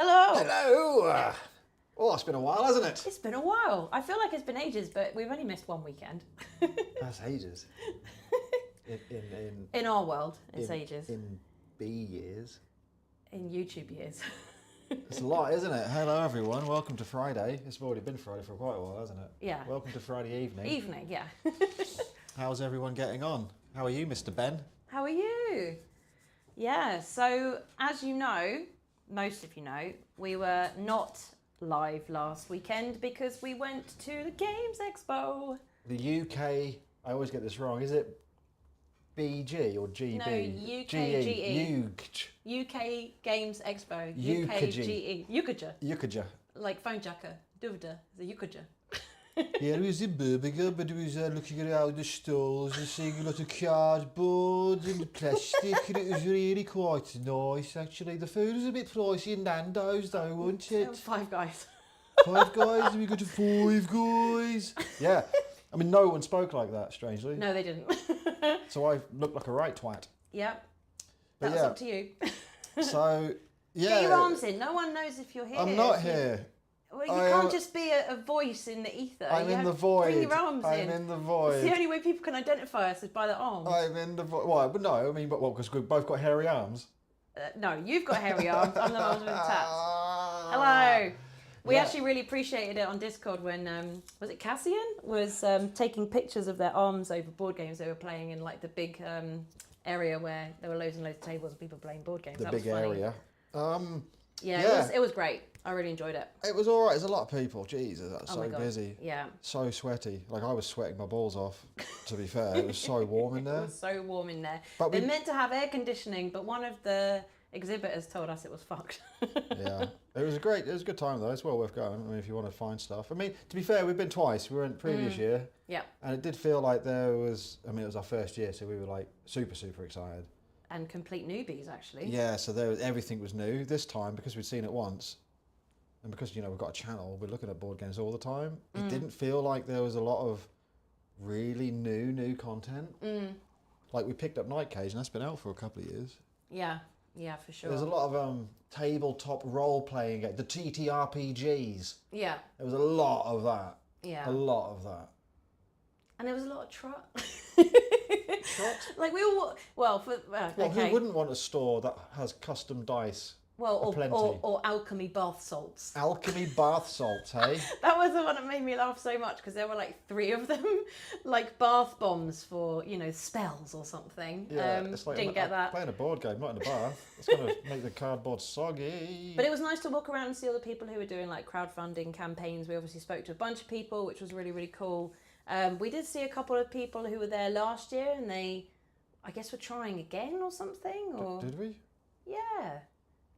Hello! Hello! Oh, it's been a while, hasn't it? It's been a while. I feel like it's been ages, but we've only missed one weekend. That's ages. In our world, it's ages. In B years. In YouTube years. It's a lot, isn't it? Hello, everyone. Welcome to Friday. It's already been Friday for quite a while, hasn't it? Yeah. Welcome to Friday evening. Evening, yeah. How's everyone getting on? How are you, Mr. Ben? How are you? Yeah, so as you know, most of you know, we were not live last weekend because we went to the Games Expo. The UK, I always get this wrong, is it BG or GB? No, UKGE. UK Games Expo. UKGE. UKGE. Like phone jacker. Duvda. The UKGE. Yeah, it was in Birmingham, but it was looking around the stalls and seeing a lot of cardboard and plastic, and it was really quite nice, actually. The food was a bit pricey in Nando's, though, wasn't it? Five Guys. Five Guys? We go to Five Guys? Yeah. I mean, no one spoke like that, strangely. No, they didn't. So I looked like a right twat. Yep. But That's up to you. So, yeah. Get your arms in. No one knows if you're here. I'm not here. Well, you can't just be a voice in the ether. I'm in the void. Bring your arms in. I'm in the void. It's the only way people can identify us is by their arms. I'm in the void. Why? But no, I mean, well, because we've both got hairy arms. No, you've got hairy arms. I'm the one with the tats. Hello. We actually really appreciated it on Discord when, was it Cassian? Was taking pictures of their arms over board games they were playing in like the big area where there were loads and loads of tables of people playing board games. The big area. Yeah, it was great. I really enjoyed it. It was all right. There's a lot of people. Jesus, that's so busy. Yeah. So sweaty. Like, I was sweating my balls off, to be fair. It was so warm in there. It was so warm in there. But They're meant to have air conditioning, but one of the exhibitors told us it was fucked. Yeah. It was a good time, though. It's well worth going. I mean, if you want to find stuff. I mean, to be fair, we've been twice. We went the previous year. Yeah. And it did feel like there was, I mean, it was our first year, so we were like super, super excited. And complete newbies, actually. Yeah, so everything was new. This time, because we'd seen it once, and because, you know, we've got a channel, we're looking at board games all the time, it didn't feel like there was a lot of really new content. Like, we picked up Night Cage, and that's been out for a couple of years. Yeah, for sure. There's a lot of tabletop role-playing games, the TTRPGs. Yeah. There was a lot of that. Yeah. A lot of that. And there was a lot of trot. Trot? Like, we all, well, Who wouldn't want a store that has custom dice? Or alchemy bath salts. Alchemy bath salts, hey? That was the one that made me laugh so much because there were like 3 of them, like bath bombs for, you know, spells or something. Yeah, it's like didn't get that. Playing a board game, not in a bath. It's going to make the cardboard soggy. But it was nice to walk around and see all the people who were doing like crowdfunding campaigns. We obviously spoke to a bunch of people, which was really, really cool. We did see a couple of people who were there last year and they, I guess, were trying again or something. Or Did we? Yeah.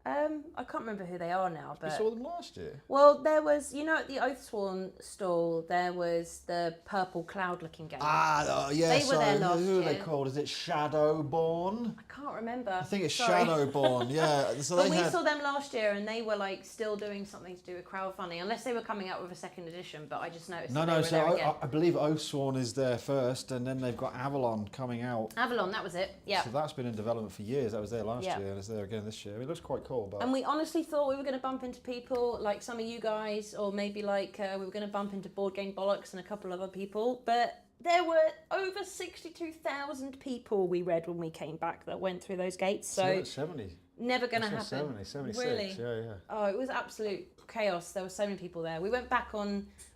I can't remember who they are now, but... We saw them last year. Well, there was, you know, at the Oathsworn stall, there was the purple cloud-looking game. They were there last who are they year. called? Is it Shadowborn? I can't remember. I think it's Sorry. Shadowborn, yeah. So But we saw them last year, and they were, like, still doing something to do with crowdfunding, unless they were coming out with a second edition, but I just noticed they were there again. I believe Oathsworn is there first, and then they've got Avalon coming out. Avalon, that was it, yeah. So that's been in development for years. That was there last year, and it's there again this year. I mean, it looks quite cool. But... And we honestly thought we were going to bump into people like some of you guys, or maybe like we were going to bump into Board Game Bollocks and a couple of other people, but there were over 62,000 people we read when we came back that went through those gates. So 70. Never going to happen. 76. Really? Yeah. Oh, it was absolute chaos. There were so many people there. We went back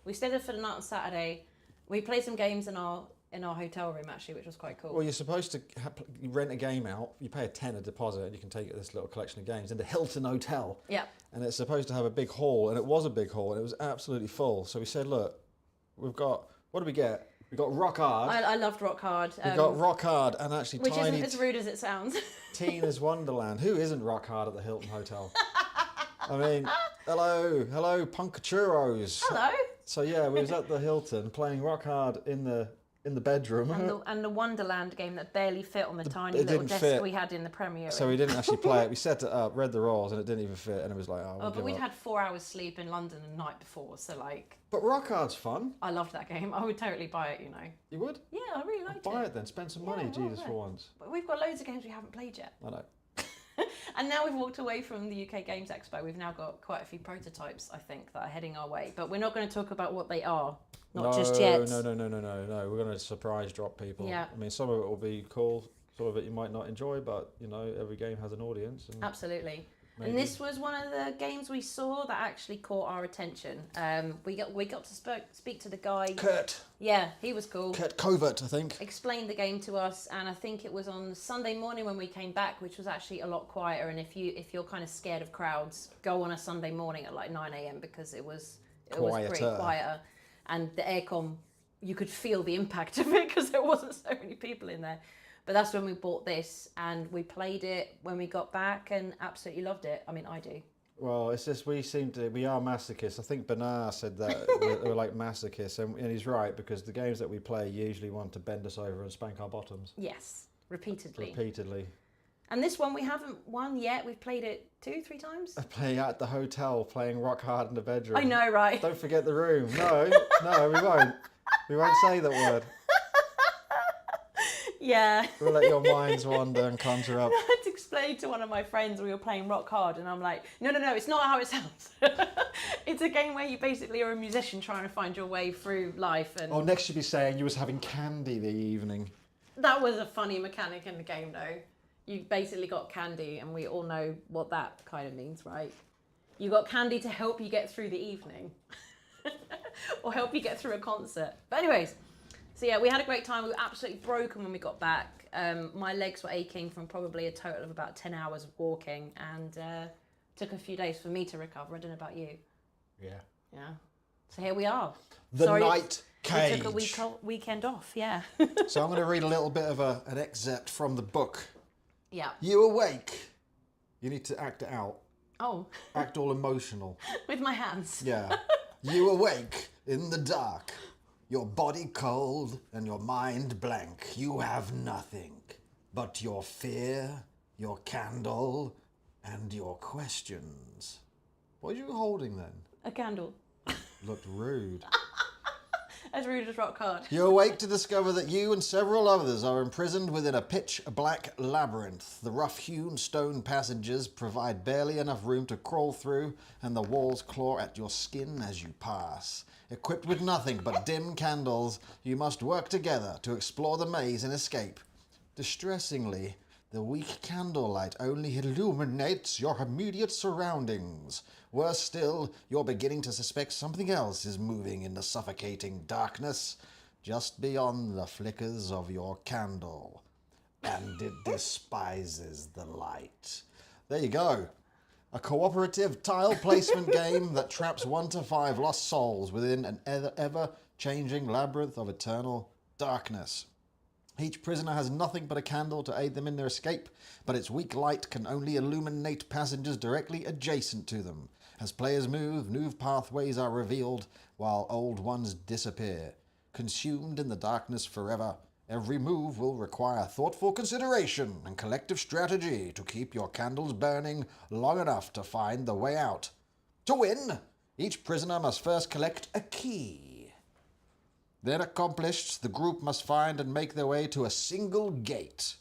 we stayed there for the night on Saturday. We played some games in our hotel room, actually, which was quite cool. Well, you're supposed to rent a game out. You pay a tenner deposit, and you can take this little collection of games in the Hilton Hotel. Yeah. And it's supposed to have a big hall, and it was a big hall, and it was absolutely full. So we said, look, we've got, what did we get? We got Rock Hard. I loved Rock Hard. We got Rock Hard, and actually which tiny... isn't as rude as it sounds. Tina's Wonderland. Who isn't Rock Hard at the Hilton Hotel? I mean, hello, Punkaturos. Hello. So yeah, we was at the Hilton playing Rock Hard in the bedroom. And the Wonderland game that barely fit on the tiny little desk we had in the premiere. So we didn't actually play it. We set it up, read the rules, and it didn't even fit. And it was like, but we'd had 4 hours sleep in London the night before, so like. But Rock Hard's fun. I loved that game. I would totally buy it, you know. You would? Yeah, I really liked it. Buy it then. Spend some money, Jesus, for once. But we've got loads of games we haven't played yet. I know. And now we've walked away from the UK Games Expo. We've now got quite a few prototypes, I think, that are heading our way. But we're not going to talk about what they are. Not just yet. No. We're going to surprise drop people. Yeah. I mean, some of it will be cool. Some of it you might not enjoy, but you know, every game has an audience. And absolutely. maybe. And this was one of the games we saw that actually caught our attention. We got to speak to the guy. Curt. Yeah, he was cool. Curt Covert, I think. Explained the game to us, and I think it was on Sunday morning when we came back, which was actually a lot quieter. And if you're kind of scared of crowds, go on a Sunday morning at like 9 a.m. because it was pretty quieter, and the aircon, you could feel the impact of it because there wasn't so many people in there. But that's when we bought this, and we played it when we got back and absolutely loved it. I mean, I do. Well, it's just we are masochists. I think Bernard said that we're like masochists, and he's right, because the games that we play usually want to bend us over and spank our bottoms. Yes, repeatedly. Repeatedly. And this one we haven't won yet. We've played it 2-3 times. I play at the hotel, playing rock hard in the bedroom. I know, right? Don't forget the room. No, we won't. We won't say that word. Yeah. We'll let your minds wander and conjure up. I had to explain to one of my friends we were playing rock hard, and I'm like, no, it's not how it sounds. It's a game where you basically are a musician trying to find your way through life. And next you'd be saying you was having candy the evening. that was a funny mechanic in the game, though. You basically got candy, and we all know what that kind of means, right? You got candy to help you get through the evening. Or help you get through a concert. But anyways, so yeah, we had a great time. We were absolutely broken when we got back. My legs were aching from probably a total of about 10 hours of walking, and took a few days for me to recover. I don't know about you. Yeah. Yeah. So here we are. The Night Cage. We took a weekend off, yeah. So I'm going to read a little bit of an excerpt from the book. Yeah. You awake. You need to act it out. Oh. Act all emotional. With my hands. Yeah. You awake in the dark. Your body cold and your mind blank. You have nothing but your fear, your candle, and your questions. What are you holding then? A candle. Looked rude. As rude as rock hard. You awake to discover that you and several others are imprisoned within a pitch-black labyrinth. The rough-hewn stone passages provide barely enough room to crawl through, and the walls claw at your skin as you pass. Equipped with nothing but dim candles, you must work together to explore the maze and escape. Distressingly, the weak candlelight only illuminates your immediate surroundings. Worse still, you're beginning to suspect something else is moving in the suffocating darkness, just beyond the flickers of your candle. And it despises the light. There you go. A cooperative tile placement game that traps 1 to 5 lost souls within an ever-changing labyrinth of eternal darkness. Each prisoner has nothing but a candle to aid them in their escape, but its weak light can only illuminate passengers directly adjacent to them. As players move, new pathways are revealed, while old ones disappear. Consumed in the darkness forever, every move will require thoughtful consideration and collective strategy to keep your candles burning long enough to find the way out. To win, each prisoner must first collect a key. Then accomplished, the group must find and make their way to a single gate.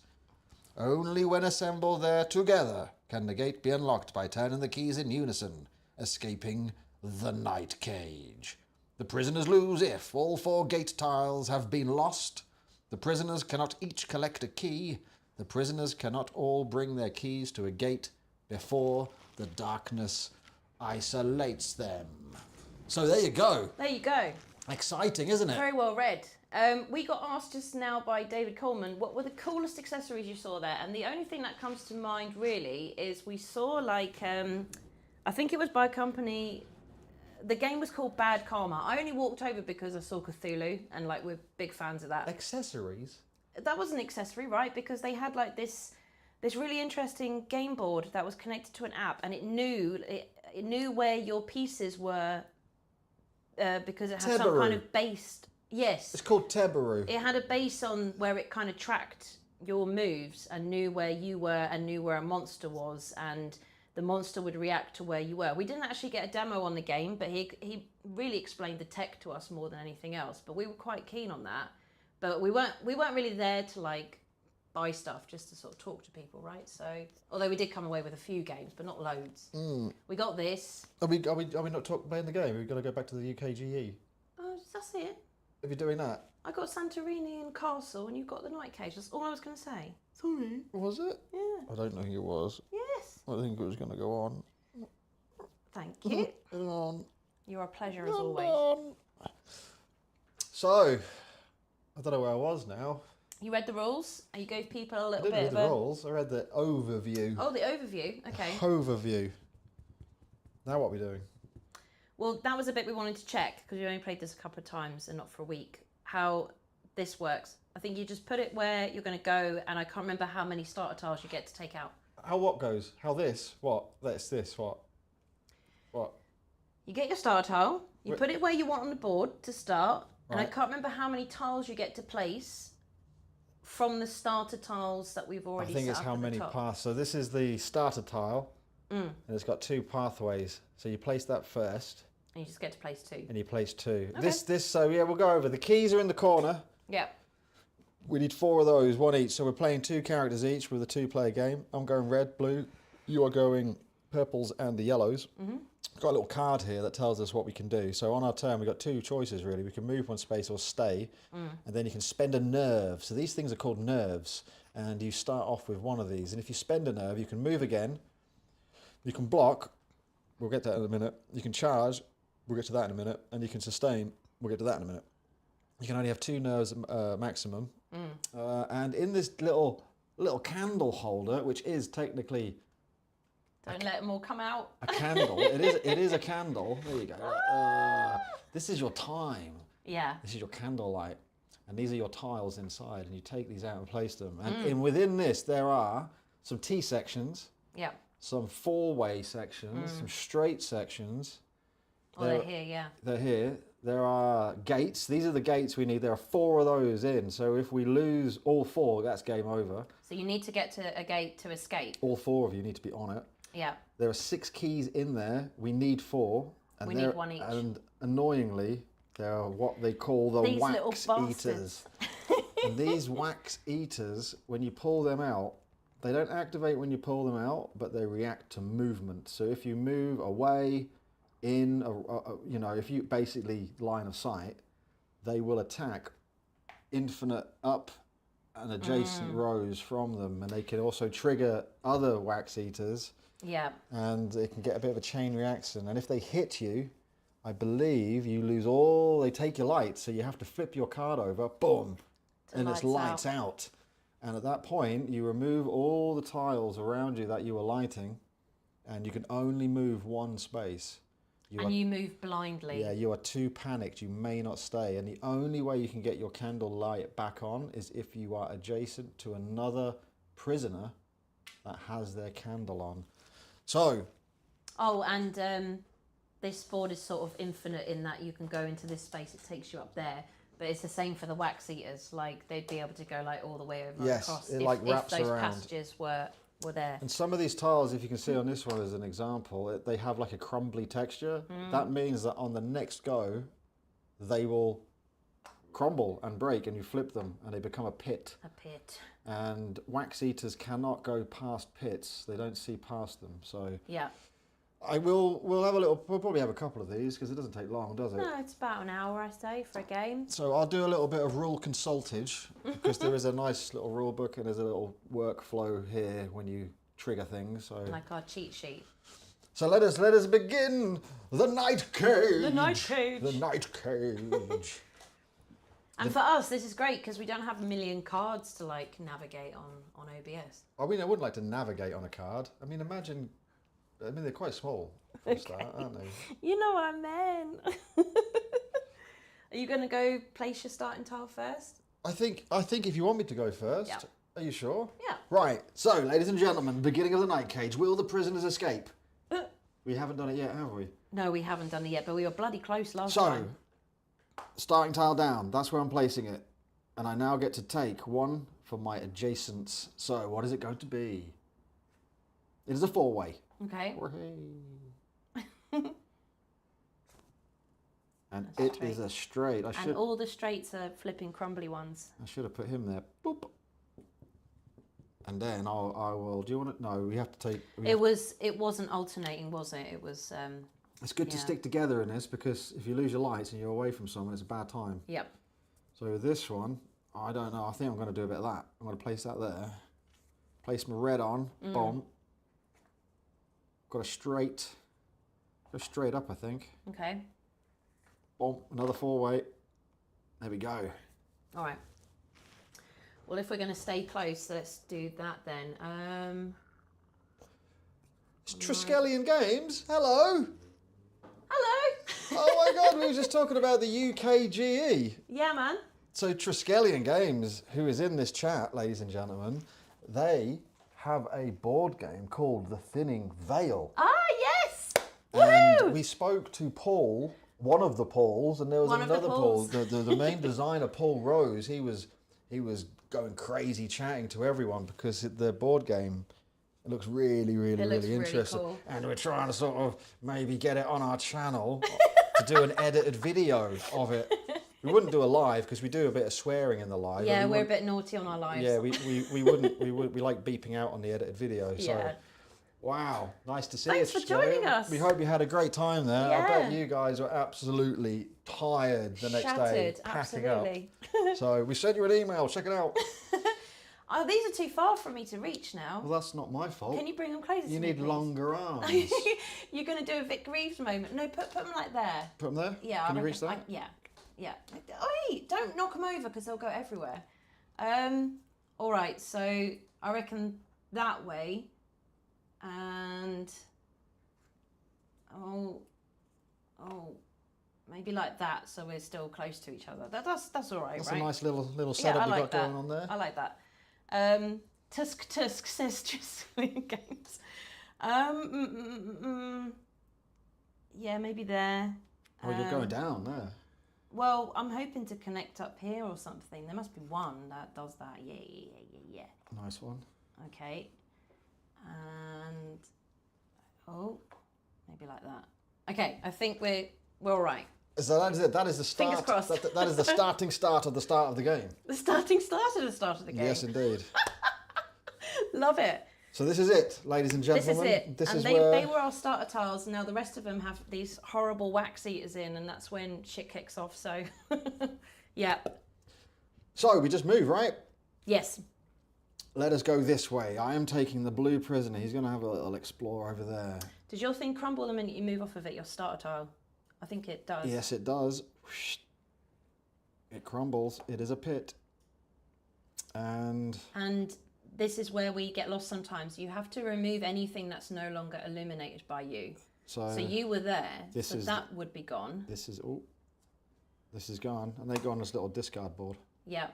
Only when assembled there together can the gate be unlocked by turning the keys in unison, escaping the Night Cage. The prisoners lose if all 4 gate tiles have been lost. The prisoners cannot each collect a key. The prisoners cannot all bring their keys to a gate before the darkness isolates them. So there you go. There you go. Exciting, isn't it? Very well read. We got asked just now by David Coleman, what were the coolest accessories you saw there? And the only thing that comes to mind really is we saw like, I think it was by a company, the game was called Bad Karma. I only walked over because I saw Cthulhu and like we're big fans of that. Accessories? That was an accessory, right? Because they had like this really interesting game board that was connected to an app, and it knew where your pieces were because it had some kind of base. Yes. It's called Tebaru. It had a base on where it kind of tracked your moves and knew where you were and knew where a monster was, and the monster would react to where you were. We didn't actually get a demo on the game, but he really explained the tech to us more than anything else. But we were quite keen on that. But we weren't really there to like buy stuff just to sort of talk to people, right? So, although we did come away with a few games, but not loads. We got this. Are we not playing the game? We've got to go back to the UKGE. Oh, that's it. If you're doing that. I got Santorini and Castle, and you've got the Night Cage. That's all I was going to say. Sorry. Was it? Yeah. I don't think it was. Yes. I think it was going to go on. Thank you. On. You're a pleasure as always. On. So, I don't know where I was now. You read the rules? And you gave people a I little didn't bit read of the rules. I read the overview. Oh, the overview. Okay. Overview. Now what are we doing? Well, that was a bit we wanted to check because we only played this a couple of times and not for a week. How this works. I think you just put it where you're going to go, and I can't remember how many starter tiles you get to take out. How what goes? How this? What? That's this. What? What? You get your starter tile. You put it where you want on the board to start, and I Right. can't remember how many tiles you get to place from the starter tiles that we've already I think set it's up how at the many top. paths. So this is the starter tile, and it's got 2 pathways. So you place that first, And you just get to place 2. and you place 2. Okay. So yeah, we'll go over. The keys are in the corner. Yep. We need 4 of those, 1 each. So we're playing 2 characters each with a 2-player game. I'm going red, blue. You are going purples and the yellows. Got a little card here that tells us what we can do. So on our turn, we've got 2 choices really. We can move 1 space or stay, and then you can spend a nerve. So these things are called nerves, and you start off with 1 of these. And if you spend a nerve, you can move again. You can block. We'll get to that in a minute. You can charge. We'll get to that in a minute. And you can sustain. We'll get to that in a minute. You can only have 2 nerves maximum. And in this little candle holder, which is technically Don't let them all come out. a candle. It is a candle. There you go. This is your time. Yeah. This is your candlelight. And these are your tiles inside. And you take these out and place them. And within this, there are some T sections, Yep. some 4-way sections, some straight sections. Oh, they're here, yeah. They're here. There are gates. These are the gates we need. There are 4 of those in. So if we lose all 4, that's game over. So you need to get to a gate to escape. All 4 of you need to be on it. Yeah. There are 6 keys in there. We need 4. And We need 1 each. And annoyingly, there are what they call the These little wax bastards. eaters. And these wax eaters, when you pull them out, they don't activate when you pull them out, but they react to movement. So if you move away, in, you know, if you basically line of sight, they will attack infinite up and adjacent rows from them, and they can also trigger other wax eaters. Yeah. And it can get a bit of a chain reaction. And if they hit you, I believe you lose all. They take your light, so you have to flip your card over. Boom, and it's lights out. And at that point, you remove all the tiles around you that you were lighting, and you can only move 1 space. You move blindly. Yeah, you are too panicked. You may not stay. And the only way you can get your candle light back on is if you are adjacent to another prisoner that has their candle on. So. Oh, and this board is sort of infinite in that you can go into this space. It takes you up there. But it's the same for the wax eaters. Like, they'd be able to go like all the way over Yes, across it like wraps if those around. passages were there. And some of these tiles, if you can see on this one as an example, they have like a crumbly texture. That means that on the next go, they will crumble and break, and you flip them and they become a pit. A pit. And wax eaters cannot go past pits. They don't see past them. So Yeah. we'll have a little, we'll probably have a couple of these because it doesn't take long, does it? No, it's about an hour, I say, for a game. So I'll do a little bit of rule consultage because there is a nice little rule book and there's a little workflow here when you trigger things. So Like our cheat sheet. So let us begin the night cage. The night cage. The night cage. And for us, this is great because we don't have a million cards to like navigate on OBS. I mean, I wouldn't like to navigate on a card. I mean, imagine. I mean, they're quite small for a start, aren't they? You know what I meant. Are you going to go place your starting tile first? I think if you want me to go first. Yeah. Are you sure? Yeah. Right. So, ladies and gentlemen, beginning of the night cage. Will the prisoners escape? We haven't done it yet, have we? No, we haven't done it yet, but we were bloody close last So, time. starting tile down. That's where I'm placing it. And I now get to take 1 for my adjacents. So, what is it going to be? It is a 4-way. Okay. And A it is a straight. And all the straights are flipping crumbly ones. I should have put him there. Boop. And then I will. Do you want to? No, we have to take. It wasn't alternating, was it? It was. It's good to stick together in this because if you lose your lights and you're away from someone, it's a bad time. Yep. So this one, I don't know. I think I'm going to do a bit of that. I'm going to place that there. Place my red on. Boom. Got a straight. Go straight up, I think. Okay. Boom. Another 4-way. There we go. All right. Well, if we're going to stay close, let's do that then. It's Triskelion Games. Hello. Hello. Oh my God, we were just talking about the UKGE. Yeah, man. So Triskelion Games, who is in this chat, ladies and gentlemen, they have a board game called The Thinning Veil. Ah, yes. And Woohoo! we spoke to Paul, one of the Pauls, and there was another Paul, the main designer, Paul Rose. He was going crazy chatting to everyone because the board game, it looks really interesting. Cool. And we're trying to sort of maybe get it on our channel to do an edited video of it. We wouldn't do a live because we do a bit of swearing in the live. Yeah, we're a bit naughty on our lives. Yeah, we wouldn't. We like beeping out on the edited video. So, Yeah. wow, nice to see you. Thanks for joining us. We hope you had a great time there. I Yeah. bet you guys were absolutely tired the next day, packing absolutely. up. So we sent you an email. Check it out. Oh, these are too far for me to reach now. Well, that's not my fault. Can you bring them closer to me, You need please? longer arms. You're going to do a Vic Reeves moment. No, put them like there. Put them there? Yeah. Can I you reach reckon- that? yeah. Yeah. Oi, don't knock them over because they'll go everywhere. All right, so I reckon that way. And oh, maybe like that, so we're still close to each other. That's all right, That's right? a nice little Yeah, setup I you've like got that. going on there. I like that. Tusk says Triskelion Games. Yeah, yeah, there. Oh, you're going down there. Well, I'm hoping to connect up here or something. There must be one that does that. Yeah. Nice one. Okay. And maybe like that. Okay, I think we're all right. So that is it. That is the start. Fingers crossed. That is the starting start of the start of the game. The starting start of the start of the game. Yes, indeed. Love it. So this is it, ladies and This gentlemen. is it. This and is they where were our starter tiles. Now the rest of them have these horrible wax eaters in, and that's when shit kicks off. So, yeah. So we just move, right? Yes. Let us go this way. I am taking the blue prisoner. He's going to have a little explore over there. Does your thing crumble the minute you move off of it, your starter tile? I think it does. Yes, it does. It crumbles. It is a pit. And this is where we get lost sometimes. You have to remove anything that's no longer illuminated by you. So you were there, so that would be gone. This is gone. And they go on this little discard board. Yeah.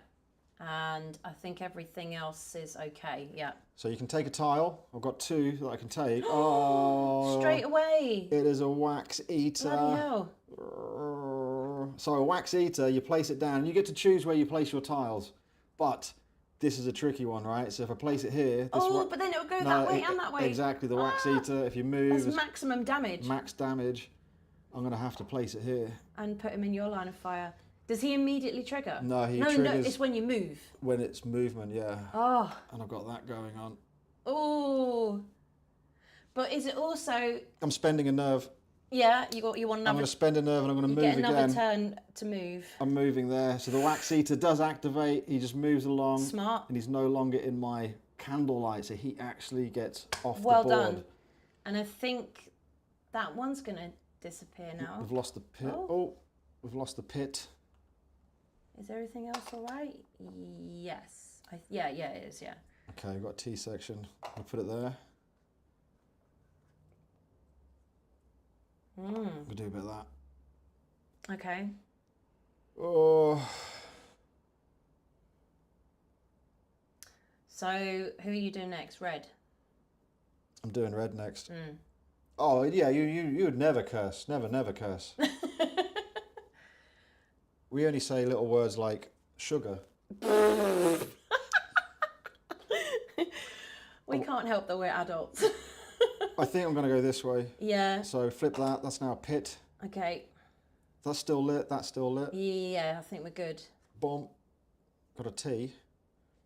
And I think everything else is okay. Yeah. So you can take a tile. I've got 2 that I can take. Oh, straight away. It is a wax eater. Bloody hell. So a wax eater, you place it down. You get to choose where you place your tiles. But this is a tricky one, right? So if I place it here... but then it'll go that way and that way. Exactly, the wax eater. If you move... That's maximum damage. Max damage. I'm going to have to place it here. And put him in your line of fire. Does he immediately trigger? No, he triggers... No, it's when you move. When it's movement, yeah. Oh. And I've got that going on. Oh. But is it also... I'm spending a nerve. Yeah, you want another... I'm going to spend a nerve and I'm going to move get another again. turn to move. I'm moving there. So the wax eater does activate. He just moves along. Smart. And he's no longer in my candlelight, so he actually gets off the board. Well done. And I think that one's going to disappear now. We've lost the pit. Oh, we've lost the pit. Is everything else all right? Yes. Yeah, it is, yeah. Okay, we've got a T section. I'll put it there. We'll do a bit of that. Okay. Oh. So, who are you doing next? Red? I'm doing red next. Oh, yeah, you would never curse. Never curse. We only say little words like sugar. We can't help that we're adults. I think I'm going to go this way. Yeah. So flip that. That's now a pit. Okay. That's still lit. That's still lit. Yeah, I think we're good. Boom. Got a T.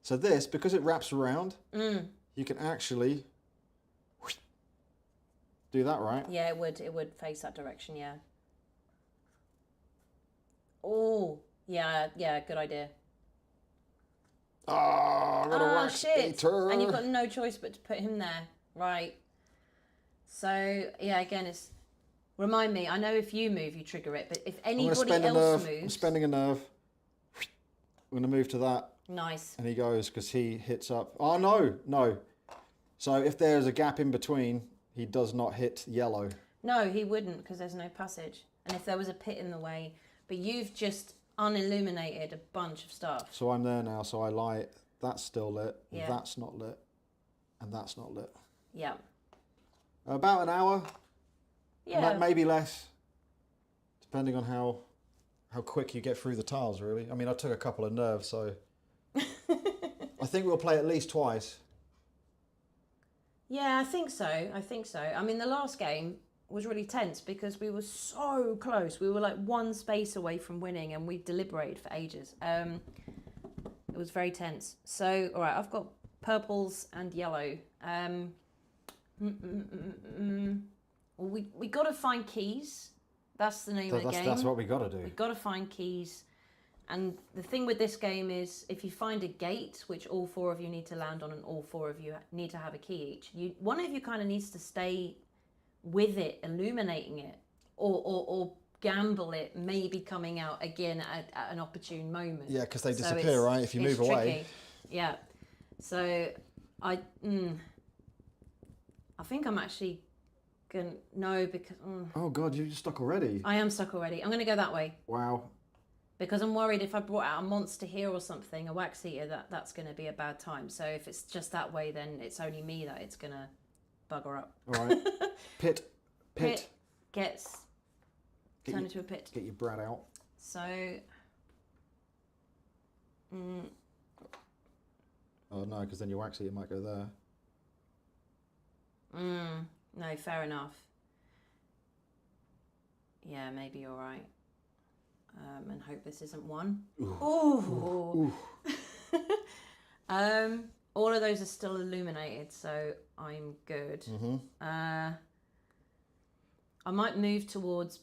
So this, because it wraps around, you can actually do that, right? Yeah, it would face that direction, yeah. Oh, yeah, good idea. Oh, I got a wax shit. eater. And you've got no choice but to put him there. Right. So, yeah, again, it's... Remind me, I know if you move, you trigger it, but if anybody else moves... I'm spending a nerve. I'm going to move to that. Nice. And he goes, because he hits up... Oh, no. So if there's a gap in between, he does not hit yellow. No, he wouldn't, because there's no passage. And if there was a pit in the way... But you've just unilluminated a bunch of stuff. So I'm there now, so I light. That's still lit. Yeah. That's not lit. And that's not lit. Yeah. About an hour. Yeah. Maybe less. Depending on how quick you get through the tiles, really. I mean, I took a couple of nerves, so... I think we'll play at least twice. Yeah, I think so. I mean, the last game was really tense because we were so close. We were like one space away from winning and we deliberated for ages. It was very tense. So, all right, I've got purples and yellow. Well, we got to find keys. That's the name of the game. That's what we got to do. We've got to find keys. And the thing with this game is if you find a gate, which all four of you need to land on and all four of you need to have a key each, one of you kind of needs to stay with it, illuminating it, or gamble it, maybe coming out again at an opportune moment. Yeah, because they disappear, right? If you move away. Yeah. So I think I'm actually gonna because. Oh God, you're stuck already. I am stuck already. I'm gonna go that way. Wow. Because I'm worried if I brought out a monster here or something, a wax eater, that's going to be a bad time. So if it's just that way, then it's only me that it's going to bugger up. All right. Pit. Gets turned into a pit. Get your brat out. So... Oh no, because then your wax eater might go there. No, fair enough. Yeah, maybe you're right. And hope this isn't one. Ooh. All of those are still illuminated, so I'm good. I might move towards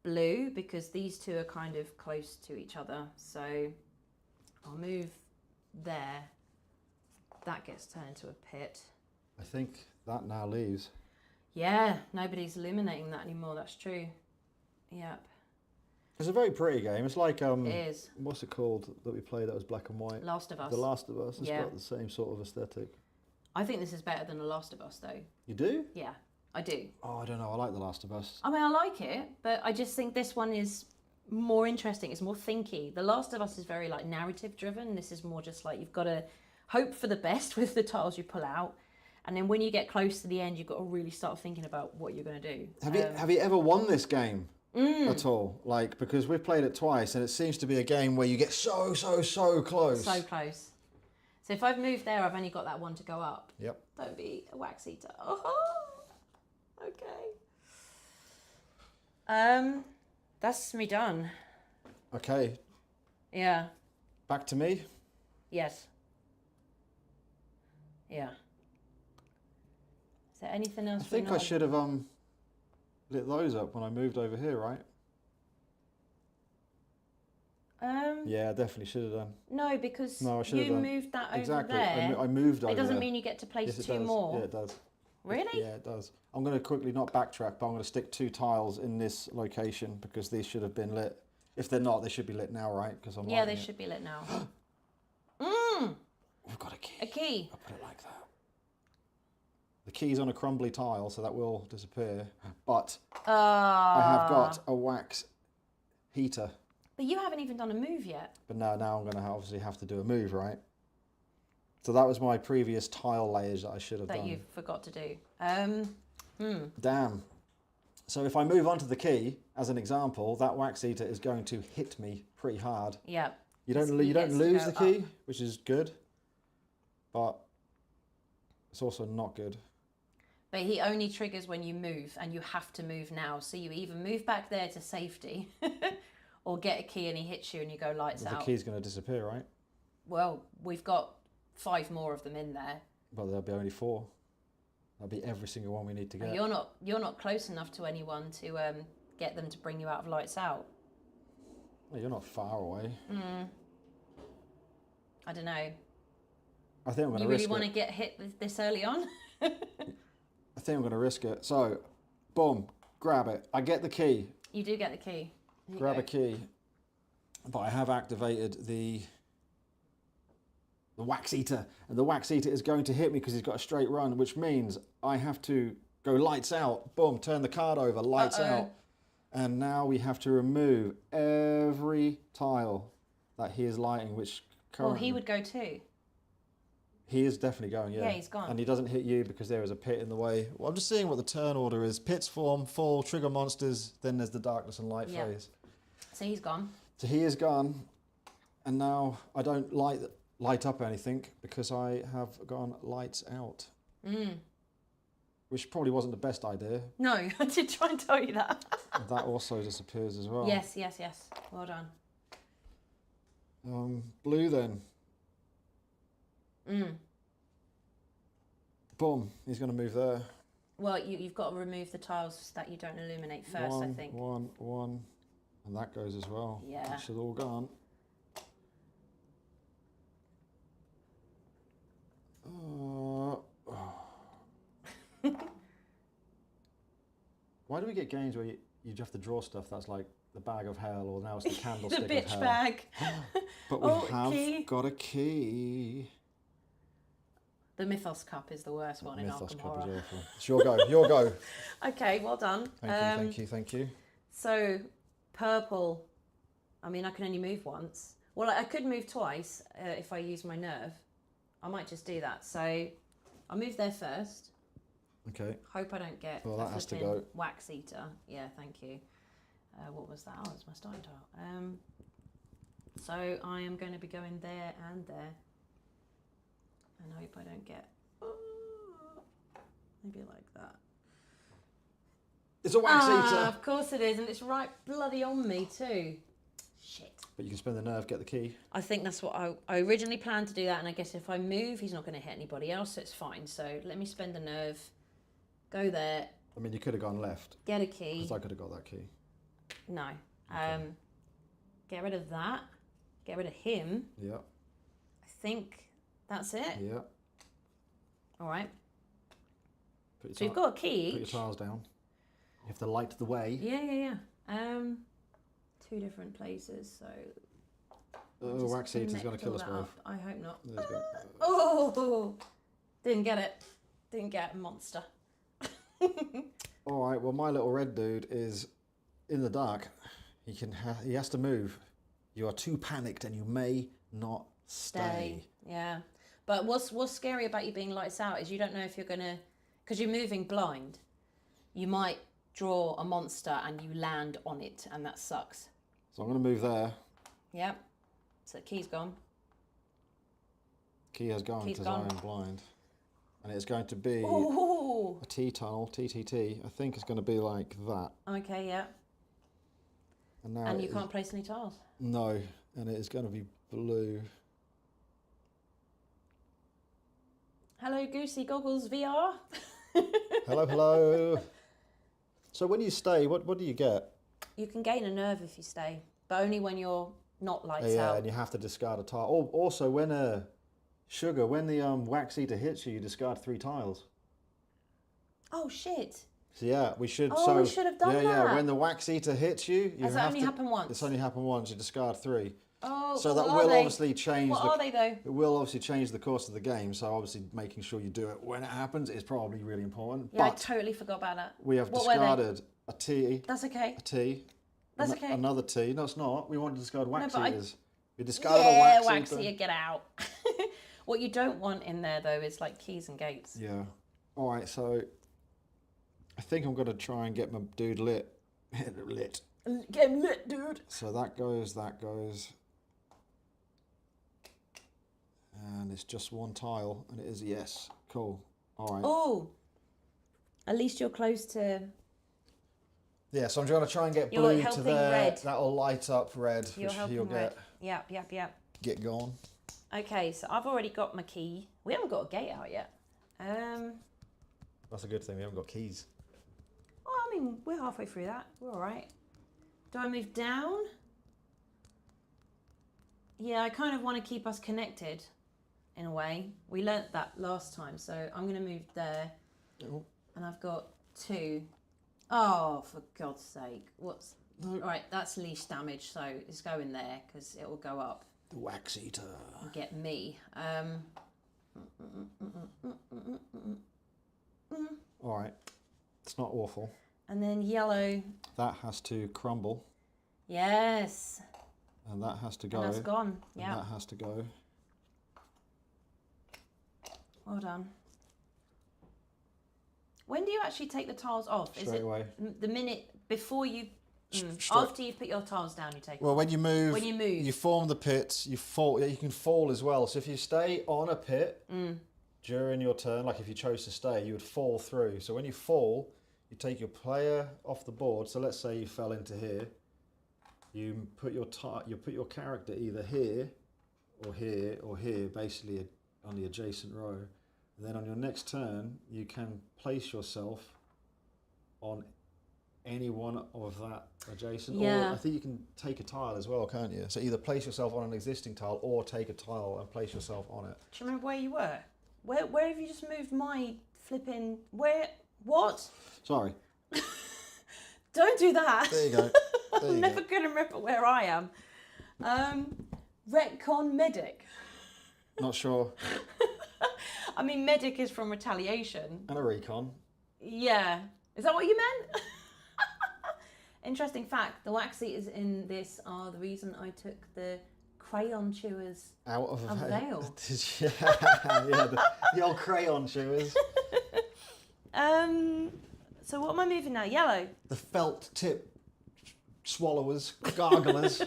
blue because these two are kind of close to each other. So I'll move there. That gets turned into a pit. I think that now leaves. Yeah, nobody's illuminating that anymore. That's true. Yep. It's a very pretty game. It's like it is. What's it called that we played that was black and white? Last of Us. The Last of Us. It's got the same sort of aesthetic. I think this is better than The Last of Us, though. You do? Yeah, I do. Oh, I don't know. I like The Last of Us. I mean, I like it, but I just think this one is more interesting. It's more thinky. The Last of Us is very like narrative driven. This is more just like you've got to hope for the best with the tiles you pull out. And then when you get close to the end, you've got to really start thinking about what you're going to do. Have you ever won this game? At all, like, because we've played it twice and it seems to be a game where you get so close. So close. So if I've moved there, I've only got that one to go up. Yep. Don't be a wax eater. Oh, okay. That's me done. Okay. Yeah. Back to me. Yes. Yeah. Is there anything else? I think I should have lit those up when I moved over here, right? Yeah, I definitely should have done. No, because I should have done. Moved that over exactly. there. I moved over It doesn't there. mean you get to place yes, two does. more. Yeah, it does. Really? Yeah, it does. I'm going to quickly not backtrack, but I'm going to stick 2 tiles in this location because these should have been lit. If they're not, they should be lit now, right? Because Yeah, they should be lit now. We've got a key. A key. I'll put it like that. The key's on a crumbly tile, so that will disappear. But I have got a wax heater. But you haven't even done a move yet. But now I'm going to obviously have to do a move, right? So that was my previous tile layers that I should have done. That you forgot to do. Damn. So if I move on to the key, as an example, that wax eater is going to hit me pretty hard. Yeah. You don't lose the key, which is good, but it's also not good. But he only triggers when you move, and you have to move now. So you either move back there to safety, or get a key and he hits you and you go lights out. The key's going to disappear, right? Well, we've got 5 more of them in there. But there'll be only 4. That'll be every single one we need to get. You're not close enough to anyone to get them to bring you out of lights out. Well, you're not far away. I don't know. I think I'm going to risk it. You really want to get hit this early on? I think I'm going to risk it. So, boom, grab it. I get the key. You do get the key. Grab a key. But I have activated the wax eater. And the wax eater is going to hit me because he's got a straight run, which means I have to go lights out. Boom, turn the card over, lights out. And now we have to remove every tile that he is lighting, which currently... Well, he would go too. He is definitely going, yeah. Yeah, he's gone. And he doesn't hit you because there is a pit in the way. Well, I'm just seeing what the turn order is. Pits form, fall, trigger monsters, then there's the darkness and light phase. So he's gone. So he is gone. And now I don't light up anything because I have gone lights out. Which probably wasn't the best idea. No, I did try and tell you that. That also disappears as well. Yes. Well done. Blue then. Boom, he's going to move there. Well, you've got to remove the tiles that you don't illuminate first, I think. One. And that goes as well. Yeah. Which is all gone. Why do we get games where you have to draw stuff that's like the bag of hell, or now it's the candlestick the of hell? bitch bag. But we have got a key. The Mythos Cup is the worst one in Mythos Arkham Cup Horror. is awful. It's your go. Your go. Okay, well done. Thank you. So, purple. I mean, I can only move once. Well, I could move twice if I use my nerve. I might just do that. So, I'll move there first. Okay. Hope I don't get that has to go. Wax eater. Yeah, thank you. What was that? Oh, it's my starting tile. So I am going to be going there and there. And hope I don't get... maybe like that. It's a wax eater. Of course it is, and it's right bloody on me too. Shit. But you can spend the nerve, get the key. I think that's what I originally planned to do that, and I guess if I move, he's not going to hit anybody else, so it's fine. So let me spend the nerve, go there. I mean, you could have gone left. Get a key. Because I could have got that key. No. Okay. Get rid of that. Get rid of him. Yeah. I think that's it. Yeah. All right. So you've got a key. Put your tiles down. You have to light the way. Yeah. 2 different places, so... Oh, wax eater's going to kill us both. I hope not. There you go. Oh! Didn't get it. Didn't get a monster. All right, well, my little red dude is in the dark. He has to move. You are too panicked and you may not stay. Yeah. But what's scary about you being lights out is you don't know if you're going to... Because you're moving blind. You might draw a monster and you land on it, and that sucks. So I'm going to move there. Yep. So the key's gone. Key has gone because I am blind. And it's going to be Ooh. a T-tunnel, TTT. I think it's going to be like that. Okay, yeah. And you can't place any tiles. No, and it is going to be blue. Hello, Goosey Goggles VR. Hello. So when you stay, what do you get? You can gain a nerve if you stay, but only when you're not lights out. Yeah, and you have to discard a tile. Also, when the wax eater hits you, you discard 3 tiles. Oh shit! So yeah, we should. Oh, we should have done that. Yeah. When the wax eater hits you, Has that only happened once? It's only happened once. You discard 3. Oh, so that will obviously change. What are they though? It will obviously change the course of the game. So obviously, making sure you do it when it happens is probably really important. Yeah, but I totally forgot about that. We have discarded a T. That's okay. A T. That's okay. Another T. No, it's not. We want to discard wax No, eaters. We discarded a wax eater. Get out. What you don't want in there though is like keys and gates. Yeah. All right. So I think I'm going to try and get my dude lit. Lit. Get him lit, dude. So that goes. And it's just 1 tile, and it is yes. Cool. All right. Oh, at least you're close to... Yeah, so I'm going to try and get blue to there. Red. That'll light up red, You're which he'll red. get. Yep. Get gone. Okay, so I've already got my key. We haven't got a gate out yet. That's a good thing. We haven't got keys. Well, I mean, we're halfway through that. We're all right. Do I move down? Yeah, I kind of want to keep us connected in a way. We learnt that last time, so I'm going to move there. Oh. And I've got 2. Oh, for God's sake. What's... No. Right, that's leash damage, so it's going there because it will go up. The wax eater. And get me. All right. It's not awful. And then yellow. That has to crumble. Yes. And that has to go. And that's gone. Yeah. And that has to go. Well done. When do you actually take the tiles off? Straight away. The minute before you... after you put your tiles down, you take Well, when you move... When you move. You form the pits, you fall. You can fall as well. So if you stay on a pit during your turn, like if you chose to stay, you would fall through. So when you fall, you take your player off the board. So let's say you fell into here. You put your character either here, or here, or here, basically on the adjacent row. And then on your next turn, you can place yourself on any one of that adjacent. Yeah. Or I think you can take a tile as well, can't you? So either place yourself on an existing tile or take a tile and place yourself on it. Do you remember where you were? Where have you just moved my flipping... Where... What? Sorry. Don't do that. There you go. There I'm you never go. going to remember where I am. Retcon medic. Not sure. I mean, medic is from retaliation. And a recon. Yeah. Is that what you meant? Interesting fact, the wax eaters in this are the reason I took the crayon chewers Out of of Vale. Yeah, the old crayon chewers. So what am I moving now? Yellow. The felt tip swallowers, garglers.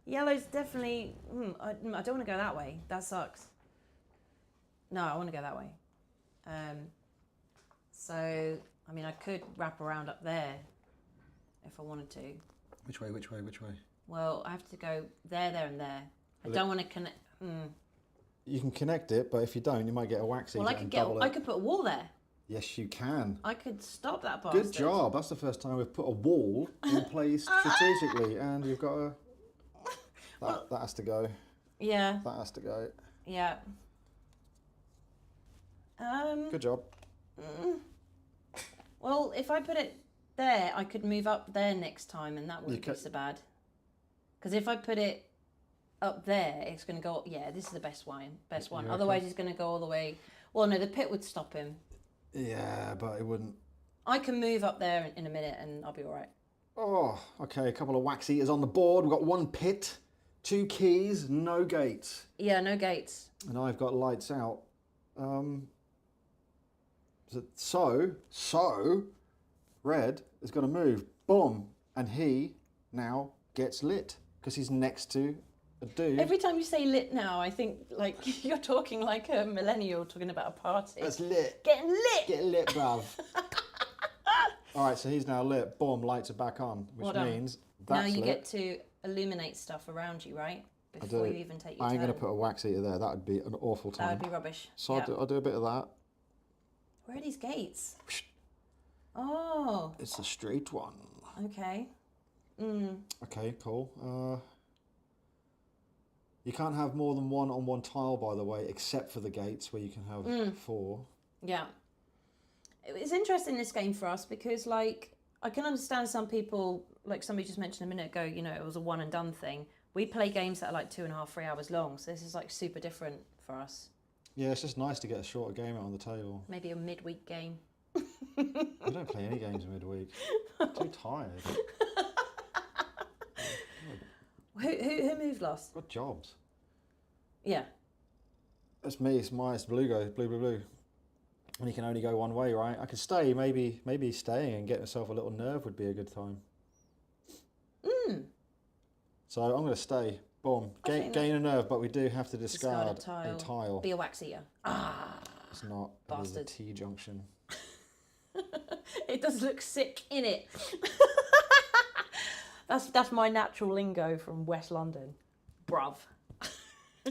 Yellow's definitely... I don't want to go that way. That sucks. No, I want to go that way. So, I mean, I could wrap around up there if I wanted to. Which way? Well, I have to go there, and there. I don't want to connect... You can connect it, but if you don't, you might get a wax eater Well, I it. could put a wall there. Yes, you can. I could stop that bastard. Good job. That's the first time we've put a wall in place strategically, and you've got a... That has to go. Yeah. That has to go. Yeah. Good job. Well, if I put it there, I could move up there next time, and that wouldn't be so bad. Because if I put it up there, it's going to go... Yeah, this is the best one. Otherwise, it's going to go all the way... Well, no, the pit would stop him. Yeah, but it wouldn't... I can move up there in a minute, and I'll be all right. Oh, okay. A couple of wax eaters on the board. We've got 1 pit, 2 keys, no gates. Yeah, no gates. And I've got lights out. So, Red is going to move. Boom. And he now gets lit because he's next to a dude. Every time you say lit now, I think like you're talking like a millennial talking about a party. That's lit. Getting lit. Get lit, bruv. All right, so he's now lit. Boom, lights are back on, which means that's now you lit. get to illuminate stuff around you, right? Before you even take your I ain't turn. going to put a wax eater there. That would be an awful time. That would be rubbish. So Yep. I'll do a bit of that. Where are these gates? Oh. It's a straight one. Okay. Okay, cool. You can't have more than 1 on 1 tile, by the way, except for the gates where you can have 4. Yeah. It's interesting this game for us because, like, I can understand some people, like somebody just mentioned a minute ago, you know, it was a one and done thing. We play games that are like 2.5, 3 hours long, so this is like super different for us. Yeah, it's just nice to get a shorter game out on the table. Maybe a midweek game. I don't play any games midweek. I'm too tired. Who moved last? Got jobs. Yeah. That's me. It's blue goes blue. And you can only go one way, right? I could stay. Maybe staying and get myself a little nerve would be a good time. So I'm going to stay. Boom. Gain a nerve, but we do have to discard a tile. Be a wax eater. Ah. It's not. Bastard. It is a T-junction. It does look sick, innit? That's my natural lingo from West London. Bruv.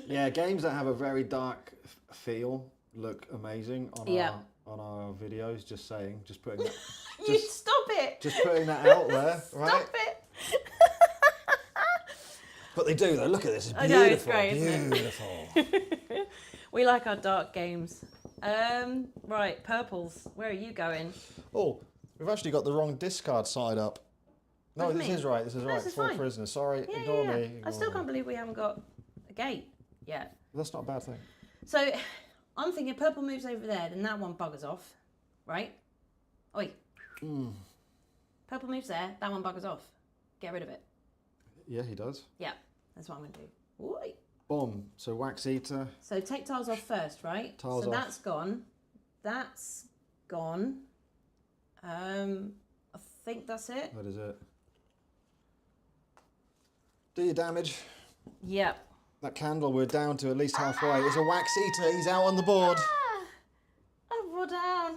Yeah, games that have a very dark feel look amazing on our videos. Just saying, just putting that, You stop it. just putting that out there, right? Stop it. But they do though. Look at this. It's I beautiful. know, it's great, isn't Beautiful. We like our dark games. Right, purples. Where are you going? Oh, we've actually got the wrong discard side up. No, What do this you is mean? right. This is No, right. this is 4 fine. prisoners. Sorry, Yeah, ignore yeah, yeah. me. I still ignore can't me. believe we haven't got a gate yet. That's not a bad thing. So I'm thinking purple moves over there, then that one buggers off, right? Oi. Purple moves there, that one buggers off. Get rid of it. Yeah, he does. Yeah, that's what I'm going to do. Oi. Boom. So wax eater. So take tiles off first, right? Tiles so off. that's gone. That's gone. I think that's it. That is it. Do your damage. Yep. That candle, we're down to at least halfway. It's a wax eater. He's out on the board. I brought down.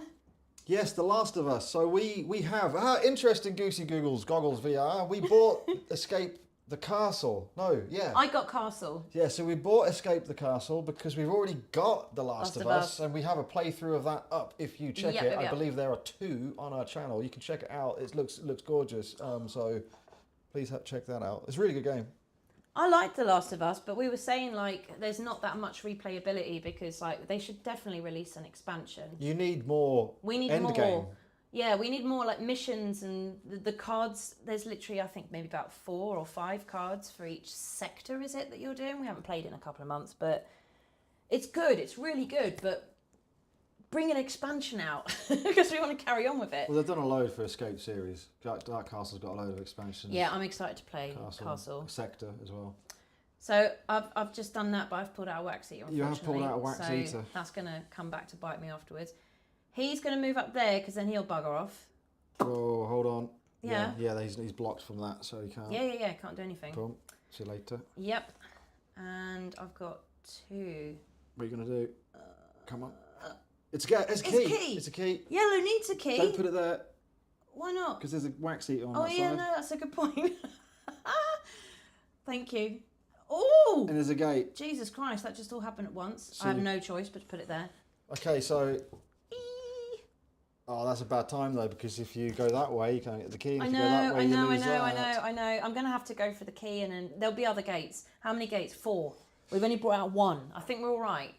Yes, The Last of Us. So we have interesting goosey googles goggles VR. We bought Escape the Castle. No, yeah. I got Castle. Yeah, so we bought Escape the Castle because we've already got The Last of Us, and we have a playthrough of that up if you check it. I believe there are 2 on our channel. You can check it out. It looks gorgeous. So please check that out. It's a really good game. I liked The Last of Us, but we were saying like there's not that much replayability because like they should definitely release an expansion. You need more. We need end more. Game. Yeah, we need more like missions and the cards. There's literally I think maybe about 4 or 5 cards for each sector. Is it that you're doing? We haven't played in a couple of months, but it's good. It's really good, but bring an expansion out because we want to carry on with it. Well, they've done a load for Escape series. Dark Castle's got a load of expansions. Yeah, I'm excited to play Castle. Sector as well. So I've just done that, but I've pulled out a wax eater. You have pulled out a wax so eater. That's going to come back to bite me afterwards. He's going to move up there because then he'll bugger off. Oh, hold on. Yeah. Yeah, he's blocked from that, so he can't. Yeah. Can't do anything. Boom. See you later. Yep. And I've got 2. What are you going to do? Come on. It's a key. It's a key. Yellow needs a key. Don't put it there. Why not? Because there's a wax eater on Oh that yeah, side. no, that's a good point. Thank you. Oh, And there's a gate. Jesus Christ, that just all happened at once. So I have no choice but to put it there. Okay, so... Eee. Oh, that's a bad time though, because if you go that way, you can't get the key. And I if you go that way, you lose that. I know. I'm going to have to go for the key and then there'll be other gates. How many gates? 4. We've only brought out 1. I think we're all right.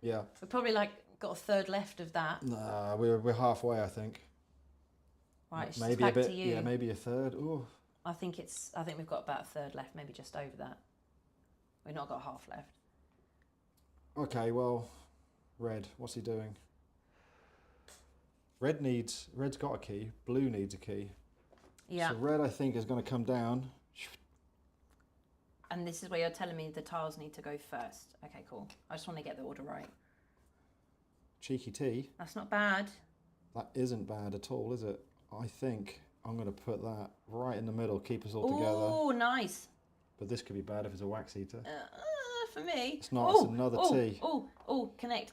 Yeah. We've probably like got a third left of that. Nah, we're halfway, I think. Right, it's Maybe back a bit. to you. Yeah, maybe a third. Ooh. I think we've got about a third left, maybe just over that. We've not got half left. Okay, well, red. What's he doing? Red's got a key. Blue needs a key. Yeah. So red, I think, is going to come down. And this is where you're telling me the tiles need to go first. Okay, cool. I just want to get the order right. Cheeky T. That's not bad. That isn't bad at all, is it? I think I'm going to put that right in the middle, keep us all together. Oh, nice. But this could be bad if it's a wax eater. For me. It's not, it's another T. Oh, connect.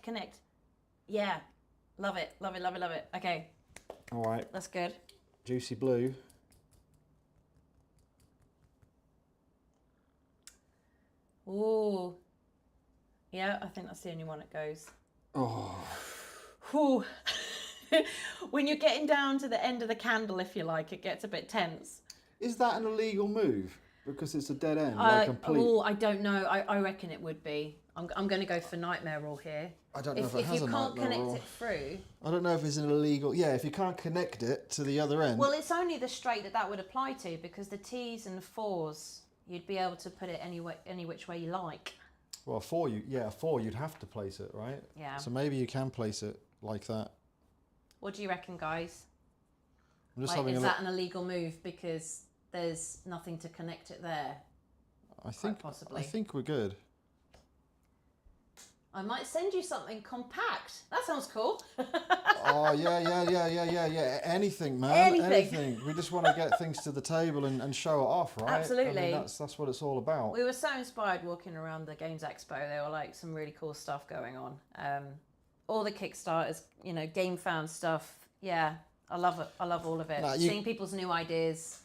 Yeah. Love it. Okay, All right, that's good. juicy blue. Ooh. Yeah, I think that's the only one that goes. Oh, Whew. When you're getting down to the end of the candle, if you like, it gets a bit tense. is that an illegal move? Because it's a dead end, like complete. Oh, I don't know. I reckon it would be. I'm going to go for nightmare rule here. I don't know if it has you a can't nightmare connect rule. it through. I don't know if it's an illegal. Yeah, if you can't connect it to the other end. Well, it's only the straight that would apply to because the T's and the 4s, you'd be able to put it any which way you like. Well, a 4, you'd have to place it, right? Yeah. So maybe you can place it like that. What do you reckon, guys? I'm just Like, having is a look. that an illegal move because there's nothing to connect it there? I think possibly. I think we're good. I might send you something compact. That sounds cool. Oh yeah. Anything, man. Anything. We just want to get things to the table and show it off, right? Absolutely. I mean, that's what it's all about. We were so inspired walking around the Games Expo. There were like some really cool stuff going on. All the Kickstarters, Game Found stuff. Yeah, I love it. I love all of it. Nah, Seeing people's new ideas.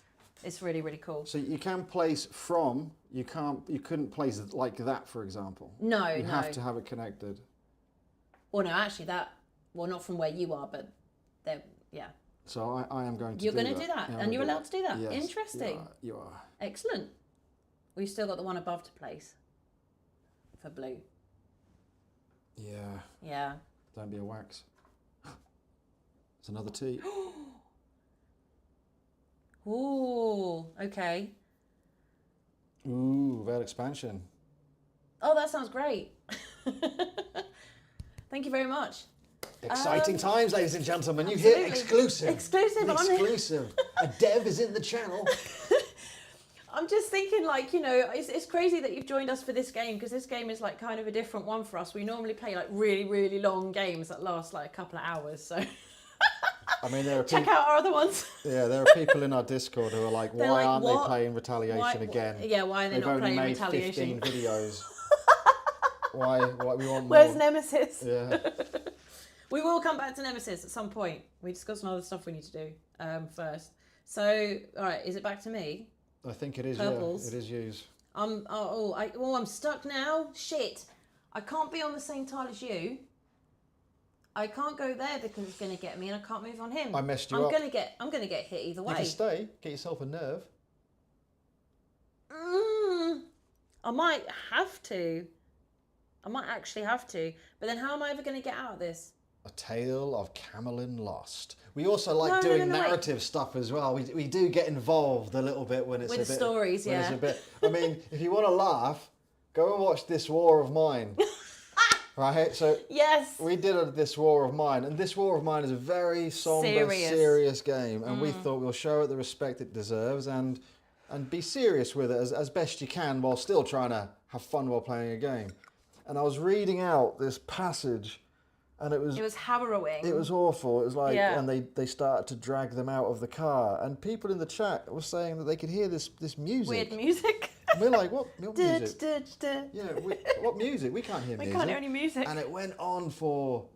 It's really, really cool. So you can place from, you couldn't place it like that, for example. No, You no. have to have it connected. Well, no, actually well, not from where you are, but yeah. So I am going to You're do that. going to do that, Yeah, and you're allowed to do that? Yes, Interesting. You are. Excellent. We've still got the one above to place for blue. Yeah. Yeah. Don't be a wax. It's another T. Ooh, okay. Ooh, veil expansion. Oh, that sounds great. Thank you very much. Exciting times, ladies and gentlemen. You absolutely. hear exclusive. Exclusive. Exclusive. A dev is in the channel. I'm just thinking, like, you know, it's crazy that you've joined us for this game, because this game is like kind of a different one for us. We normally play like really, really long games that last like a couple of hours. So I mean, there are check out our other ones. Yeah, there are people in our Discord who are like, why aren't they playing Retaliation again? Yeah, why are they not playing Retaliation? They've only made 15 videos. Why we want more? Where's Nemesis? Yeah. We will come back to Nemesis at some point. We discussed some other stuff we need to do first. So, all right, is it back to me? I think it is. Purples. Yeah, it is used. I'm stuck now. Shit, I can't be on the same tile as you. I can't go there because it's going to get me, and I can't move on him. I messed you I'm up. I'm gonna get hit either way. You can stay. Get yourself a nerve. I might have to. I might actually have to. But then how am I ever going to get out of this? A Tale of Camelin Lost. We also like doing narrative stuff as well. We do get involved a little bit when it's with a bit... stories, when yeah. It's a bit, I mean, if you want to laugh, go and watch This War of Mine. Right? So yes. We did This War of Mine, and This War of Mine is a very somber, serious game, and we thought we'll show it the respect it deserves and be serious with it as best you can while still trying to have fun while playing a game. And I was reading out this passage, and it was harrowing. It was awful. It was like, and they started to drag them out of the car, and people in the chat were saying that they could hear this music. Weird music. And we're like, what music? Yeah, what music? We can't hear music. We can't hear any music. And it went on for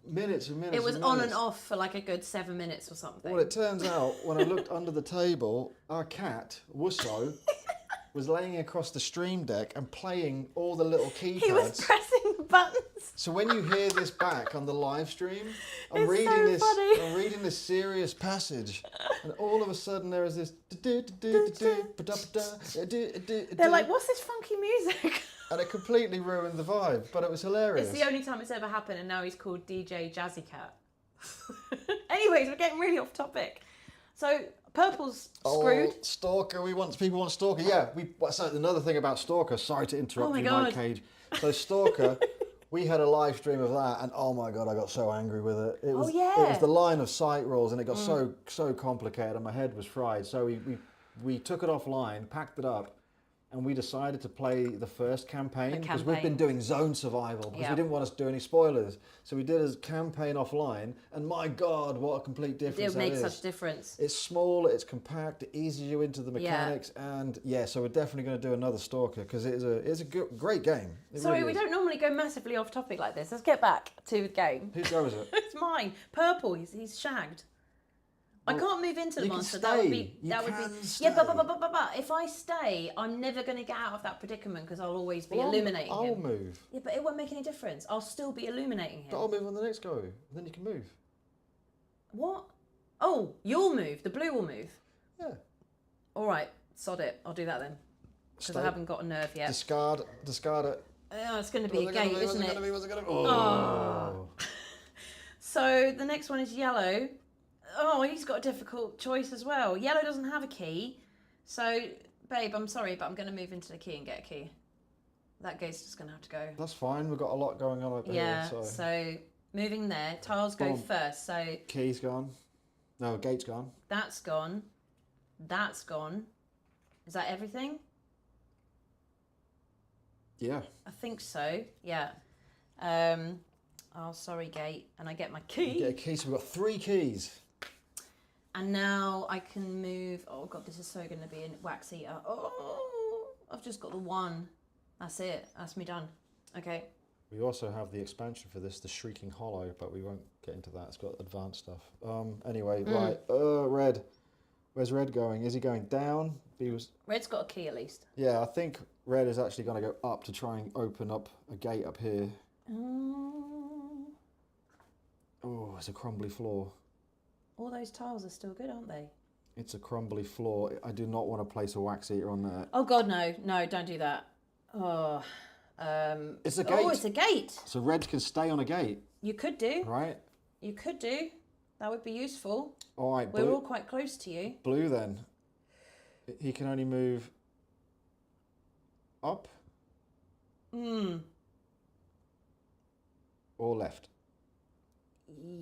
minutes and minutes. It was and on minutes. and off for like a good 7 minutes or something. Well, it turns out when I looked under the table, our cat Wusso was laying across the stream deck and playing all the little keypads. He was pressing buttons. So when you hear this back on the live stream, I'm It's reading so this. funny. I'm reading this serious passage, and all of a sudden there is this. They're like, "What's this funky music?" And it completely ruined the vibe, but it was hilarious. It's the only time it's ever happened, and now he's called DJ Jazzy Cat. Anyways, we're getting really off topic. So purple's screwed. Oh, Stalker. People want Stalker. Yeah. So another thing about Stalker. Sorry to interrupt you, Mike Cage. So Stalker. We had a live stream of that, and oh my god, I got so angry with it. It was the line of sight rules, and it got so complicated, and my head was fried. So we took it offline, packed it up, and we decided to play the first campaign because we've been doing zone survival because we didn't want us to do any spoilers. So we did a campaign offline, and my god, what a complete difference that is. It makes such a difference. It's small, it's compact, it eases you into the mechanics, and so we're definitely going to do another Stalker because it is a great game. Sorry, we don't normally go massively off topic like this. Let's get back to the game. Whose go is it? It's mine. Purple. He's shagged. I can't move into the monster. That would be. Yeah, but if I stay, I'm never going to get out of that predicament because I'll always be illuminating him. I'll move. Yeah, but it won't make any difference. I'll still be illuminating him. But I'll move on the next go. Then you can move. What? Oh, you'll move. The blue will move. Yeah. All right, sod it. I'll do that then. Because I haven't got a nerve yet. Discard it. Oh, it's going to be a gate, isn't it? Oh. So the next one is yellow. Oh, he's got a difficult choice as well. Yellow doesn't have a key. So, babe, I'm sorry, but I'm going to move into the key and get a key. That gate's just going to have to go. That's fine. We've got a lot going on over here. So moving there. Tiles go first. So key's gone. No, gate's gone. That's gone. That's gone. Is that everything? Yeah. I think so. Yeah. Oh, sorry, gate. And I get my key. You get a key. So we've got 3 keys. And now I can move. Oh god, this is so going to be a wax eater. Oh, I've just got the 1. That's it. That's me done. Okay. We also have the expansion for this, the Shrieking Hollow, but we won't get into that. It's got advanced stuff. Anyway, right. Red. Where's red going? Is he going down? Red's got a key at least. Yeah, I think red is actually going to go up to try and open up a gate up here. Oh, it's a crumbly floor. All those tiles are still good, aren't they? It's a crumbly floor. I do not want to place a wax eater on there. Oh God, no, don't do that. Oh, it's a gate. Oh, it's a gate. So red can stay on a gate. You could do. Right. You could do. That would be useful. All right. We're all quite close to you. Blue then. He can only move up. Or left.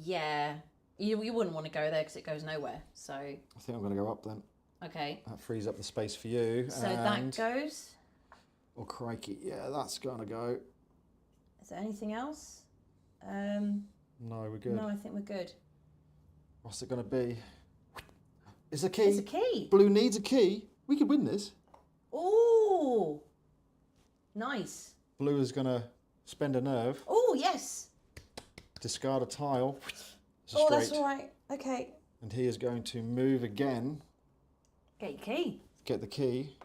Yeah. You wouldn't want to go there because it goes nowhere. So. I think I'm going to go up then. Okay. That frees up the space for you. So that goes. Oh crikey! Yeah, that's going to go. Is there anything else? No, we're good. No, I think we're good. What's it going to be? It's a key. It's a key. Blue needs a key. We could win this. Ooh. Nice. Blue is going to spend a nerve. Oh, yes. Discard a tile. Oh, that's all right. Okay. And he is going to move again. Get your key. Get the key.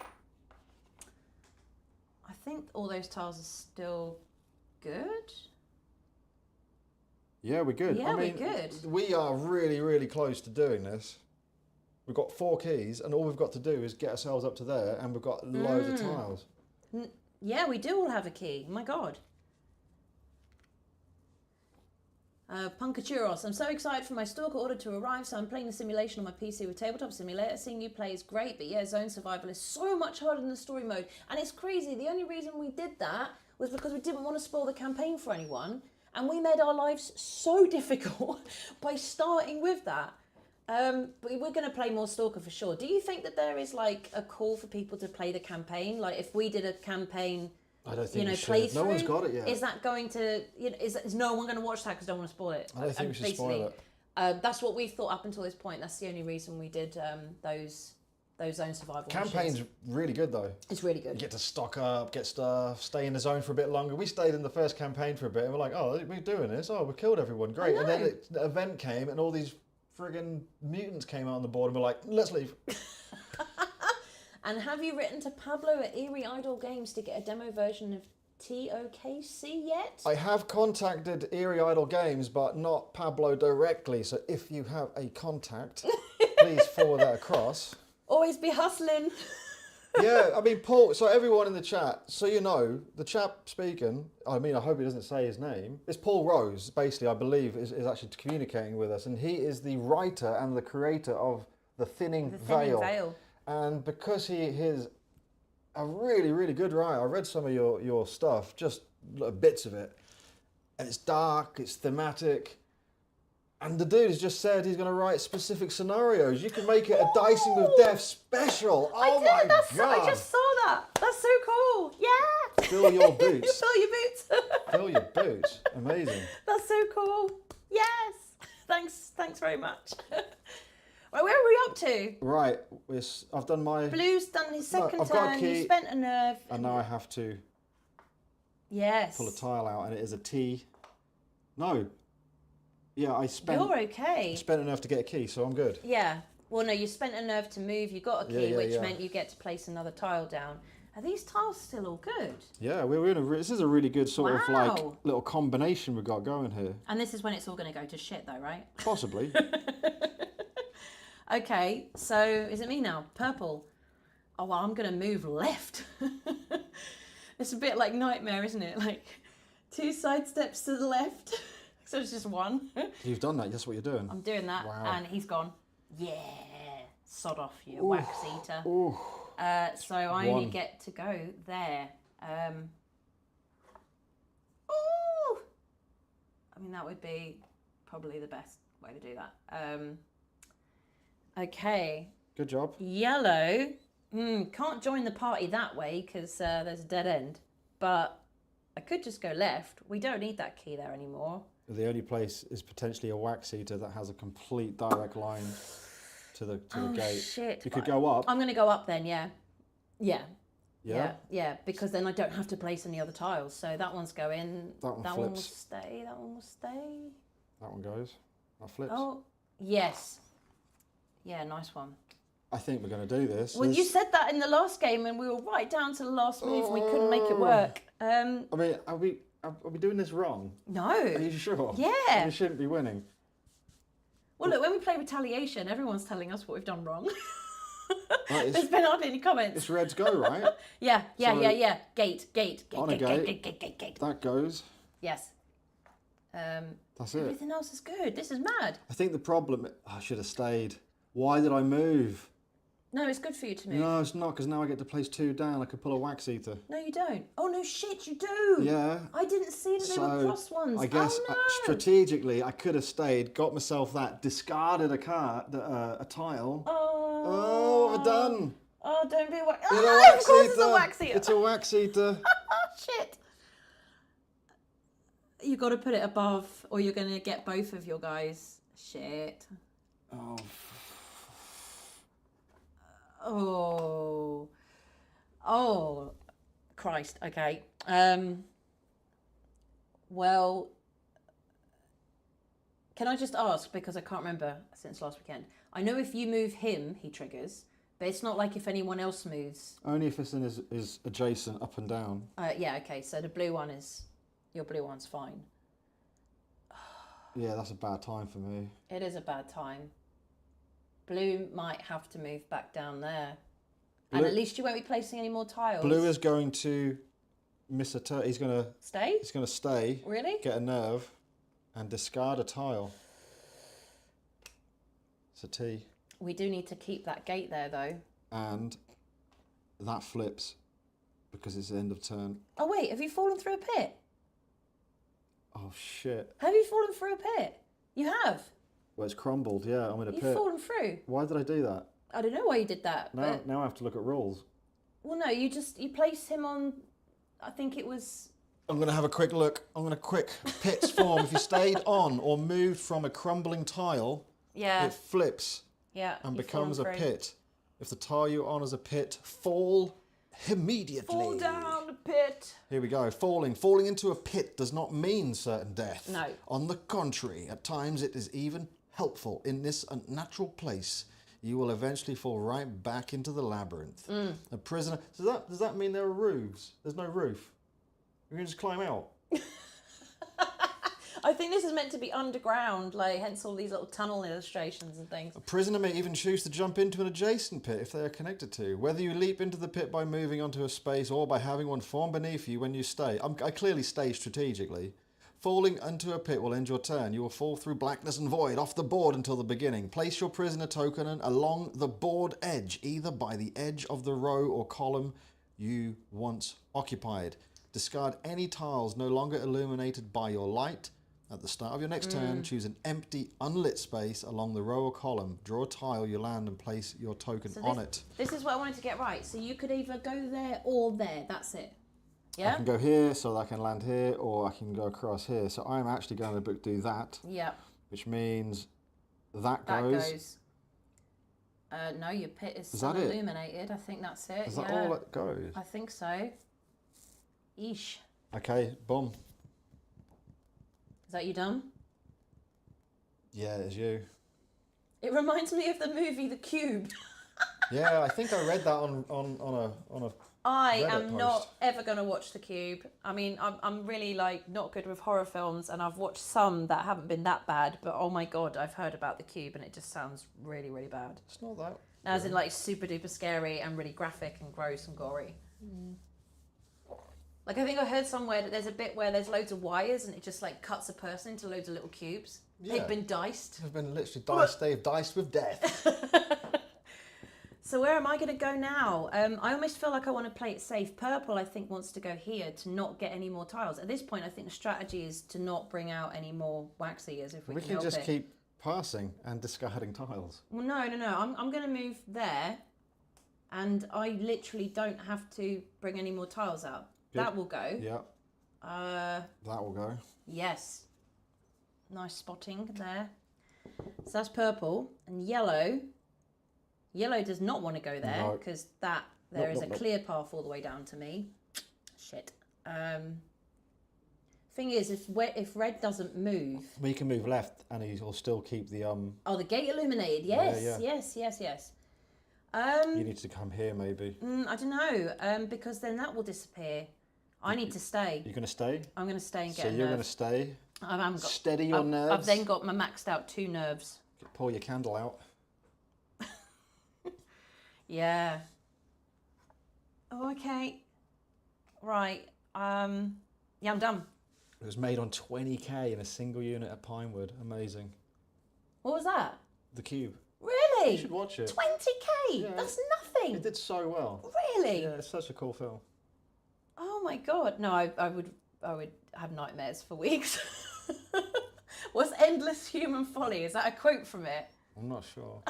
I think all those tiles are still good. Yeah, we're good. Yeah, we're good. We are really, really close to doing this. We've got 4 keys, and all we've got to do is get ourselves up to there, and we've got loads of tiles. Yeah, we do all have a key. My God. Punkachuros, I'm so excited for my Stalker order to arrive, so I'm playing the simulation on my PC with Tabletop Simulator. Seeing you play is great, but yeah, Zone Survival is so much harder than the story mode. And it's crazy, the only reason we did that was because we didn't want to spoil the campaign for anyone, and we made our lives so difficult by starting with that. But we're going to play more Stalker for sure. Do you think that there is like a call for people to play the campaign? Like if we did a campaign... I don't think playthrough. No one's got it yet. Is that going to? Is no one going to watch that because don't want to spoil it? I don't think we should spoil it. That's what we've thought up until this point. That's the only reason we did those zone survival. Campaign's missions. really good though. It's really good. You get to stock up, get stuff, stay in the zone for a bit longer. We stayed in the first campaign for a bit, and we're like, oh, we're doing this. Oh, we killed everyone, great. And then the event came, and all these friggin' mutants came out on the board, and we're like, let's leave. And have you written to Pablo at Eerie Idol Games to get a demo version of TOKC yet? I have contacted Eerie Idol Games, but not Pablo directly. So if you have a contact, please forward that across. Always be hustling. Yeah, I mean, Paul, so everyone in the chat, so you know, the chap speaking, I mean, I hope he doesn't say his name, it's Paul Rose, basically, I believe, is actually communicating with us. And he is the writer and the creator of The Thinning Veil. And because he is a really, really good writer, I read some of your stuff, just bits of it, and it's dark, it's thematic, and the dude has just said he's going to write specific scenarios. You can make it a Dicing with Death special. Oh my God. I just saw that. That's so cool. Yeah. Fill your boots. Fill your boots. Fill your boots. Amazing. That's so cool. Yes. Thanks very much. Right, where are we up to? Right, I've done my... Blue's done his second I've got a turn, key, you spent a nerve. And now I have to pull a tile out, and it is a T. No. Yeah, I spent... You're okay. I spent a nerve to get a key, so I'm good. Yeah. Well, no, you spent a nerve to move, you got a key, which meant you get to place another tile down. Are these tiles still all good? Yeah, we're in a... This is a really good sort of like little combination we've got going here. And this is when it's all going to go to shit though, right? Possibly. Okay, so is it me now? Purple. Oh, well, I'm going to move left. It's a bit like Nightmare, isn't it? Like 2 side steps to the left. So it's just 1. You've done that. That's what you're doing. I'm doing that. Wow. And he's gone. Yeah. Sod off, you wax eater. Ooh. So I only get to go there. Ooh. I mean, that would be probably the best way to do that. Okay. Good job. Yellow. Can't join the party that way because there's a dead end. But I could just go left. We don't need that key there anymore. The only place is potentially a wax eater that has a complete direct line to the gate. Shit. You could go up. I'm going to go up then, yeah. Yeah, because then I don't have to place any other tiles. So that one's going. That one will flips. stay. That one will stay. That one goes. That flips. Oh, yes. Yeah, nice one. I think we're going to do this. Well, you said that in the last game, and we were right down to the last move, and we couldn't make it work. I mean, are we doing this wrong? No. Are you sure? Yeah. We shouldn't be winning. Well, look, when we play Retaliation, everyone's telling us what we've done wrong. Right, There's been hardly any comments. It's red's go, right? Yeah. Gate. On a gate. That goes. Yes. That's it. Everything else is good. This is mad. I think the problem... I should have stayed. Why did I move? No, it's good for you to move. No, it's not, because now I get to place 2 down. I could pull a wax eater. No, you don't. Oh, no, shit, you do. Yeah. I didn't see that they were cross ones. I guess no. strategically, I could have stayed, got myself that, discarded a tile. Oh, what have I done? Oh, don't be a wax. It's Of course it's a wax eater. It's a wax eater. Shit. You got to put it above, or you're going to get both of your guys. Shit. Oh. Oh, Christ. Okay. Well, can I just ask, because I can't remember since last weekend. I know if you move him, he triggers, but it's not like if anyone else moves. Only if this thing is adjacent, up and down. Yeah, okay. So the blue one is, your blue one's fine. Yeah, that's a bad time for me. It is a bad time. Blue might have to move back down there. And at least you won't be placing any more tiles. Blue is going to miss a turn. He's going to stay. He's going to stay. Really? Get a nerve and discard a tile. It's a T. We do need to keep that gate there, though. And that flips because it's the end of turn. Oh, wait. Have you fallen through a pit? Oh, shit. Have you fallen through a pit? You have? Well, it's crumbled. Yeah, I'm in a pit. You've fallen through. Why did I do that? I don't know why you did that. Now I have to look at rules. Well, no, you placed him on, I think it was... I'm going to have a quick look. I'm going to quick pits form. If you stayed on or moved from a crumbling tile, it flips and becomes a pit. If the tile you're on is a pit, fall immediately. Fall down the pit. Here we go. Falling into a pit does not mean certain death. No. On the contrary, at times it is even helpful. In this unnatural place, you will eventually fall right back into the labyrinth. A prisoner... Does that mean there are roofs? There's no roof. You can just climb out. I think this is meant to be underground, like hence all these little tunnel illustrations and things. A prisoner may even choose to jump into an adjacent pit if they are connected to. Whether you leap into the pit by moving onto a space or by having one form beneath you when you stay. I clearly stay strategically. Falling into a pit will end your turn. You will fall through blackness and void off the board until the beginning. Place your prisoner token along the board edge, either by the edge of the row or column you once occupied. Discard any tiles no longer illuminated by your light. At the start of your next turn, choose an empty, unlit space along the row or column. Draw a tile you land and place your token on it. This is what I wanted to get right. So you could either go there or there. That's it. Yeah? I can go here so that I can land here, or I can go across here. So I'm actually going to do that. Yeah. Which means that goes. No, your pit is illuminated. I think that's it. Is that all that goes? I think so. Eesh. Okay, boom. Is that you done? Yeah, it's you. It reminds me of the movie The Cube. Yeah, I think I read that on a I Reddit am post. not ever going to watch The Cube. I mean, I'm really not good with horror films, and I've watched some that haven't been that bad, but oh my God, I've heard about The Cube and it just sounds really, really bad. It's not that. As in super duper scary and really graphic and gross and gory. Like I think I heard somewhere that there's a bit where there's loads of wires and it just cuts a person into loads of little cubes. Yeah. They've been diced. They've been literally diced. They've diced with death. So where am I going to go now? I almost feel like I want to play it safe. Purple, I think, wants to go here to not get any more tiles. At this point, I think the strategy is to not bring out any more wax eaters if we can help it. We can just keep passing and discarding tiles. Well, no. I'm going to move there, and I literally don't have to bring any more tiles out. Good. That will go. Yeah. That will go. Yes. Nice spotting there. So that's purple. And yellow. Yellow does not want to go there because there is a clear path all the way down to me. Shit. Thing is, if red doesn't move... We can move left and he'll still keep the... Oh, the gate illuminated. Yes, yes. You need to come here, maybe. I don't know, because then that will disappear. I need to stay. You're going to stay? I'm going to stay and get So a you're nerve. going to stay? Got, Steady your nerves? I've then got my maxed out 2 nerves. Pull your candle out. Yeah. Oh, okay. Right. Yeah, I'm done. It was made on 20k in a single unit at Pinewood. Amazing. What was that? The Cube. Really? You should watch it. 20k? Yeah. That's nothing. It did so well. Really? Yeah, it's such a cool film. Oh my god. No, I would have nightmares for weeks. What's endless human folly? Is that a quote from it? I'm not sure.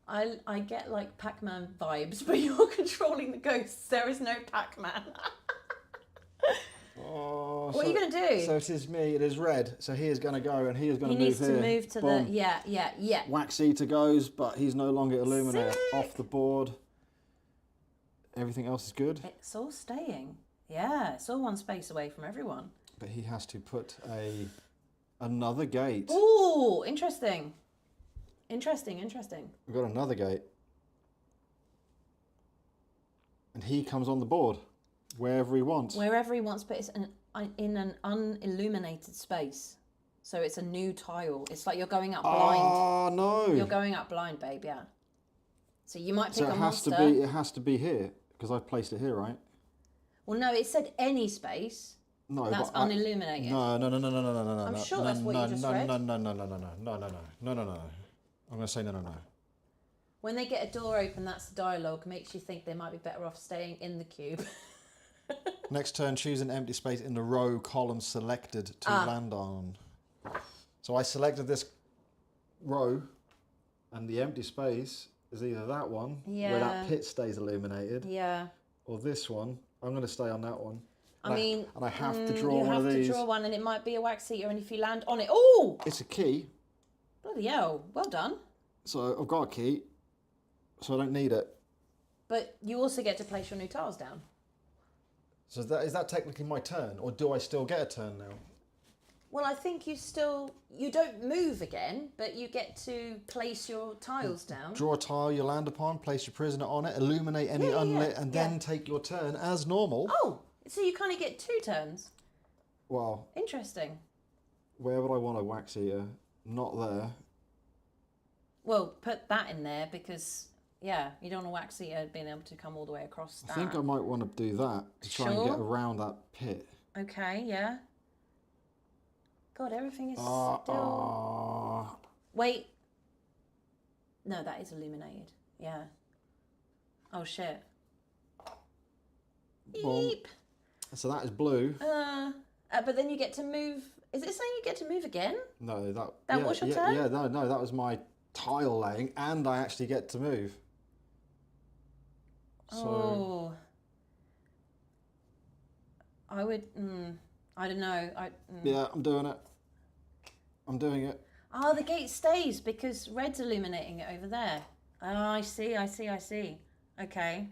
I get like Pac-Man vibes, but you're controlling the ghosts. There is no Pac-Man. Oh, What are you going to do? So it is me, it is Red. So he is going to go and he is going to He move here. needs to move to Boom. the... Yeah. Wax Eater goes, but he's no longer Illuminator. Sick. Off the board. Everything else is good. It's all staying. Yeah, it's all one space away from everyone. But he has to put another gate. Ooh, interesting. Interesting. We've got another gate. And he comes on the board wherever he wants. Wherever he wants, but it's in an unilluminated space. So it's a new tile. It's like you're going up blind. Oh, no. You're going up blind, babe, yeah. So you might pick So a it monster. has to be here because I've placed it here, right? Well, no, it said any space. No, That's but unilluminated. No. I'm sure that's what you just read. No. I'm going to say no. When they get a door open, that's the dialogue. Makes you think they might be better off staying in the cube. Next turn, choose an empty space in the row column selected to land on. So I selected this row, and the empty space is either that one, where that pit stays illuminated, or this one. I'm going to stay on that one. And I have to draw one of these. You have to draw one, and it might be a wax eater, and if you land on it... Oh! It's a key. Bloody hell. Well done. So I've got a key, so I don't need it. But you also get to place your new tiles down. So is that technically my turn, or do I still get a turn now? Well, I think you don't move again, but you get to place your tiles down. Draw a tile you land upon, place your prisoner on it, illuminate any unlit, and then take your turn as normal. Oh, so you kind of get 2 turns. Well, Interesting. where would I want a wax eater? Not there. Well, put that in there because, you don't want a wax eater being able to come all the way across that. I think I might want to do that to try and get around that pit. Okay, yeah. God, everything is still... Wait. No, that is illuminated. Yeah. Oh, shit. Beep. So that is blue. But then you get to move... Is it saying you get to move again? No, That was your turn? Yeah, no, that was my tile laying, and I actually get to move. So I would... I don't know. Yeah, I'm doing it. I'm doing it. Oh, the gate stays because red's illuminating it over there. Oh, I see. Okay.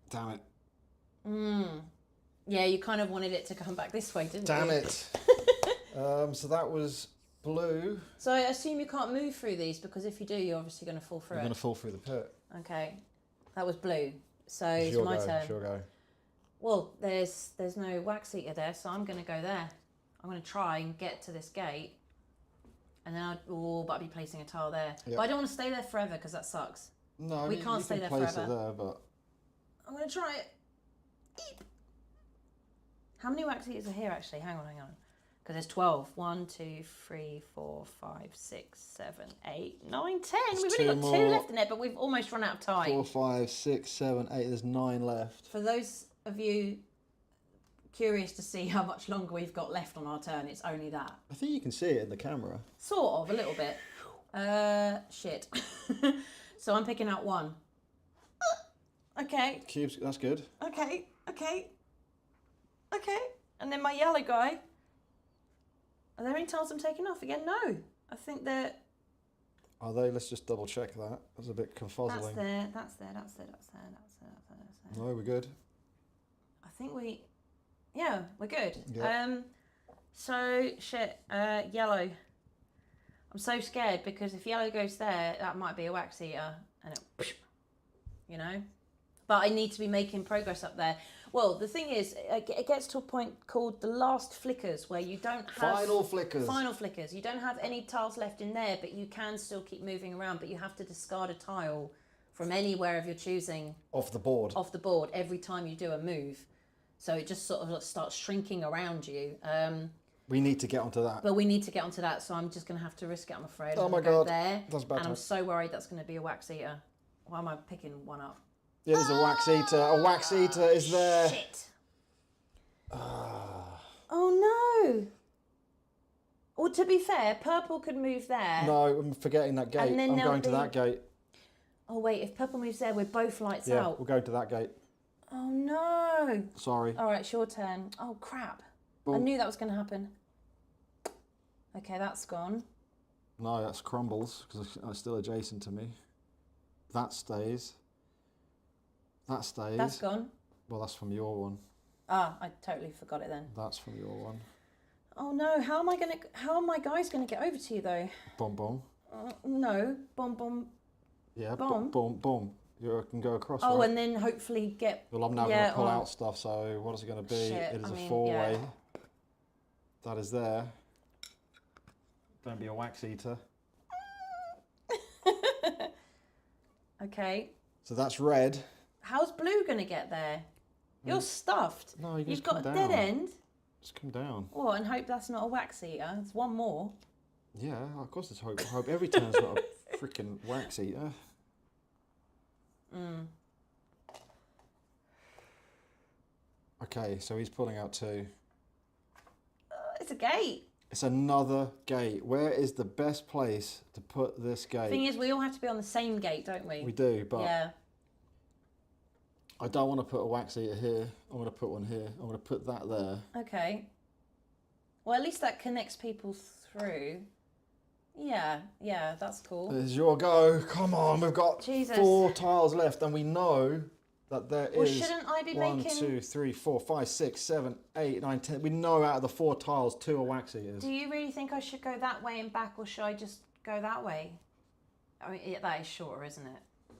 Damn it. Yeah, you kind of wanted it to come back this way, didn't you? Damn it. So that was blue. So I assume you can't move through these because if you do, you're obviously going to fall through You're going to fall through the pit. Okay. That was blue. So it's my turn. Sure go. Well, there's no wax eater there, so I'm going to go there. I'm going to try and get to this gate. And then I'll be placing a tile there. Yep. But I don't want to stay there forever because that sucks. No, we can't stay there forever. Place it there, but I'm going to try it. Eep. How many wax eaters are here actually? Hang on. Because there's 12. 1, 2, 3, 4, 5, 6, 7, 8, 9, 10. We've only got 2 left in there, but we've almost run out of time. 4, 5, 6, 7, 8. There's 9 left. For those of you curious to see how much longer we've got left on our turn, it's only that. I think you can see it in the camera. Sort of, a little bit. Shit. So I'm picking out 1. Okay. Cubes, that's good. Okay. And then my yellow guy. Are there any tiles I'm taking off again? No. I think they're... Are they? Let's just double check that. That's a bit confuzzling. That's there. No, we're good. I think we're good. Yeah. So, shit, yellow. I'm so scared because if yellow goes there, that might be a wax eater, and it, you know. But I need to be making progress up there. Well, the thing is, it gets to a point called the last flickers, where you don't have... Final flickers. Final flickers. You don't have any tiles left in there, but you can still keep moving around, but you have to discard a tile from anywhere of your choosing. Off the board. Off the board every time you do a move. So it just sort of starts shrinking around you. We need to get onto that. But we need to get onto that, so I'm just going to have to risk it, I'm afraid. Oh my God. God. There, That's bad. and I'm so worried that's going to be a wax eater. Why am I picking one up? Yeah, there's a wax eater. A wax eater is there. Shit. Oh no. Well, to be fair, purple could move there. No, I'm forgetting that gate. I'm going to that gate. Oh wait, if purple moves there, we're both lights Yeah, out. we'll go to that gate. Oh no. Sorry. All right, it's your turn. Oh crap. Boom. I knew that was going to happen. Okay, that's gone. No, that's crumbles because it's still adjacent to me. That stays. That stays. That's gone. Well, that's from your one. Ah, I totally forgot it then. That's from your one. Oh no, how are my guys gonna get over to you though? Boom, boom. No, bomb, bomb. Yeah, Bomb? boom, boom. You can go across. Oh, right? and then hopefully get. Well, I'm now going to pull out stuff. So what is it going to be? Shit, It is I a mean, four-way. yeah. That is there. Don't be a wax eater. Okay. So that's red. How's blue gonna get there? You're stuffed. No, you You've just got a come dead down. end. Just come down. Oh, and hope that's not a wax eater. It's one more. Yeah, of course it's hope. I hope every turn's not a freaking wax eater. Okay, so he's pulling out two. It's a gate. It's another gate. Where is the best place to put this gate? Thing is, we all have to be on the same gate, don't we? We do, but yeah. I don't want to put a wax eater here. I'm going to put one here. I'm going to put that there. Okay. Well, at least that connects people through. Yeah, yeah, that's cool. There's your go. Come on, we've got Jesus. 4 tiles left, and we know that there Well, is shouldn't I be 1, making... 2, 3, 4, 5, 6, 7, 8, 9, 10. We know out of the 4 tiles, 2 are wax eaters. Do you really think I should go that way and back, or should I just go that way? I mean, that is shorter, isn't it?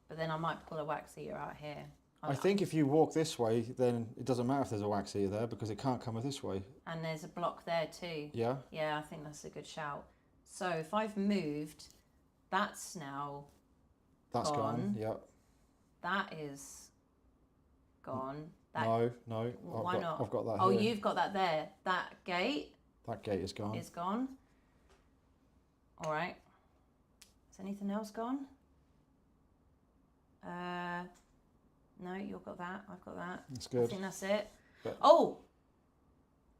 But then I might pull a wax eater out here. I think if you walk this way, then it doesn't matter if there's a wax eater there because it can't come this way. And there's a block there too. Yeah? Yeah, I think that's a good shout. So if I've moved, that's now That's gone. Yep. That is gone. That, No. Why not? I've got that Oh, here. you've got that there. That gate That gate is gone. is gone. All right. Is anything else gone? No, you've got that. I've got that. That's good. I think that's it. But- Oh!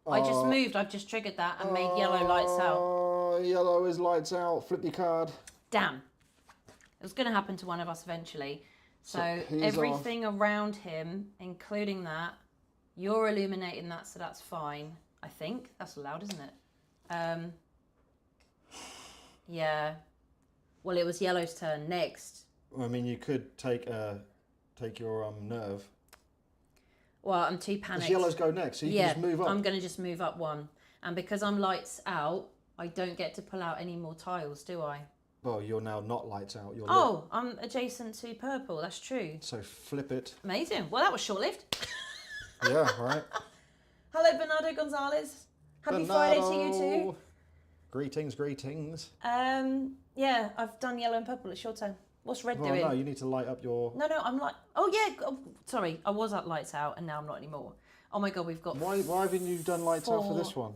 I just moved. I've just triggered that and made yellow lights out. Oh, yellow is lights out. Flip your card. Damn. It was going to happen to one of us eventually. So he's everything around him, including that, you're illuminating that, so that's fine. I think that's allowed, isn't it? Yeah. Well, it was yellow's turn next. I mean, you could take your nerve. Well, I'm too panicked. Does yellows go next? So you can just move up. I'm going to just move up one. And because I'm lights out, I don't get to pull out any more tiles, do I? Well, you're now not lights out. You're Oh, I'm adjacent to purple. That's true. lit. So flip it. Amazing. Well, that was short-lived. Yeah, right. Hello, Bernardo Gonzalez. Happy Friday to you too. Greetings. Yeah, I've done yellow and purple. It's your turn. What's red Well, doing? no, you need to light up your... No, I'm like... Oh, yeah. Oh, sorry, I was at lights out and now I'm not anymore. Oh, my God, we've got... Why haven't you done lights out for 4. this one?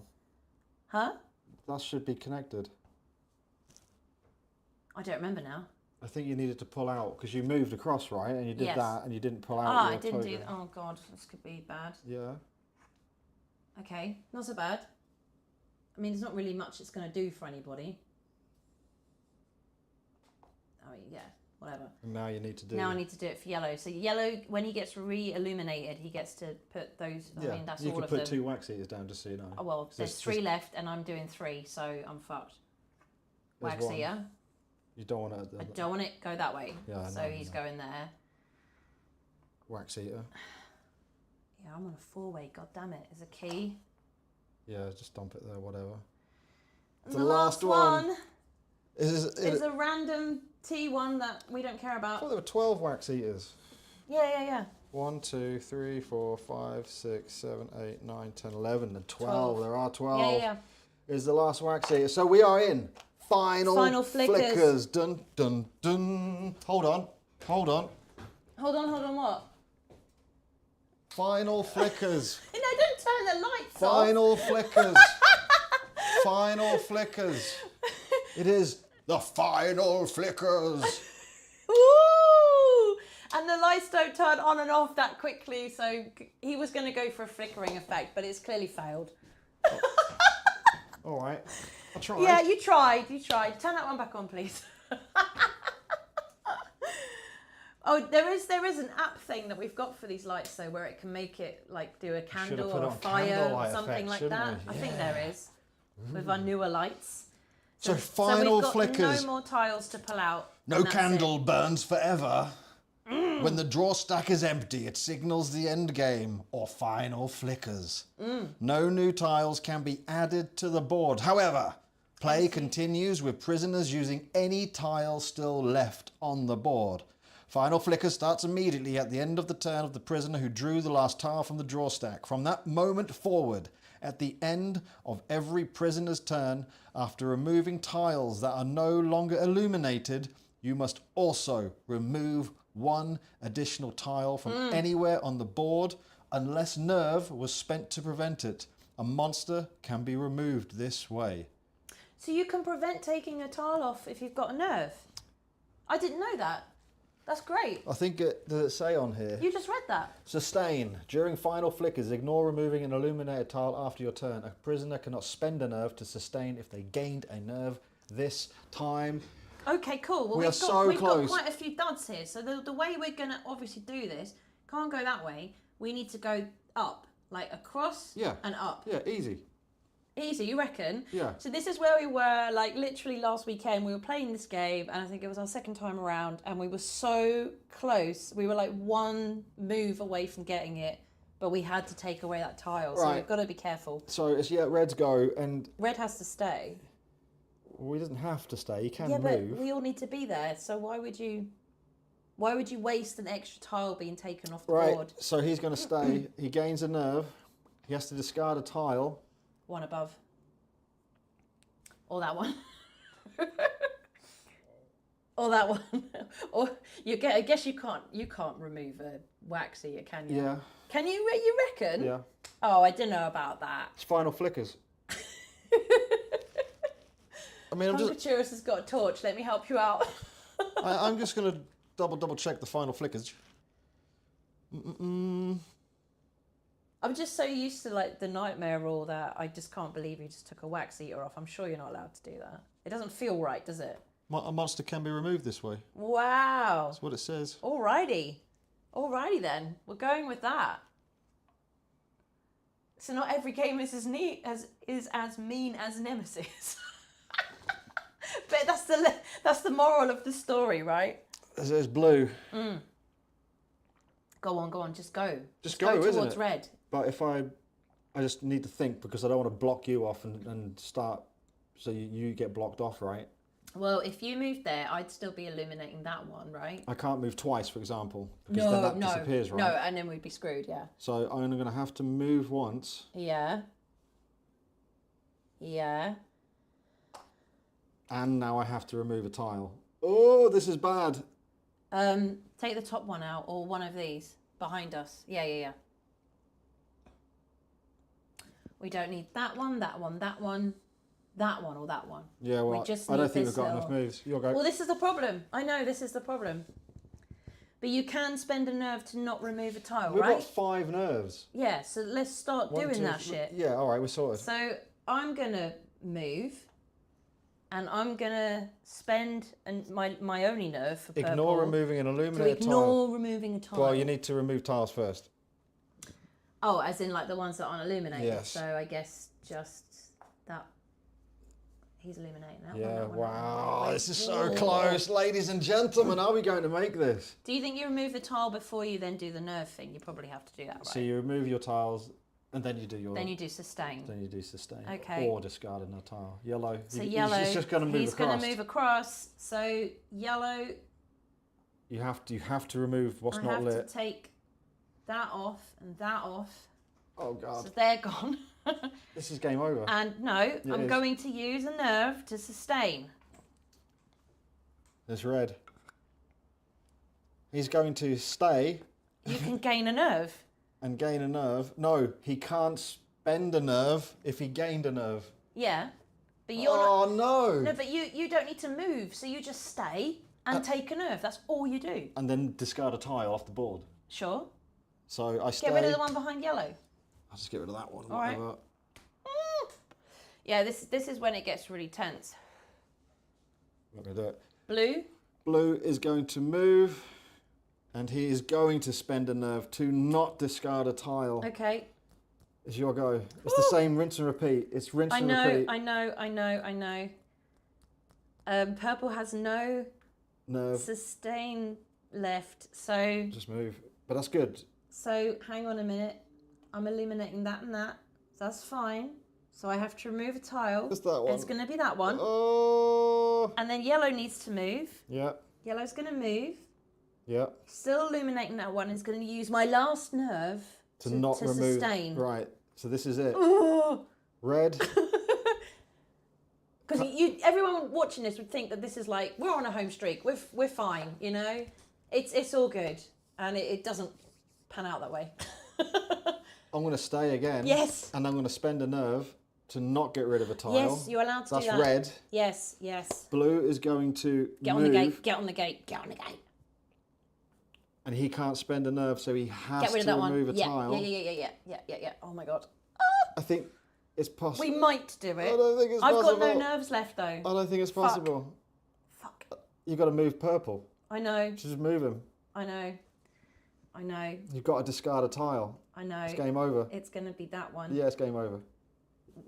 Huh? That should be connected. I don't remember now. I think you needed to pull out because you moved across, right? And you did Yes. that and you didn't pull out I your didn't do... token. Oh, God, this could be bad. Yeah. Okay, not so bad. I mean, there's not really much it's going to do for anybody. I mean, yeah, whatever. And now you need to do... Now I need to do it for yellow. So yellow, when he gets re-illuminated, he gets to put those... I mean, that's you all can of put them. 2 wax eaters down just so you know. Oh, well, there's 3 left and I'm doing 3, so I'm fucked. There's Wax one. eater. You don't want to... I don't want it go that way. Yeah, so no, he's no. going there. Wax eater. Yeah, I'm on a 4-way. God damn it. Is a key. Yeah, just dump it there, whatever. And The last one. Is a random T one that we don't care I thought about. there were 12 wax eaters. Yeah. 1, 2, 3, 4, 5, 6, 7, 8, 9, 10, 11, and 12. There are 12. Yeah. Is the last wax eater. So we are in final flickers. Dun, dun, dun. Hold on. Hold on, what? Final flickers. No, don't turn the lights Final flickers. Final flickers. It is the final flickers. Ooh! And the lights don't turn on and off that quickly, so he was going to go for a flickering effect, but it's clearly failed. All right. I tried. Yeah, you tried. Turn that one back on, please. Oh, there is an app thing that we've got for these lights, though, where it can make it like do a candle or a fire or something like that. I think there is with our newer lights. So final we've got flickers. no more tiles to pull out. No candle burns forever. When the draw stack is empty, it signals the end game or final flickers. No new tiles can be added to the board. However, play continues with prisoners using any tile still left on the board. Final flicker starts immediately at the end of the turn of the prisoner who drew the last tile from the draw stack. From that moment forward, at the end of every prisoner's turn, after removing tiles that are no longer illuminated, you must also remove one additional tile from anywhere on the board unless nerve was spent to prevent it. A monster can be removed this way. So you can prevent taking a tile off if you've got a nerve? I didn't know that. That's great. I think does it say on here? You just read that. Sustain. During final flickers, ignore removing an illuminated tile after your turn. A prisoner cannot spend a nerve to sustain if they gained a nerve this time. Okay, cool. Well, we've got quite a few duds here. So the way we're going to obviously do this, can't go that way. We need to go up, like across and up. Yeah, easy. Easy, you reckon? Yeah. So this is where we were, like literally last weekend. We were playing this game, and I think it was our second time around, and we were so close. We were like one move away from getting it, but we had to take away that tile. So we've got to be careful. So it's Red's go, and Red has to stay. Well, he doesn't have to stay. He can move. Yeah, but we all need to be there. So why would you waste an extra tile being taken off the board? So he's going to stay. He gains a nerve. He has to discard a tile. One above. Or that one. Or that one. Or I guess you can't remove a wax eater, can you? Yeah. Can you? You reckon? Yeah. Oh, I didn't know about that. It's final flickers. I mean, Hunkaturus has got a torch. Let me help you out. I'm just going to double check the final flickers. I'm just so used to like the nightmare rule that I just can't believe you just took a wax eater off. I'm sure you're not allowed to do that. It doesn't feel right, does it? A monster can be removed this way. Wow. That's what it says. Alrighty then. We're going with that. So not every game is as mean as Nemesis. But that's the moral of the story, right? There's blue. Go on, just go. Just go, isn't towards it? red. But if I just need to think because I don't want to block you off and start, so you get blocked off, right? Well, if you moved there, I'd still be illuminating that one, right? I can't move twice, for example, because then that disappears, right? No, and then we'd be screwed, yeah. So I'm going to have to move once. Yeah. And now I have to remove a tile. Oh, this is bad. Take the top one out, or one of these behind us. Yeah. We don't need that one, or that one. Yeah, well, I don't think we've got enough moves. You'll go. Well, this is the problem. I know, this is the problem. But you can spend a nerve to not remove a tile, We've right? got 5 nerves. Yeah, so let's start doing that shit. Yeah, all right, we're sorted. So I'm going to move, and I'm going to spend my only nerve for purple. Ignore removing an illuminated tile. Ignore removing a tile. Well, you need to remove tiles first. Oh, as in like the ones that aren't illuminated. Yes. So I guess just that. He's illuminating that one. Yeah, That one, wow, that one. this is so close. Ladies and gentlemen, are we going to make this? Do you think you remove the tile before you then do the nerve thing? You probably have to do that, right? So you remove your tiles, And then you do your. Then you do sustain. Then you do sustain. Okay. Or discard another tile. Yellow. So yellow. He's just going to move He's across. going to move across. So yellow. You have to remove what's not lit. I have to take that off and that off. Oh God. So they're gone. This is game over. And no, I'm going to use a nerve to sustain. There's red. He's going to stay. You can gain a nerve. And gain a nerve. No, he can't spend a nerve if he gained a nerve. Yeah. But you're not... no. No, but you don't need to move, so you just stay and take a nerve. That's all you do. And then discard a tile off the board. Sure. So I stay. Get rid of the one behind yellow. I'll just get rid of that one. All right. Yeah, this is when it gets really tense. I'm not going to do it. Blue. Blue is going to move, and he is going to spend a nerve to not discard a tile. Okay. It's your go. It's the same rinse and repeat. It's rinse and repeat. I know. Purple has no nerve. Sustain left, so... Just move. But that's good. So, hang on a minute. I'm eliminating that and that. So that's fine. So I have to remove a tile. It's that one. It's going to be that one. Oh. And then yellow needs to move. Yeah. Yellow's going to move. Yeah. Still illuminating that one. Is going to use my last nerve to not remove. Sustain. Right. So this is it. Ooh. Red. Because everyone watching this would think that this is like, we're on a home streak. We're fine, you know? It's all good. And it doesn't pan out that way. I'm going to stay again. Yes. And I'm going to spend a nerve to not get rid of a tile. Yes, you're allowed to do that. That's red. Yes, yes. Blue is going to get move. on the gate. Get on the gate. Get on the gate. And he can't spend a nerve, so he has get rid of to that remove one. a tile. Yeah. Oh my God. I think it's possible. We might do it. I don't think it's possible. I've got no nerves left though. I don't think it's possible. Fuck. You've got to move purple. I know. Just move him. I know. You've got to discard a tile. I know. It's game over. It's going to be that one. Yeah, it's game over.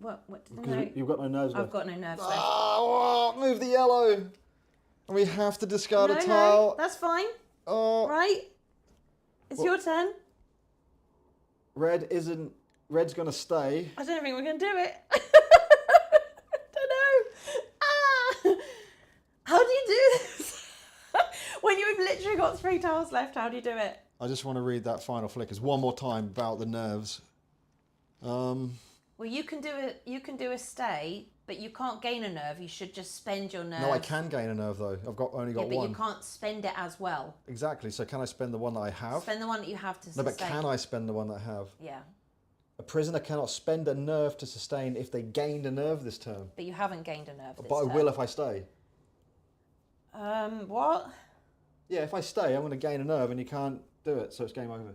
What? Because you've got no nerves left. I've got no nerves left. Oh, move the yellow. And we have to discard a tile. No, that's fine. Oh. Right? It's your turn. Red isn't... Red's going to stay. I don't think we're going to do it. Don't know. How do you do this? When you've literally got 3 tiles left, how do you do it? I just want to read that final flickers one more time about the nerves. Well, you can do a stay, but you can't gain a nerve. You should just spend your nerve. No, I can gain a nerve though. I've only got one. But you can't spend it as well. Exactly. So can I spend the one that I have? Spend the one that you have to sustain. No, but can I spend the one that I have? Yeah. A prisoner cannot spend a nerve to sustain if they gained a nerve this turn. But you haven't gained a nerve this But I turn. will if I stay. What? Yeah, if I stay, I'm going to gain a nerve and you can't do it, so it's game over.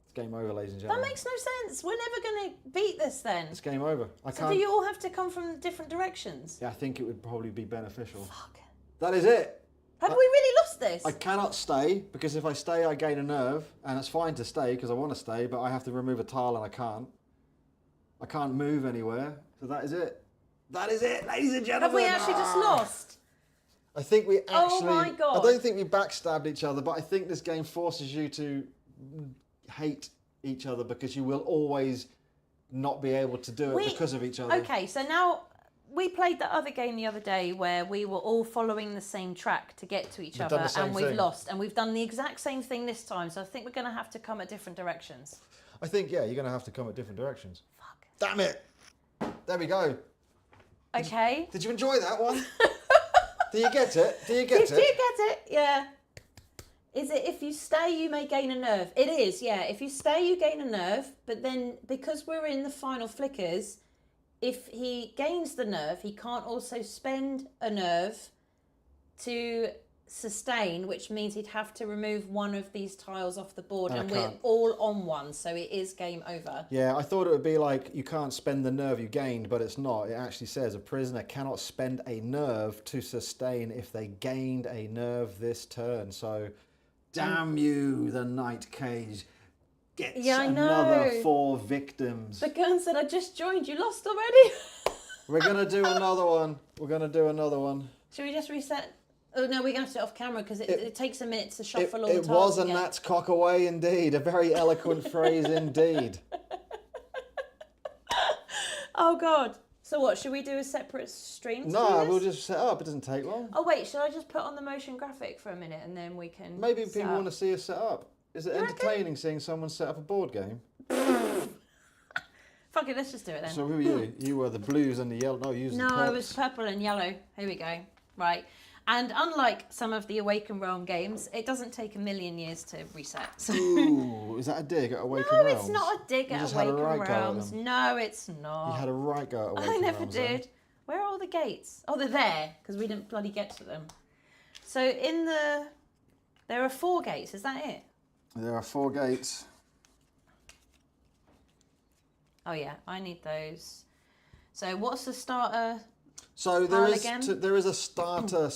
It's game over, ladies and gentlemen. That makes no sense. We're never going to beat this then. It's game over. So do you all have to come from different directions? Yeah, I think it would probably be beneficial. Fuck. That is it. Have we really lost this? I cannot stay, because if I stay, I gain a nerve, and it's fine to stay, because I want to stay, but I have to remove a tile, and I can't. I can't move anywhere, so that is it. That is it, ladies and gentlemen. Have we actually just lost? I think we actually... Oh my God. I don't think we backstabbed each other, but I think this game forces you to hate each other, because you will always not be able to do it because of each other. Okay, so now... We played the other game the other day where we were all following the same track to get to each other and we've lost. And we've done the exact same thing this time. So I think we're going to have to come at different directions. I think, yeah, you're going to have to come at different directions. Fuck. Damn it. There we go. Okay. Did you enjoy that one? Do you get it? Do you get it? Do you get it? Yeah. Is it if you stay, you may gain a nerve? It is, yeah. If you stay, you gain a nerve. But then because we're in the final flickers... If he gains the nerve, he can't also spend a nerve to sustain, which means he'd have to remove one of these tiles off the board, and we're all on one, so it is game over. Yeah, I thought it would be like you can't spend the nerve you gained, but it's not. It actually says a prisoner cannot spend a nerve to sustain if they gained a nerve this turn. So, damn you, the Night Cage. Gets another 4 victims. The gun said, I just joined, you lost already. We're going to do another one. We're going to do another one. Should we just reset? Oh no, we're going to do it off camera because it takes a minute to shuffle all the It tiles was a again. Nat's cock away indeed. A very eloquent phrase indeed. Oh God. So what, should we do a separate stream to do No, this? we'll just set up. It doesn't take long. Oh wait, should I just put on the motion graphic for a minute and then we can Maybe set people up? want to see us set up. Is it You entertaining seeing someone set up a board game? Fuck it, let's just do it then. So who were you? You were the blues and the yellow. No, you was No, the I purple. was purple and yellow. Here we go. Right. And unlike some of the Awaken Realm games, it doesn't take a million years to reset. So Ooh, is that a dig at Awaken no, Realms? it's not a dig You at just had a Awaken right go at Realms. them. No, it's not. You had a right go at Awaken I never Realms, did. then. Where are all the gates? Oh, they're there because we didn't bloody get to them. So there are 4 gates. Is that it? There are 4 gates. Oh yeah, I need those. So what's the starter? So Pile again? there is a starter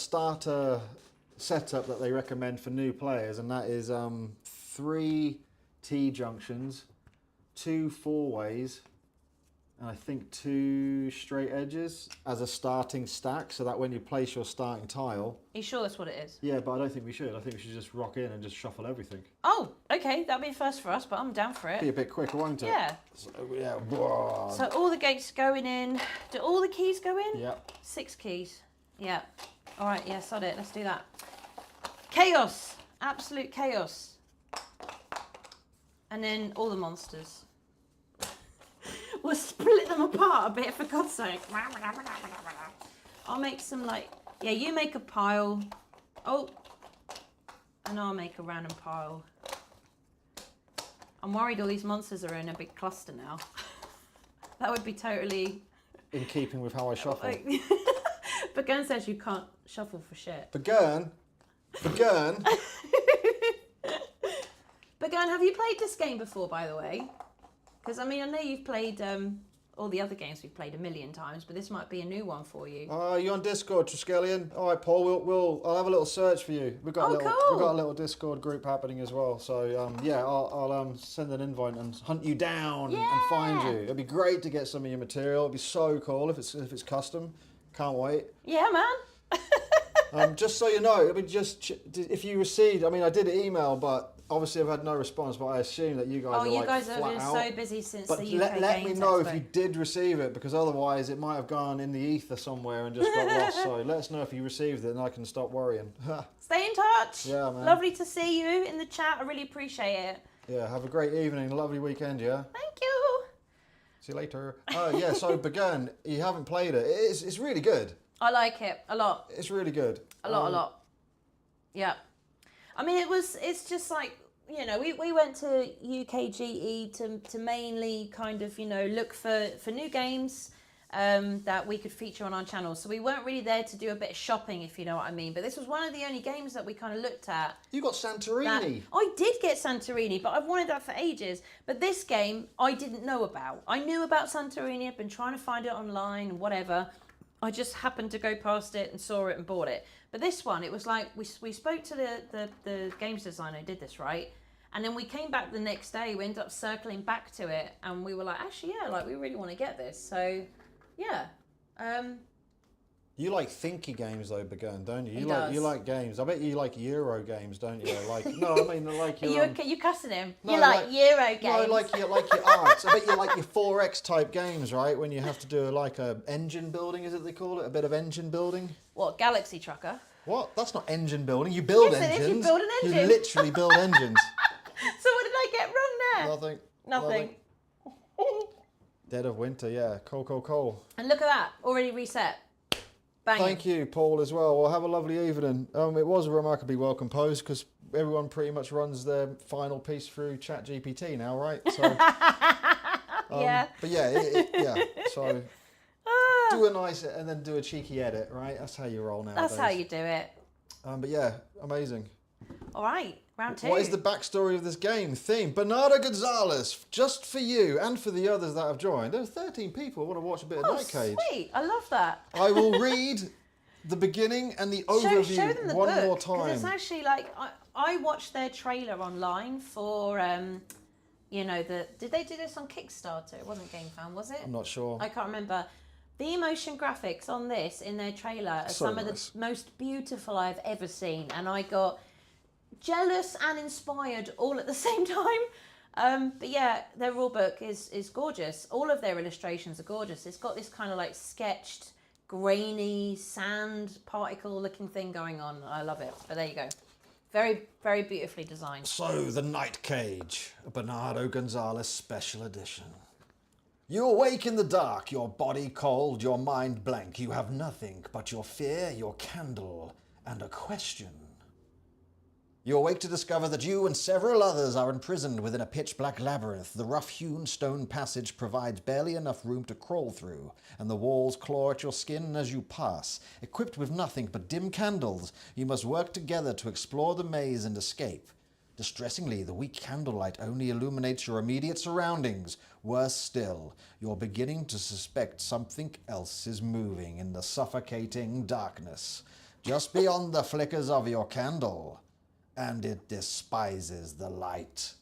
setup that they recommend for new players, and that is 3 T-junctions, 2 4-ways, and I think 2 straight edges as a starting stack, so that when you place your starting tile... Are you sure that's what it is? Yeah, but I don't think we should. I think we should just rock in and just shuffle everything. Oh, okay, that'd be a first for us, but I'm down for Be a it. bit quicker, won't it? Yeah. So, yeah. Whoa. So all the gates going in. Do all the keys go in? Yep. 6 keys. Yeah. All right, yeah, sod it. Let's do that. Chaos. Absolute chaos. And then all the monsters. We'll split them apart a bit, for God's sake. I'll make some, like... Yeah, you make a pile. Oh. And I'll make a random pile. I'm worried all these monsters are in a big cluster now. That would be totally... In keeping with how I shuffle. But Gun says you can't shuffle for shit. Begurn. But Gun, have you played this game before, by the way? Because, I mean, I know you've played all the other games we've played a million times, but this might be a new one for you. You on Discord, Triskelion? All right, Paul. I'll have a little search for you. We've got cool. a little Discord group happening as well. So yeah, I'll send an invite and hunt you down and find you. It'd be great to get some of your material. It'd be so cool if it's custom. Can't wait. Yeah, man. Just so you know, I mean, if you received, I mean, I did email, but obviously I've had no response. But I assume that you guys are you like guys have flat been out. so busy since But the UK let me Games know Expo. if you did receive it, because otherwise it might have gone in the ether somewhere and just got lost. So let us know if you received it, and I can stop worrying. Stay in touch. Yeah, man. Lovely to see you in the chat. I really appreciate it. Yeah, have a great evening, a lovely weekend. Yeah. Thank you. See you later. Oh yeah, so Begurn, you haven't played it. It's really good. I like it a lot. It's really good. A lot. Yeah. I mean, it's just like, you know, we went to UKGE to mainly kind of, you know, look for new games that we could feature on our channel. So we weren't really there to do a bit of shopping, if you know what I mean. But this was one of the only games that we kind of looked at. You got Santorini. I did get Santorini, but I've wanted that for ages. But this game, I didn't know about. I knew about Santorini. I've been trying to find it online and whatever. I just happened to go past it and saw it and bought it. But this one, it was like, we spoke to the games designer who did this, right? And then we came back the next day, we ended up circling back to it, and we were like, actually, yeah, like, we really want to get this. So, yeah. You like thinky games though, Begurn, don't you? He You like games. I bet you like Euro games, don't you? Like no, I mean like your. You cussing him? No, you like Euro games? No, like your arts. I bet you like your 4X type games, right? When you have to do like a engine building, is it they call it? A bit of engine building. What, Galaxy Trucker? What? That's not engine building. You build Yes, it is. engines. You build an engine. You literally build engines. So what did I get wrong there? Nothing. Nothing. Dead of Winter, yeah. Cool. And look at that, already reset. Bang. Thank you, Paul, as well. Well, have a lovely evening. It was a remarkably well composed because everyone pretty much runs their final piece through ChatGPT now, right? So, Yeah. But yeah. So do a nice and then do a cheeky edit, right? That's how you roll nowadays. That's how you do it. But yeah, amazing. All right, round 2. What is the backstory of this game? Theme: Bernardo Gonzalez, just for you and for the others that have joined. There's 13 people who want to watch a bit of Night Cage. Sweet, I love that. I will read the beginning and the overview show them the one book, more 'cause time. it's actually like, I watched their trailer online for, you know, did they do this on Kickstarter? It wasn't GameFound, was it? I'm not sure. I can't remember. The motion graphics on this in their trailer are So some nice. of the most beautiful I've ever seen, and I got jealous and inspired all at the same time. But yeah, their rulebook is gorgeous. All of their illustrations are gorgeous. It's got this kind of like sketched, grainy sand particle looking thing going on. I love it. But there you go. Very, very beautifully designed. So, The Night Cage, a Bernardo Gonzalez special edition. You awake in the dark, your body cold, your mind blank. You have nothing but your fear, your candle, and a question. You awake to discover that you and several others are imprisoned within a pitch-black labyrinth. The rough-hewn stone passage provides barely enough room to crawl through, and the walls claw at your skin as you pass. Equipped with nothing but dim candles, you must work together to explore the maze and escape. Distressingly, the weak candlelight only illuminates your immediate surroundings. Worse still, you're beginning to suspect something else is moving in the suffocating darkness, just beyond the flickers of your candle. And it despises the light.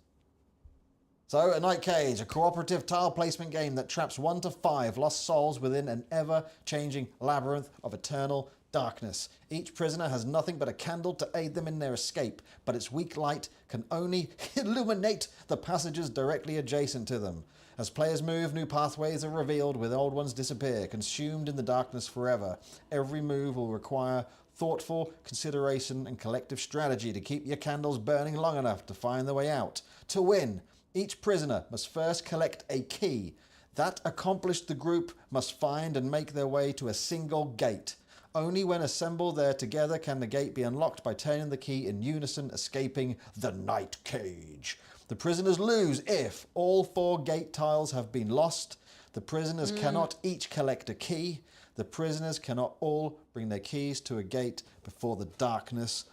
So, A Night Cage, a cooperative tile placement game that traps 1 to 5 lost souls within an ever-changing labyrinth of eternal darkness. Each prisoner has nothing but a candle to aid them in their escape, but its weak light can only illuminate the passages directly adjacent to them. As players move, new pathways are revealed, with old ones disappear, consumed in the darkness forever. Every move will require thoughtful consideration and collective strategy to keep your candles burning long enough to find the way out. To win, each prisoner must first collect a key. That accomplished, the group must find and make their way to a single gate. Only when assembled there together can the gate be unlocked by turning the key in unison, escaping the Night Cage. The prisoners lose if all 4 gate tiles have been lost. The prisoners cannot each collect a key. The prisoners cannot all bring their keys to a gate before the darkness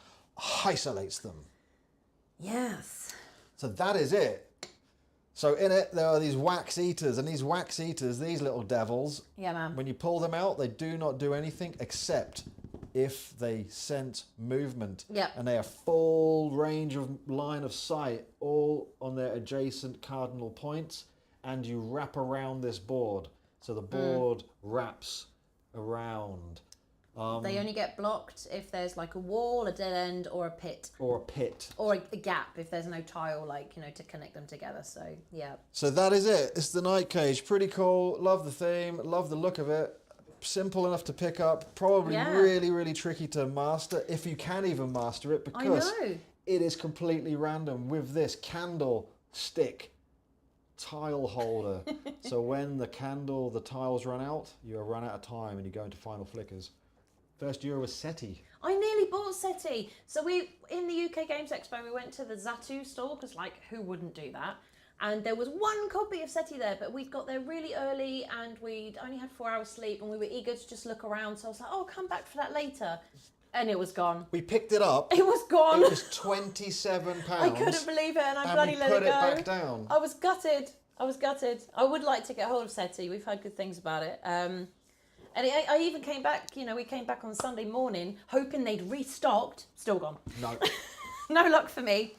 isolates them. Yes. So that is it. So in it, there are these wax eaters, and these wax eaters, these little devils, Yeah, man. when you pull them out, they do not do anything except if they sense movement. Yep. And they have full range of line of sight, all on their adjacent cardinal points, and you wrap around this board. So the board wraps around. They only get blocked if there's like a wall, a dead end, or a pit. Or a pit. Or a gap if there's no tile, like, you know, to connect them together. So, yeah. So that is it. It's the Night Cage. Pretty cool. Love the theme. Love the look of it. Simple enough to pick up. Probably really, really tricky to master, if you can even master it, because it is completely random with this candlestick tile holder. So when the tiles run out, you run out of time and you go into final flickers. First year was SETI. I nearly bought SETI. So in the UK Games Expo, we went to the Zatu store, because like, who wouldn't do that? And there was 1 copy of SETI there, but we got there really early and we'd only had 4 hours sleep and we were eager to just look around. So I was like, oh, come back for that later. And it was gone. We picked it up. It was gone. It was £27. I couldn't believe it, and I bloody let it put go. it back down. I was gutted. I would like to get hold of SETI. We've heard good things about it. And I even came back, you know, we came back on Sunday morning hoping they'd restocked. Still gone. No. No luck for me.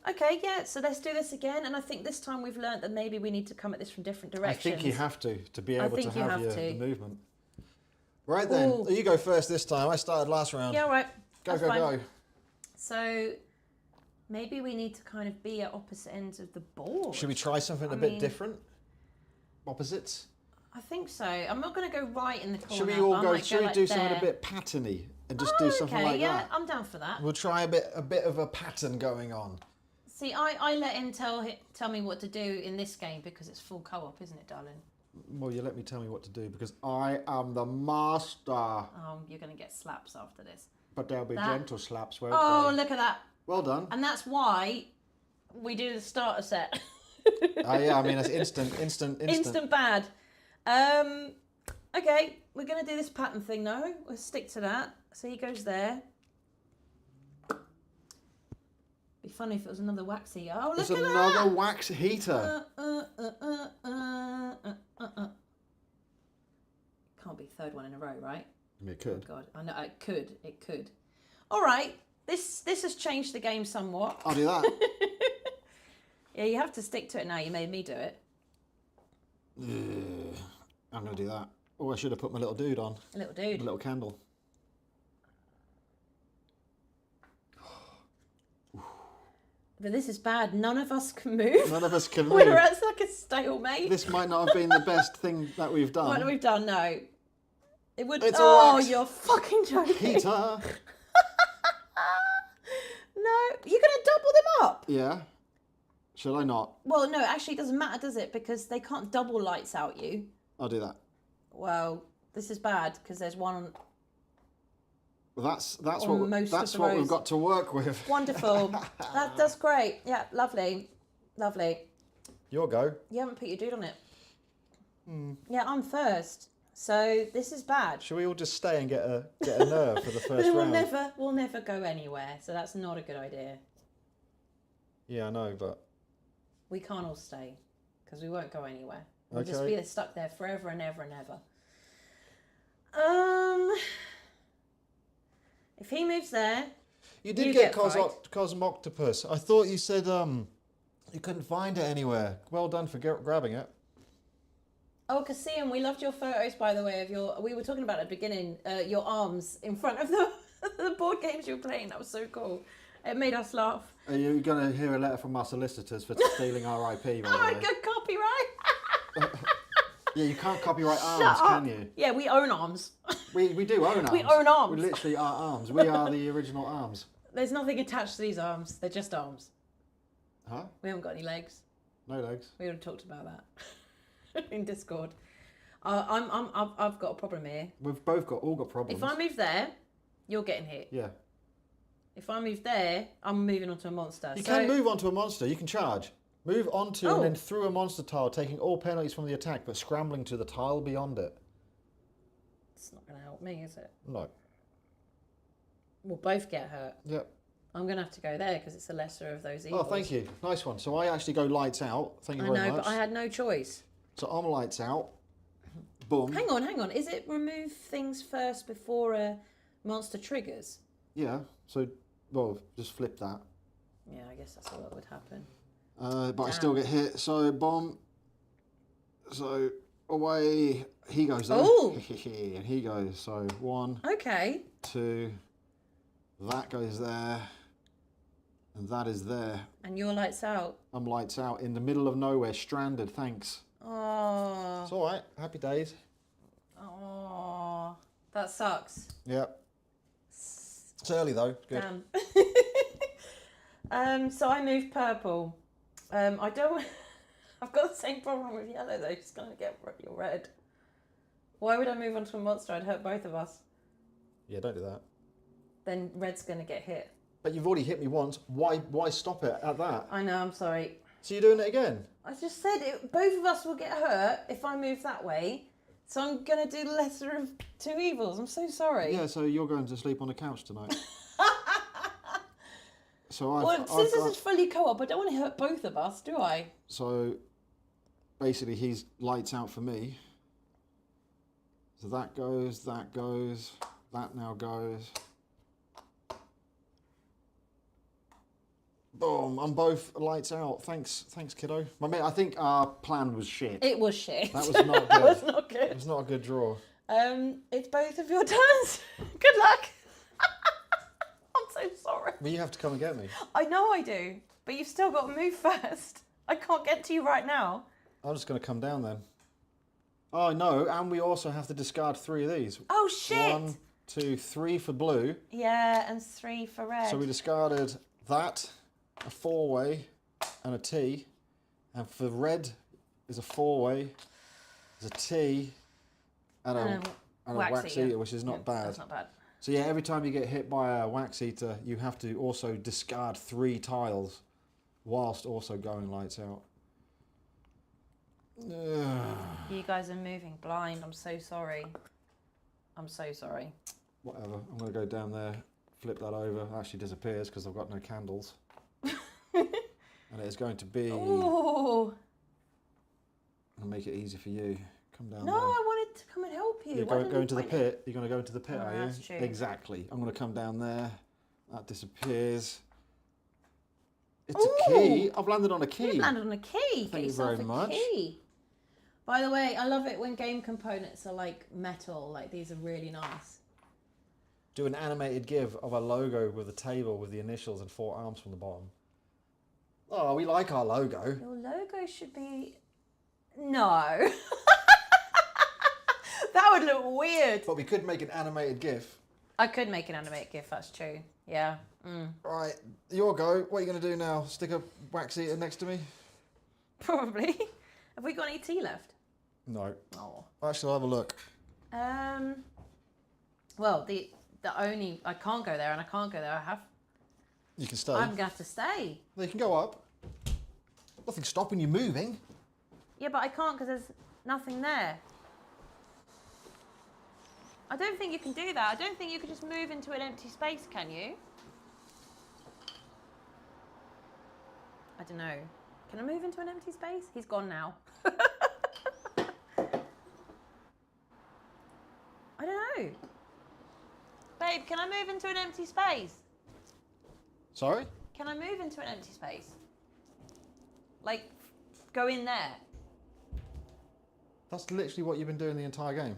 Okay, yeah, so let's do this again. And I think this time we've learnt that maybe we need to come at this from different directions. I think you have to be able to have the movement. Right then, Ooh. you go first this time. I started last round. Yeah, all right. Go. So maybe we need to kind of be at opposite ends of the board. Should we try something a bit different? Opposites? I think so. I'm not going to go right in the corner. Should we all go? Should we do something a bit patterny and just do something like that? I'm down for that. We'll try a bit of a pattern going on. See, I let him tell me what to do in this game because it's full co-op, isn't it, darling? Well, you let me tell me what to do because I am the master. Oh, you're going to get slaps after this. But there'll be gentle slaps, won't Oh, they? look at that. Well done. And that's why we do the starter set. Oh, yeah, I mean, it's instant. Instant bad. Okay, we're going to do this pattern thing now. We'll stick to that. So he goes there. Be funny if it was another waxy. Oh, look It's at another that. wax heater. Can't be third one in a row, right? I mean, it could. Oh God, I know it could. All right, this has changed the game somewhat. I'll do that. Yeah, you have to stick to it now. You made me do it. I'm going to do that. Oh, I should have put my little dude on. A little dude. A little candle. But this is bad. None of us can move. None of us can move. We're at like a stalemate. This might not have been the best thing that we've done. What we've done, no. It would. It's oh, wax. You're fucking joking. Peter. No, you're gonna double them up. Yeah. Shall I not? Well, no, actually, it doesn't matter, does it? Because they can't double lights out you. I'll do that. Well, this is bad because there's one. Well, that's On what we've rows. got to work with. Wonderful. That's great. Yeah, lovely, lovely. Your go. You haven't put your dude on it. Yeah, I'm first. So this is bad. Shall we all just stay and get a nerve for the first round? We'll never go anywhere. So that's not a good idea. Yeah, I know, but We can't all stay because we won't go anywhere. We'll just be stuck there forever and ever and ever. If he moves there, you did get Cosmoctopus. I thought you said you couldn't find it anywhere. Well done for grabbing it. Oh, Cassian, we loved your photos, by the way, of we were talking about at the beginning, your arms in front of the board games you were playing. That was so cool. It made us laugh. Are you going to hear a letter from our solicitors for stealing our IP, by the Oh, way? good copyright. Yeah, you can't copyright arms, can you? Yeah, we own arms. We do own arms. We own arms. We literally are arms. We are the original arms. There's nothing attached to these arms. They're just arms. Huh? We haven't got any legs. No legs. We would have talked about that in Discord. I've got a problem here. We've both all got problems. If I move there, you're getting hit. Yeah. If I move there, I'm moving onto a monster. You can move onto a monster. You can charge. Move onto Oh. and then through a monster tile, taking all penalties from the attack, but scrambling to the tile beyond it. It's not going to help me, is it? No. We'll both get hurt. Yep. I'm going to have to go there because it's the lesser of those evils. Oh, thank you. Nice one. So I actually go lights out. Thank you I very know, much. but I had no choice. So I'm lights out. Boom. Hang on. Is it remove things first before a monster triggers? Yeah. So, well, just flip that. Yeah, I guess that's what would happen. But I still get hit. So, bomb. So, away. He goes there. Oh. And he goes. So, 1, Okay. 2. That goes there. And that is there. And your lights out. I'm lights out in the middle of nowhere, stranded. Thanks. Oh. It's all right. Happy days. Oh. That sucks. Yep. It's early though. Good. Damn. So I moved purple. I don't. I've got the same problem with yellow though. It's gonna get your red. Why would I move on to a monster? I'd hurt both of us. Yeah, don't do that. Then red's gonna get hit. But you've already hit me once. Why stop it at that? I know. I'm sorry. So you're doing it again? I just said it. Both of us will get hurt if I move that way. So I'm gonna do the lesser of two evils. I'm so sorry. Yeah. So you're going to sleep on the couch tonight. So Since this is fully co-op, I don't want to hurt both of us, do I? So basically, he's lights out for me. So that goes. That now goes. Boom! I'm both lights out. Thanks, kiddo. My mate, I think our plan was shit. It was shit. That was not good. That was not good. It was not a good draw. It's both of your turns. Good luck. I'm so sorry. Well, you have to come and get me. I know I do, but you've still got to move first. I can't get to you right now. I'm just going to come down then. Oh no! And we also have to discard 3 of these. Oh shit! 1, 2, 3 for blue. Yeah, and 3 for red. So we discarded that, a 4-way, and a T. And for red is a 4-way, there's a T, and a wax eater, which is not bad. That's not bad. So yeah, every time you get hit by a wax eater, you have to also discard 3 tiles, whilst also going lights out. You guys are moving blind. I'm so sorry. I'm so sorry. Whatever. I'm going to go down there, flip that over. It actually disappears because I've got no candles. And it's going to be... Ooh. I'll make it easy for you. Come down No, there. I wanted to come and help you. You're going to the pit. You're going to go into the pit, Oh, are you? that's true. Exactly. I'm going to come down there. That disappears. It's Ooh. a key. I've landed on a key. You've landed on a key. Thank Get you yourself very a much. key. By the way, I love it when game components are like metal. Like these are really nice. Do an animated GIF of a logo with a table with the initials and 4 arms from the bottom. Oh, we like our logo. Your logo should be... No. That would look weird. But we could make an animated GIF. I could make an animated GIF, that's true. Yeah. Right, your go. What are you going to do now? Stick a wax eater next to me? Probably. Have we got any tea left? No. Oh. Actually, I'll have a look. Well, the only... I can't go there and I can't go there. I have... You can stay. I'm going to have to stay. They can go up. Nothing's stopping you moving. Yeah, but I can't because there's nothing there. I don't think you can do that. I don't think you could just move into an empty space, can you? I don't know. Can I move into an empty space? He's gone now. I don't know. Babe, can I move into an empty space? Sorry? Can I move into an empty space? Like, go in there. That's literally what you've been doing the entire game.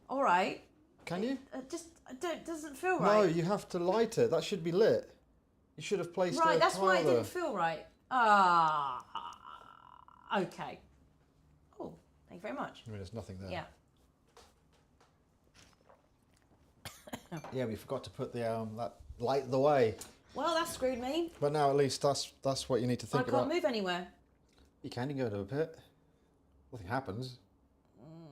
All right. Can you? It doesn't feel No, right. you have to light it. That should be lit. You should have placed Right, a that's tile why it there. didn't feel right. Ah, okay. Oh, thank you very much. I mean, there's nothing there. Yeah. Yeah, we forgot to put the that light the way. Well, that screwed me. But now at least that's what you need to I think can't about. move anywhere. You can go to a pit. Nothing happens.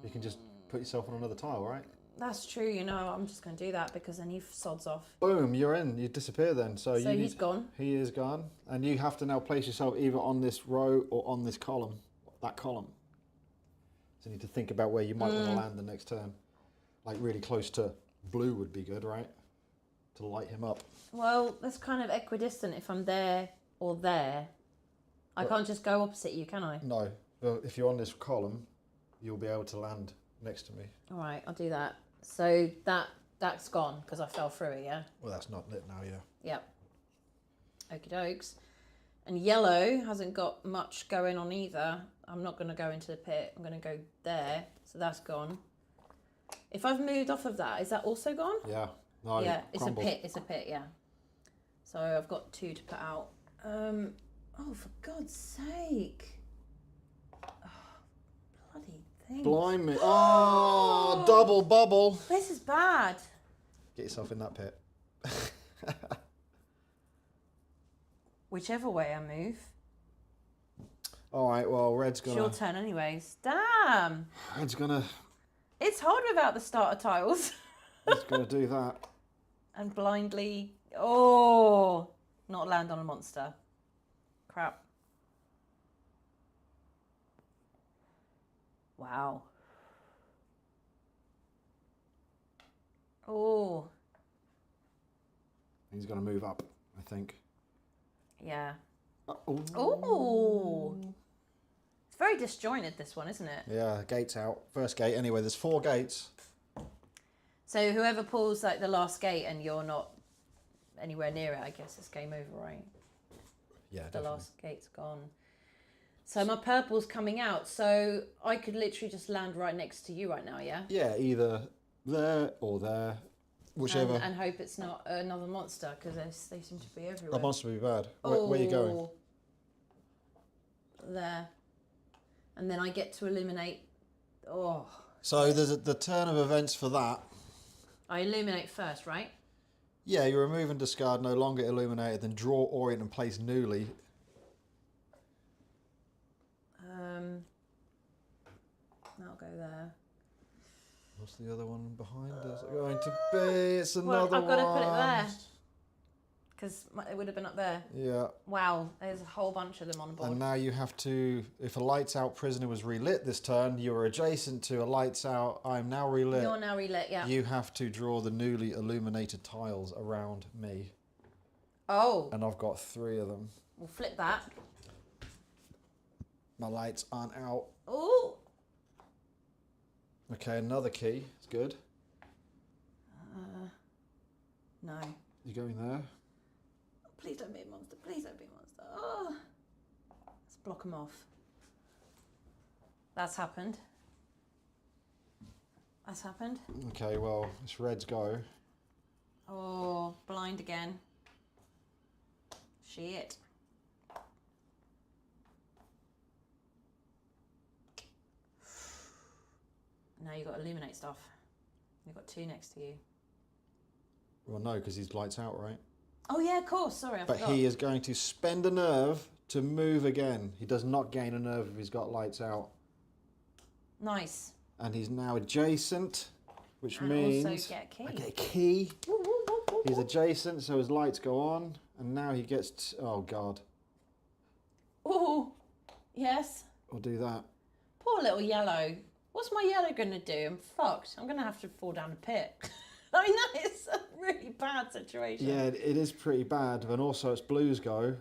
You can just put yourself on another tile, right? That's true, you know. I'm just going to do that because then he sods off. Boom, you're in. You disappear then. So he's gone. He is gone. And you have to now place yourself either on this row or on this column. That column. So you need to think about where you might want to land the next turn. Like really close to blue would be good, right? To light him up. Well, that's kind of equidistant if I'm there or there. I can't just go opposite you, can I? No. Well, if you're on this column, you'll be able to land next to me. All right, I'll do that. So that's gone because I fell through it, yeah? Well, that's not lit now, yeah. Yep. Okie dokes. And yellow hasn't got much going on either. I'm not going to go into the pit. I'm going to go there. So that's gone. If I've moved off of that, is that also gone? Yeah. No, Yeah, it's crumbled. a pit. It's a pit, yeah. So I've got 2 to put out. Oh, for God's sake. Oh, bloody thing. Blimey. Oh, double bubble. This is bad. Get yourself in that pit. Whichever way I move. All right, well, red's It's gonna... your turn anyways. Damn. Red's gonna... It's hard without the starter tiles. Red's gonna do that. And blindly... Oh! Not land on a monster. Crap. Wow. Oh. He's gonna move up, I think. Yeah. Oh. Oh. It's very disjointed, this one, isn't it? Yeah, gate's out. First gate. Anyway, there's 4 gates. So whoever pulls like the last gate and you're not anywhere near it, I guess it's game over, right? Yeah, The definitely. last gate's gone. So my purple's coming out, so I could literally just land right next to you right now, yeah? Yeah, either there or there. Whichever. And hope it's not another monster, because they seem to be everywhere. That monster would be bad. Where are you going? Oh, there. And then I get to eliminate... Oh. So there's the turn of events for that. I illuminate first, right? Yeah, you remove and discard no longer illuminated, then draw, orient and place newly. That'll go there. What's the other one behind us going to be? It's another one. Well, I've got to put it there. Because it would have been up there. Yeah. Wow, there's a whole bunch of them on board. And now you have to, if a lights out prisoner was relit this turn, you are adjacent to a lights out, I'm now relit. You're now relit, yeah. You have to draw the newly illuminated tiles around me. Oh. And I've got 3 of them. We'll flip that. My lights aren't out. Oh. Okay, another key. It's good. No. You going there? Please don't be a monster. Please don't be a monster. Oh. Let's block them off. That's happened. That's happened. Okay, well, it's red's go. Oh, blind again. Shit. Now you've got to illuminate stuff. You've got 2 next to you. Well, no, because he's lights out, right? Oh yeah, of course. Sorry, I But forgot. he is going to spend a nerve to move again. He does not gain a nerve if he's got lights out. Nice. And he's now adjacent, which And means also get a key. I get a key. Woo, woo, woo, woo, He's woo. adjacent, so his lights go on, and now he gets. Oh God! Ooh, yes. We'll do that. Poor little yellow. What's my yellow going to do? I'm fucked. I'm going to have to fall down a pit. I mean, that is a really bad situation. Yeah, it is pretty bad, and also it's blue's go,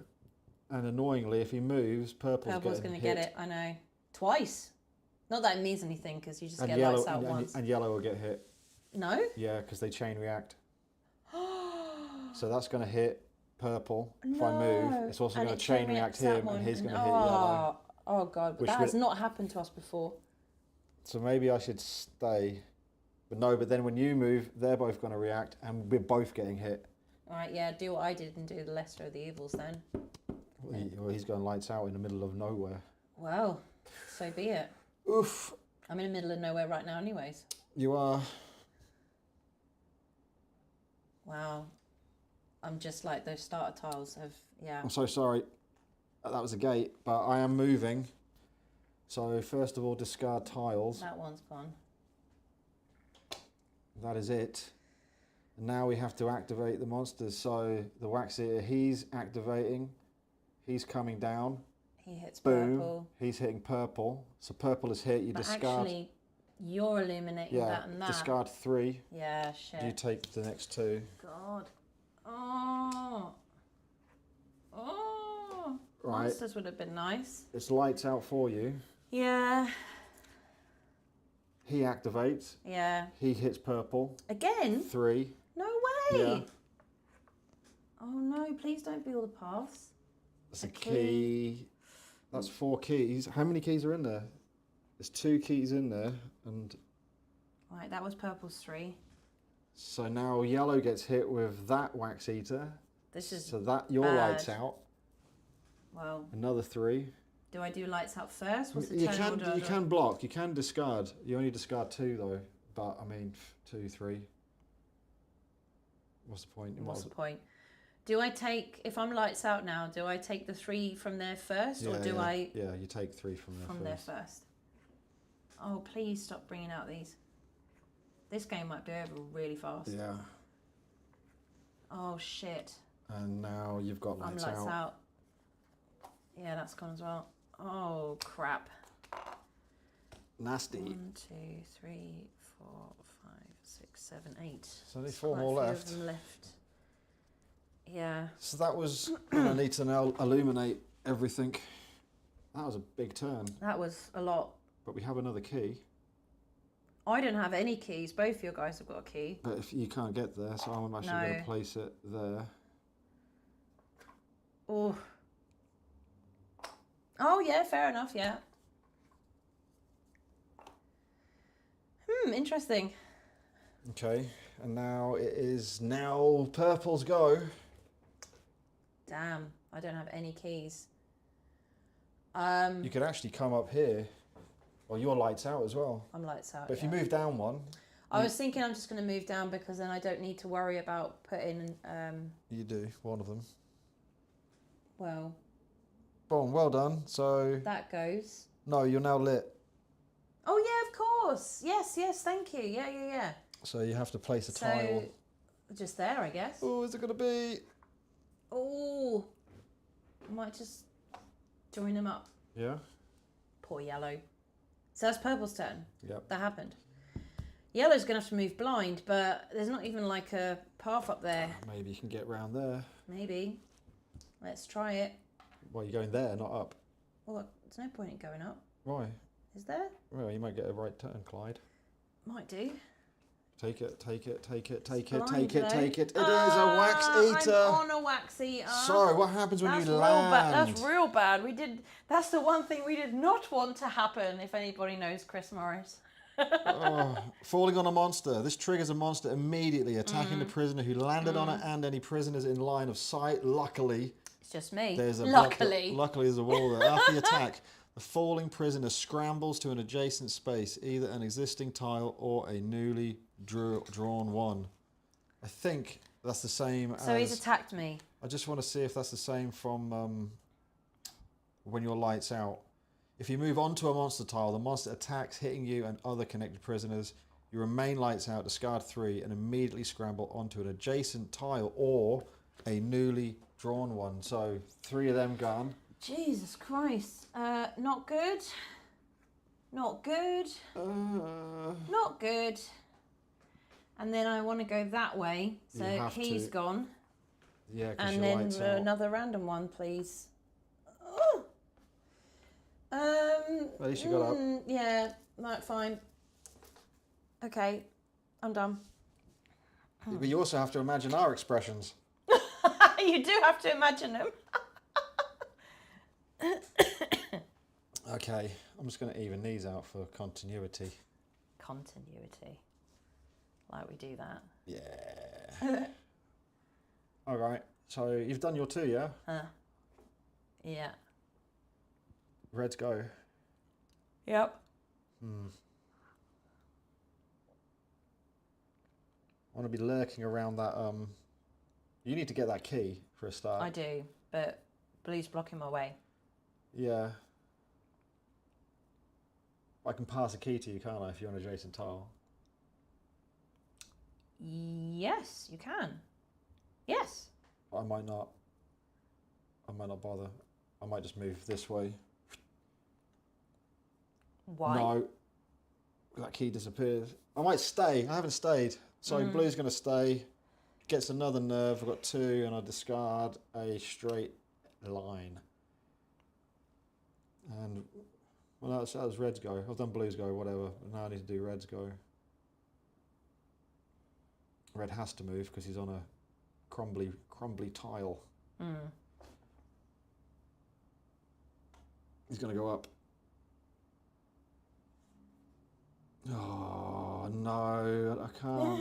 and annoyingly, if he moves, purple's Going to get it, I know. Twice. Not that it means anything, because you just And get yellow, lights out once. and yellow will get hit. No? Yeah, because they chain react. So that's going to hit purple if I No. move. It's also And going to it chain chain react reacts that him, one, and he's and- going to hit yellow. Oh God, but Which that would- has not happened to us before. So maybe I should stay. But no, but then when you move, they're both going to react, and we're both getting hit. All right, yeah, do what I did and do the lesser of the evils then. Well, he's going lights out in the middle of nowhere. Well, so be it. Oof. I'm in the middle of nowhere right now anyways. You are. Wow. I'm just like those starter tiles have, yeah. I'm so sorry. That was a gate, but I am moving. So first of all, discard tiles. That one's gone. That is it. And now we have to activate the monsters. So the wax eater, he's activating. He's coming down. He hits Boom. purple. He's hitting purple. So purple is hit. You But discard. actually, you're illuminating that and that. Discard 3. Yeah, shit. You take the next 2. God. Oh. Oh. Right. Monsters would have been nice. It's lights out for you. Yeah. He activates. Yeah. He hits purple. Again? 3. No way. Yeah. Oh no, please don't be all the paths. That's A a key. That's 4 keys. How many keys are in there? There's 2 keys in there, and Right, that was purple's 3. so now yellow gets hit with that wax eater. This is, So that your bad. lights out. well, Another 3. do I do lights out first? What's the You turn order? you can block. You can discard. You only discard 2 though. But I mean, 2, 3. What's the point? What's the point? Do I take, if I'm lights out now, do I take the 3 from there first, or do I Yeah, you take 3 from there from first. there first? Oh, please stop bringing out these. This game might be over really fast. Yeah. Oh shit! And now you've got I'm lights lights out. out. Yeah, that's gone as well. Oh crap! Nasty. 1, 2, 3, 4, 5, 6, 7, 8. There's only There's 4 quite more a few left. of them left. Yeah. So that was, I need to now illuminate everything. That was a big turn, That was a lot. but we have another key. I don't have any keys. Both your guys have got a key. But if you can't get there, so I'm actually going No. to place it there. Oh. Oh yeah, fair enough. Yeah. Interesting. Okay, and now it is now purple's go. Damn, I don't have any keys. You could actually come up here. Well, your light's out as well. I'm lights out. But if yeah. you move down one, I was thinking I'm just going to move down because then I don't need to worry about putting. you do, one of them. Well, Boom, well done. So, that goes. no, you're now lit. Oh yeah, of course. Yes, yes. Thank you. Yeah, yeah, yeah. So you have to place a So, tile. just there, I guess. Oh, is it going to be? Oh, I might just join them up. Yeah. Poor yellow. So that's purple's turn. Yep. That happened. Yellow's going to have to move blind, but there's not even like a path up there. Maybe you can get round there. Maybe. Let's try it. Well, you're going there, not up. Well, there's no point in going up. Why? Is there? Well, you might get a right turn, Clyde. Might do. Take it, take it, take it, take Blind, it, take it, though. take it. It is a wax eater. I'm on a wax eater. Sorry, what happens when That's you real land? That's real bad. That's the one thing we did not want to happen, if anybody knows Chris Morris. Falling on a monster. This triggers a monster immediately, attacking the prisoner who landed on it and any prisoners in line of sight. Luckily, it's just me. luckily there's a wall there. After the attack, the falling prisoner scrambles to an adjacent space, either an existing tile or a newly drawn one. I think that's the same as... So he's attacked me. I just want to see if that's the same from when your light's out. If you move onto a monster tile, the monster attacks, hitting you and other connected prisoners. You remain lights out, discard 3, and immediately scramble onto an adjacent tile or a newly drawn one. So 3 of them gone. Jesus Christ. Not good. Not good. Not good. And then I want to go that way. So he's gone. Yeah, because and your then light's out. another random one, please. At least you got up. Yeah, right, fine. Okay, I'm done. But you also have to imagine our expressions. You do have to imagine them. Okay, I'm just going to even these out for continuity. Continuity. Like we do that. Yeah. All right, so you've done your 2, yeah? Yeah. Reds go. Yep. I want to be lurking around that. You need to get that key for a start. I do, but blue's blocking my way. Yeah. I can pass a key to you, can't I, if you're on an adjacent tile? Yes, you can. Yes. I might not. I might not bother. I might just move this way. Why? No. That key disappears. I might stay. I haven't stayed. So blue's going to stay. Gets another nerve. I've got 2 and I discard a straight line. And, well, that was reds go. I've done blues go, whatever. Now I need to do reds go. Red has to move because he's on a crumbly tile. He's going to go up. Oh, no, I can't.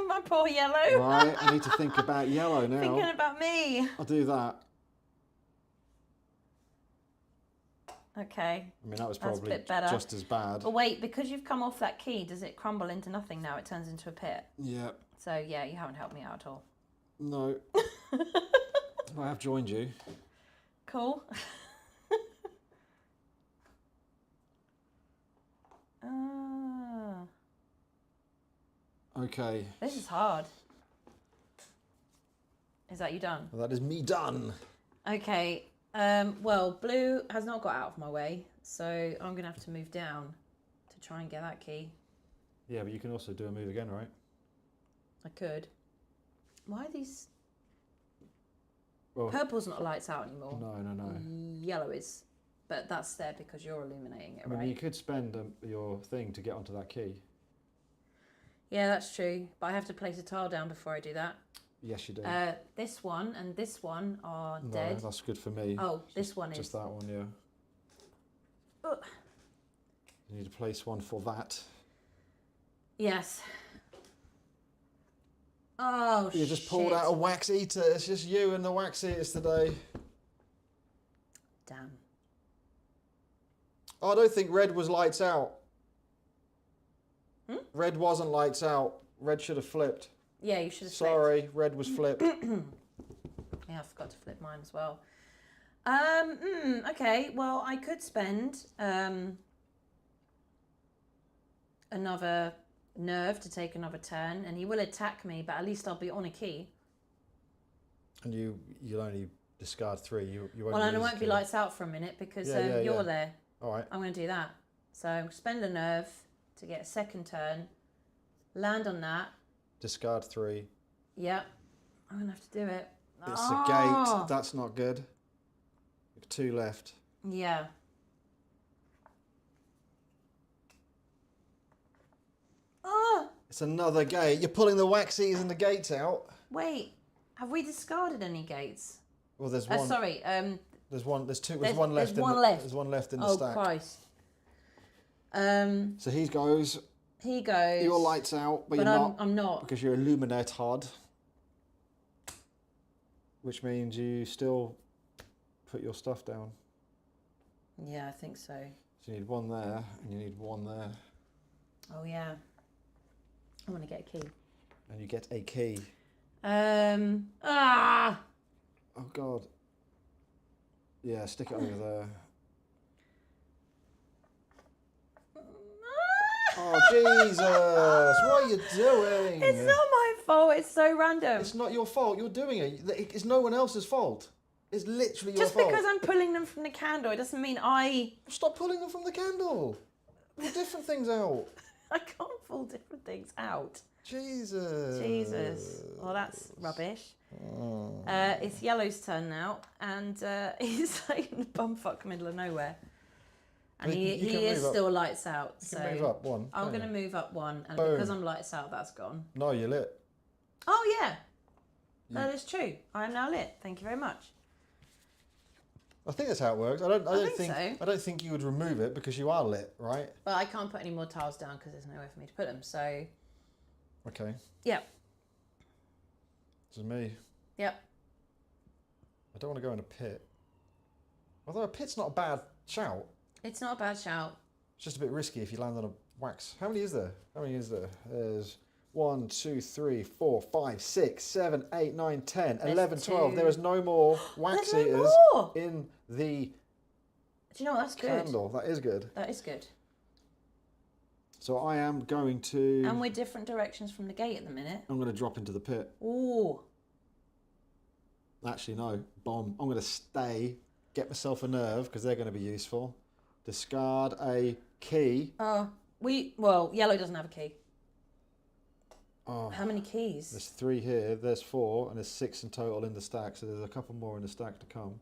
My poor yellow. Right, I need to think about yellow now. Thinking about me. I'll do that. Okay. I mean, that was That's a probably bit better. just as bad. But wait, because you've come off that key, does it crumble into nothing now? It turns into a pit. Yeah. So, yeah, you haven't helped me out at all. No. I have joined you. Cool. Okay. This is hard. Is that you done? Well, that is me done. Okay. Well, blue has not got out of my way, so I'm going to have to move down to try and get that key. Yeah, but you can also do a move again, right? I could. Why are these... Well, Purple's not lights out anymore. No. Yellow is. But that's there because you're illuminating it, I mean, right? you could spend your thing to get onto that key. Yeah, that's true. But I have to place a tile down before I do that. Yes, you do. This one and this one are dead. No, that's good for me. Oh, this one is. Just that one, yeah. Ugh. You need to place one for that. Yes. Oh, You just pulled out a wax eater. It's just you and the wax eaters today. Damn. Oh, I don't think red was lights out. Red wasn't lights out. Red should have flipped. Yeah, you should have Sorry, red was flipped. Yeah, I forgot to flip mine as well. Okay, well, I could spend another nerve to take another turn, and he will attack me, but at least I'll be on a key. And you'll only discard 3. You won't. Well, and it use won't be key. lights out for a minute because Yeah, you're there. All right. I'm going to do that. So spend a nerve to get a second turn, land on that. Discard 3. Yep, I'm going to have to do it. It's a gate. That's not good. 2 left. Yeah. It's another gate. You're pulling the wax eaters and the gates out. Wait, have we discarded any gates? Well, there's one. Sorry. There's one. There's two. There's one left. There's one left. There's one left in the Oh stack. Christ. So he goes. He goes. Your light's out, but you're not. I'm not. Because you're illuminated. Which means you still put your stuff down. Yeah, I think so. So you need one there, and you need one there. Oh yeah. I want to get a key. And you get a key. Ah. Oh God. Yeah, stick it over there. Oh Jesus! What are you doing? It's not my fault. It's so random. It's not your fault. You're doing it. It's no one else's fault. It's literally your Just fault. because I'm pulling them from the candle, it doesn't mean I Stop pulling them from the candle. Pull different things out. can't pull different things out. Jesus. Well, that's rubbish. It's Yellow's turn now, and he's like in the bumfuck middle of nowhere. And he is still lights out. You can move up one. I'm going to move up one, and Boom. because I'm lights out, that's gone. No, you're lit. Oh, yeah. That is true. I am now lit. Thank you very much. I think that's how it works. I don't think so. I don't think you would remove it because you are lit, right? But I can't put any more tiles down because there's nowhere for me to put them. So, Okay. yep. This is me. Yep. I don't want to go in a pit. Although a pit's not a bad shout. It's not a bad shout. It's just a bit risky if you land on a wax. How many is there? How many is there? There's 1, 2, 3, 4, 5, 6, 7, 8, 9, 10, 11, 12. There is no more wax There's no eaters more. in the Do you know what? That's good. candle. That is good. That is good. So I am going to... And we're different directions from the gate at the minute. I'm going to drop into the pit. Ooh. Actually, no. Bomb. I'm going to stay, get myself a nerve, because they're going to be useful. Discard a key. Well, Yellow doesn't have a key. Oh, How many keys? there's 3 here, there's 4, and there's 6 in total in the stack, so there's a couple more in the stack to come.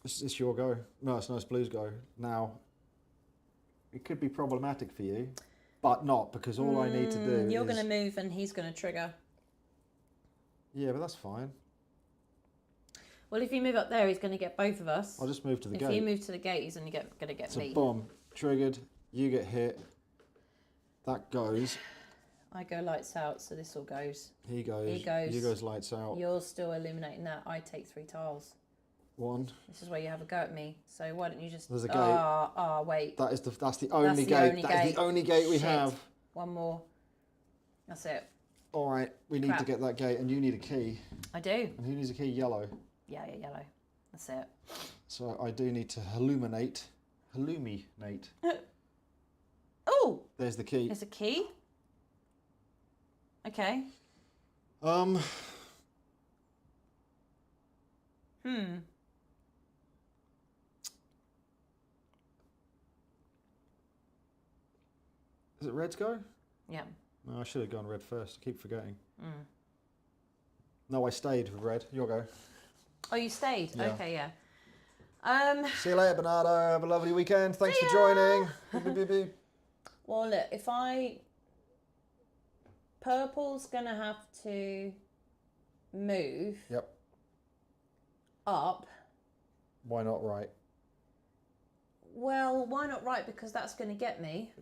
It's your go. No, it's Nice Blue's go. Now, it could be problematic for you, but not, because all I need to do You're is... going to move and he's going to trigger. Yeah, but that's fine. Well, if you move up there, he's going to get both of us. I'll just move to the gate. If you move to the gate, he's only going to get So me. bomb, triggered, you get hit, that goes. I go lights out, so this all goes. He goes. He goes. You goes lights out. You're still illuminating that. I take 3 tiles. 1. This is where you have a go at me. So why don't you just... There's a gate. Wait. That's the only gate. That is the only gate we Shit. have. One more. That's it. All right, we need to get that gate, and you need a key. I do. And who needs a key? Yellow. Yeah, Yellow. That's it. So I do need to illuminate. Oh! There's the key. There's a key. Okay. Is it red's go? Yeah. No, I should have gone red first. I keep forgetting. No, I stayed with red. Your go. Oh, you stayed? Yeah. Okay, yeah. See you later, Bernardo. Have a lovely weekend. Thanks for joining. Beep, beep, beep. Well, look, if Purple's going to have to move Yep. up. Why not right? Well, why not right? Because that's going to get me.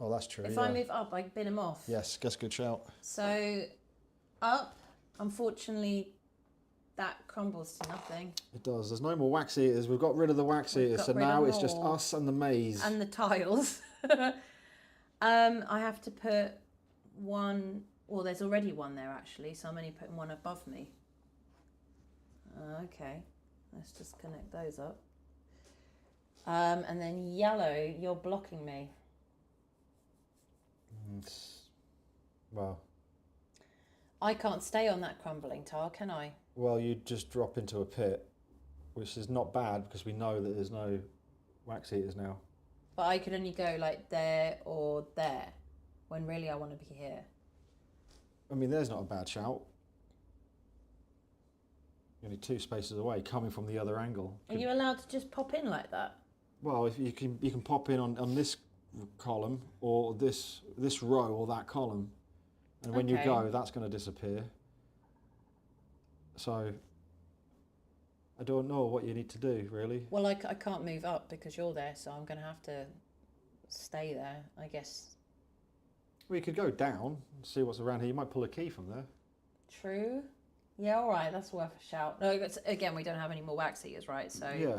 Oh, that's true. If I move up, I bin him off. Yes, guess good shout. So, up, unfortunately, that crumbles to nothing. It does. There's no more wax eaters. We've got rid of the wax We've eaters, got so rid of now it's just more. us and the maze. And the tiles. I have to put one... Well, there's already one there, actually, so I'm only putting one above me. Okay. Let's just connect those up. And then Yellow, you're blocking me. Well, I can't stay on that crumbling tile, can I? well, you just drop into a pit, which is not bad because we know that there's no wax eaters now. But I could only go like there or there, when really I want to be here. I mean, there's not a bad shout. You're only 2 spaces away, coming from the other angle. Are you allowed to just pop in like that? Well, if you can pop in on this column or this row or that column, and when you Okay. go, that's going to disappear. So I don't know what you need to do really. Well, I can't move up because you're there, so I'm going to have to stay there, I guess. Well, you could go down and see what's around here. You might pull a key from there. True. Yeah, all right, that's worth a shout. No, again, we don't have any more wax eaters, right? So Yeah.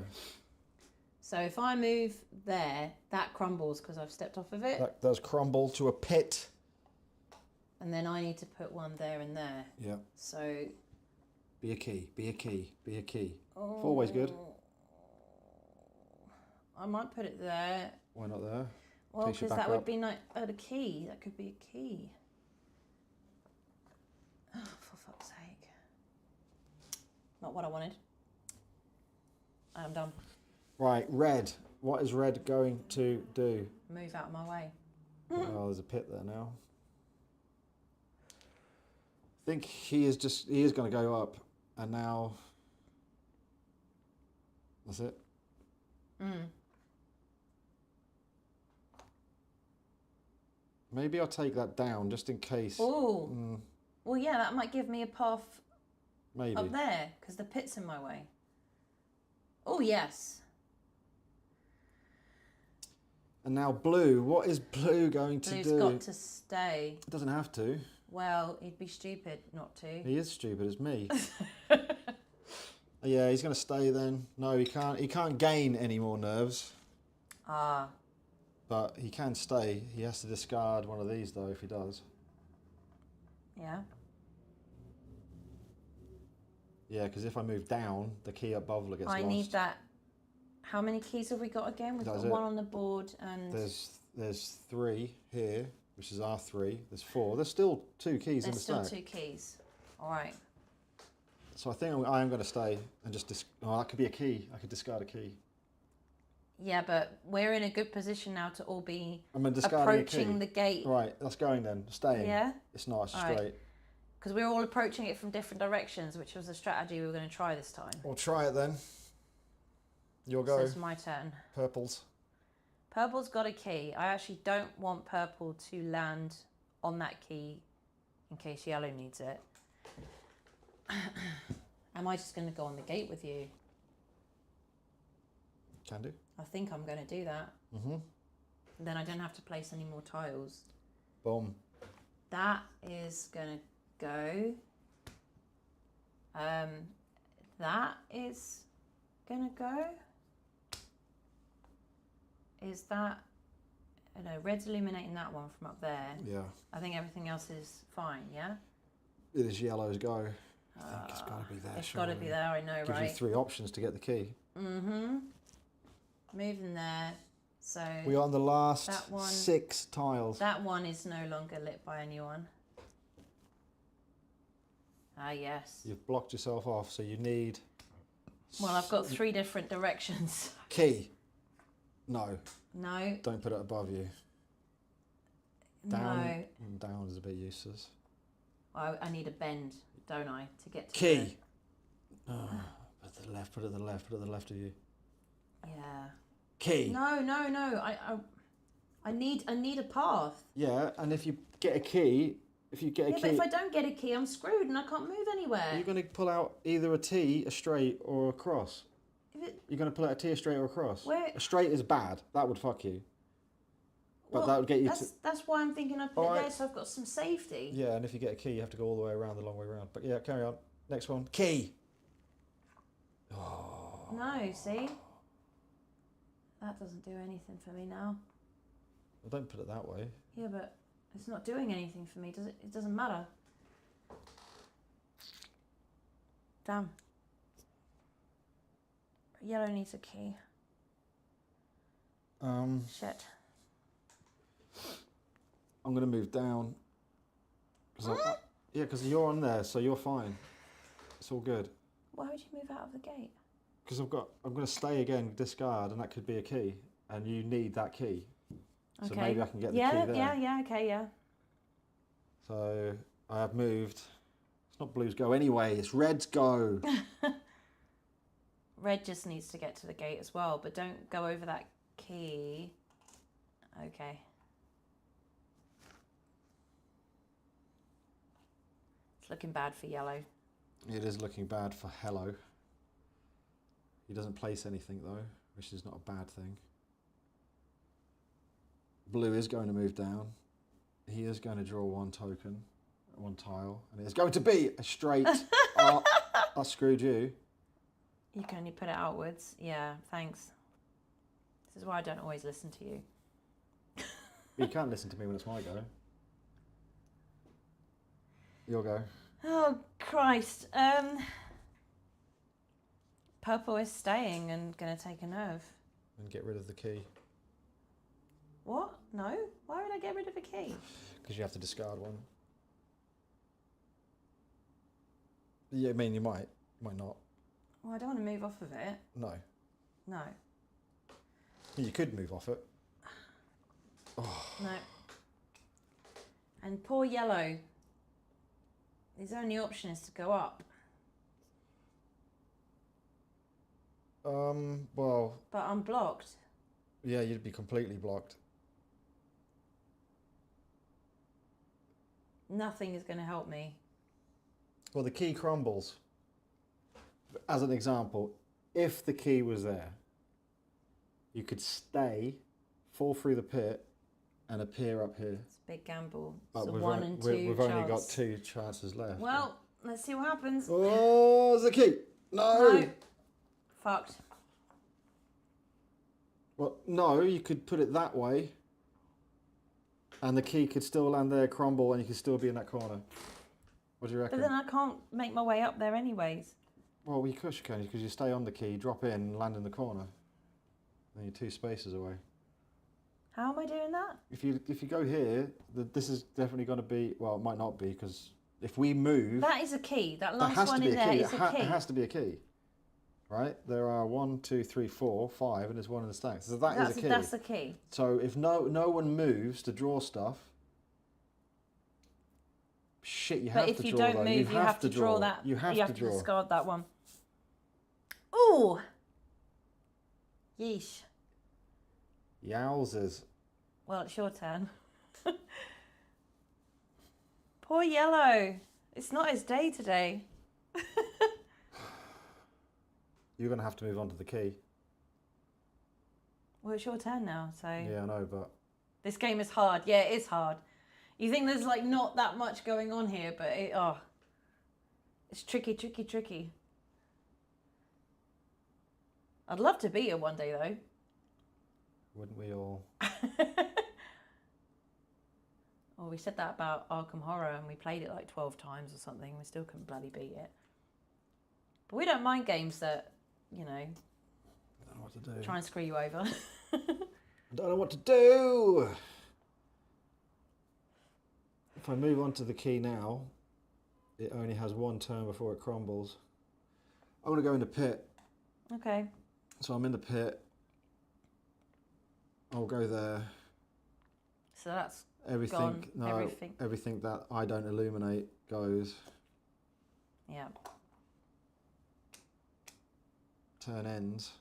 So if I move there, that crumbles because I've stepped off of it. That does crumble to a pit. And then I need to put one there and there. Yeah. So... Be a key, be a key, be a key. Oh, always good. I might put it there. Why not there? Well, because that would be like a key. That could be a key. Oh, for fuck's sake. Not what I wanted. I'm done. Right, red. What is red going to do? Move out of my way. Oh, there's a pit there now. I think he is going to go up, and now that's it. Maybe I'll take that down just in case. Oh. Well, yeah, that might give me a path Maybe. up there because the pit's in my way. Oh, yes. And now blue. What is blue going to do? Blue's got to stay. It doesn't have to. Well, he'd be stupid not to. He is stupid as me. Yeah, he's going to stay then. No, he can't. He can't gain any more nerves. Ah. But he can stay. He has to discard one of these though if he does. Yeah. Yeah, because if I move down, the key above gets lost. I need that. How many keys have we got again? We've got one on the board and... There's 3 here, which is our 3. There's 4. There's still 2 keys in the stack. There's still 2 keys. All right. So I think I am going to stay and just... Oh, that could be a key. I could discard a key. Yeah, but we're in a good position now to all be approaching approaching the gate. Right, that's going then. Staying. Yeah? It's not, it's All straight. Because we're all approaching it from different directions, which was a strategy we were going to try this time. We'll try it then. You'll go. So it's my turn. Purples. Purple's got a key. I actually don't want purple to land on that key in case yellow needs it. Am I just going to go on the gate with you? Can do. I think I'm going to do that. Mm-hmm. Then I don't have to place any more tiles. Boom. That is going to go. That is going to go. Is that... No, red's illuminating that one from up there. Yeah. I think everything else is fine, yeah? It is yellow's go. I think it's got to be there. It's got to be there, I know, Gives right? you 3 options to get the key. Mm-hmm. Moving there. So We're on the last 6 tiles. that one is no longer lit by anyone. Ah, yes. You've blocked yourself off, so you need... Well, I've got 3 different directions. Key. No. No. Don't put it above you. Down. No. Down is a bit useless. I need a bend, don't I, to get to Key. Oh, put it to the left, put it to the left, put it to the left of you. Yeah. Key. No. I need a path. Yeah, and if you get a key, But if I don't get a key, I'm screwed and I can't move anywhere. you're going to pull out either a T, a straight, or a cross. You're going to pull out a T, a straight, or a cross. A straight is bad. That would fuck you. But that would get you to... That's why I'm thinking I put it there so I've got some safety. Yeah, and if you get a key, you have to go all the way around, the long way around. But yeah, carry on. Next one. Key. Oh. No, see? That doesn't do anything for me now. Well, don't put it that way. Yeah, but it's not doing anything for me, does it? It doesn't matter. Damn. Yellow needs a key. Shit. I'm going to move down. Yeah, because you're on there, so you're fine. It's all good. Why would you move out of the gate? Because I'm going to stay again, discard, and that could be a key. And you need that key. So Okay. maybe I can get the key there. Yeah, okay, yeah. So I have moved. It's not blue's go anyway, it's red's go. Red just needs to get to the gate as well, but don't go over that key. Okay. It's looking bad for yellow. It is looking bad for Hello. He doesn't place anything though, which is not a bad thing. Blue is going to move down. He is going to draw one token, one tile, and it is going to be a straight. I screwed you. You can only put it outwards. Yeah, thanks. This is why I don't always listen to you. You can't listen to me when it's my go. Your go. Oh, Christ. Purple is staying and going to take a nerve. And get rid of the key. What? No? Why would I get rid of a key? Because you have to discard one. Yeah, I mean, you might not. Well, I don't want to move off of it. No. No. You could move off it. Oh. No. And poor yellow. His only option is to go up. Well... But I'm blocked. Yeah, you'd be completely blocked. Nothing is going to help me. Well, the key crumbles. As an example, if the key was there, you could stay, fall through the pit, and appear up here. It's a big gamble. But It's a 1 and 2 we've chance. only got 2 chances left. Well, let's see what happens. Oh, there's the key. No. Fucked. Well, no, you could put it that way, and the key could still land there, crumble, and you could still be in that corner. What do you reckon? But then I can't make my way up there anyways. Well, you could, because you stay on the key, drop in, land in the corner. Then you're 2 spaces away. How am I doing that? If you go here, this is definitely going to be, well, it might not be, because if we move... That is a key. That last one in there is a key. It has to be a key. Right? There are 1, 2, 3, 4, 5, and there's 1 in the stack. So that's a key. That's the key. So if no one moves to draw stuff, shit, you have to draw. But if you don't move, you have to draw that. You have to draw. Discard that one. Ooh! Yeesh. Yowzers. Well, it's your turn. Poor yellow. It's not his day today. You're going to have to move on to the key. Well, it's your turn now, so... Yeah, I know, but... This game is hard. Yeah, it is hard. You think there's, like, not that much going on here, but it's tricky, tricky, tricky. I'd love to beat it one day, though. Wouldn't we all? Oh, we said that about Arkham Horror, and we played it, like, 12 times or something. We still couldn't bloody beat it. But we don't mind games that... You know, I don't know what to do. Try and screw you over. I don't know what to do. If I move on to the key now, it only has 1 turn before it crumbles. I'm going to go in the pit. Okay. So I'm in the pit. I'll go there. So that's everything. gone. No, everything that I don't illuminate goes. Yeah. Turn ends.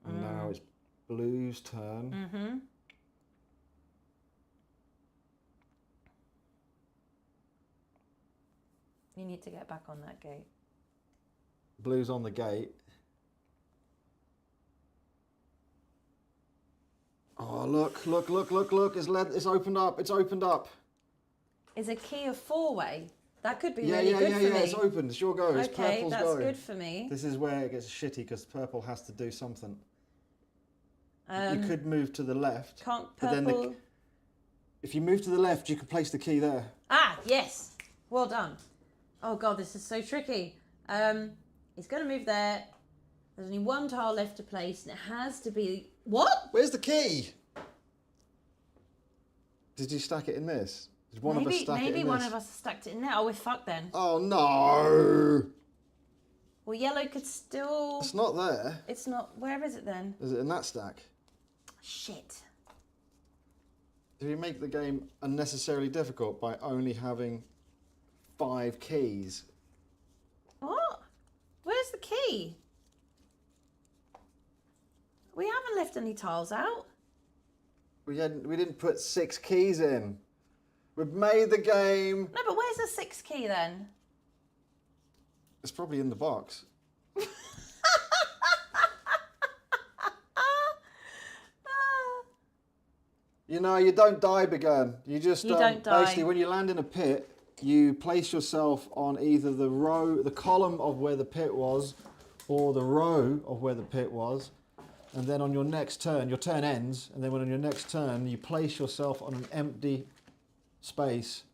And now it's blue's turn. Mm-hmm. You need to get back on that gate. Blue's on the gate. Oh, look. It's opened up. It's opened up. Is a key a 4-way? That could be Yeah, really good for me. It's open. It's your go. It's okay, purple's that's go. good for me. This is where it gets shitty because purple has to do something. You could move to the left. Can't but purple... then if you move to the left, you could place the key there. Ah, yes. Well done. Oh, God, this is so tricky. He's going to move there. There's only 1 tile left to place, and it has to be... What? Where's the key? Did you stack it in this? Did one of us stack it in this? Maybe one of us stacked it in there. Oh, we're fucked then. Oh, no. Well, yellow could still... It's not there. It's not... Where is it then? Is it in that stack? Shit. Did you make the game unnecessarily difficult by only having 5 keys? What? key? We haven't left any tiles out. We didn't put 6 keys in. We've made the game. No, but where's the 6th key then? It's probably in the box. You know, you don't die, Begun. You just don't die. basically when you land in a pit, you place yourself on either the column of where the pit was, or the row of where the pit was, and then on your next turn, your turn ends, and then when on your next turn, you place yourself on an empty space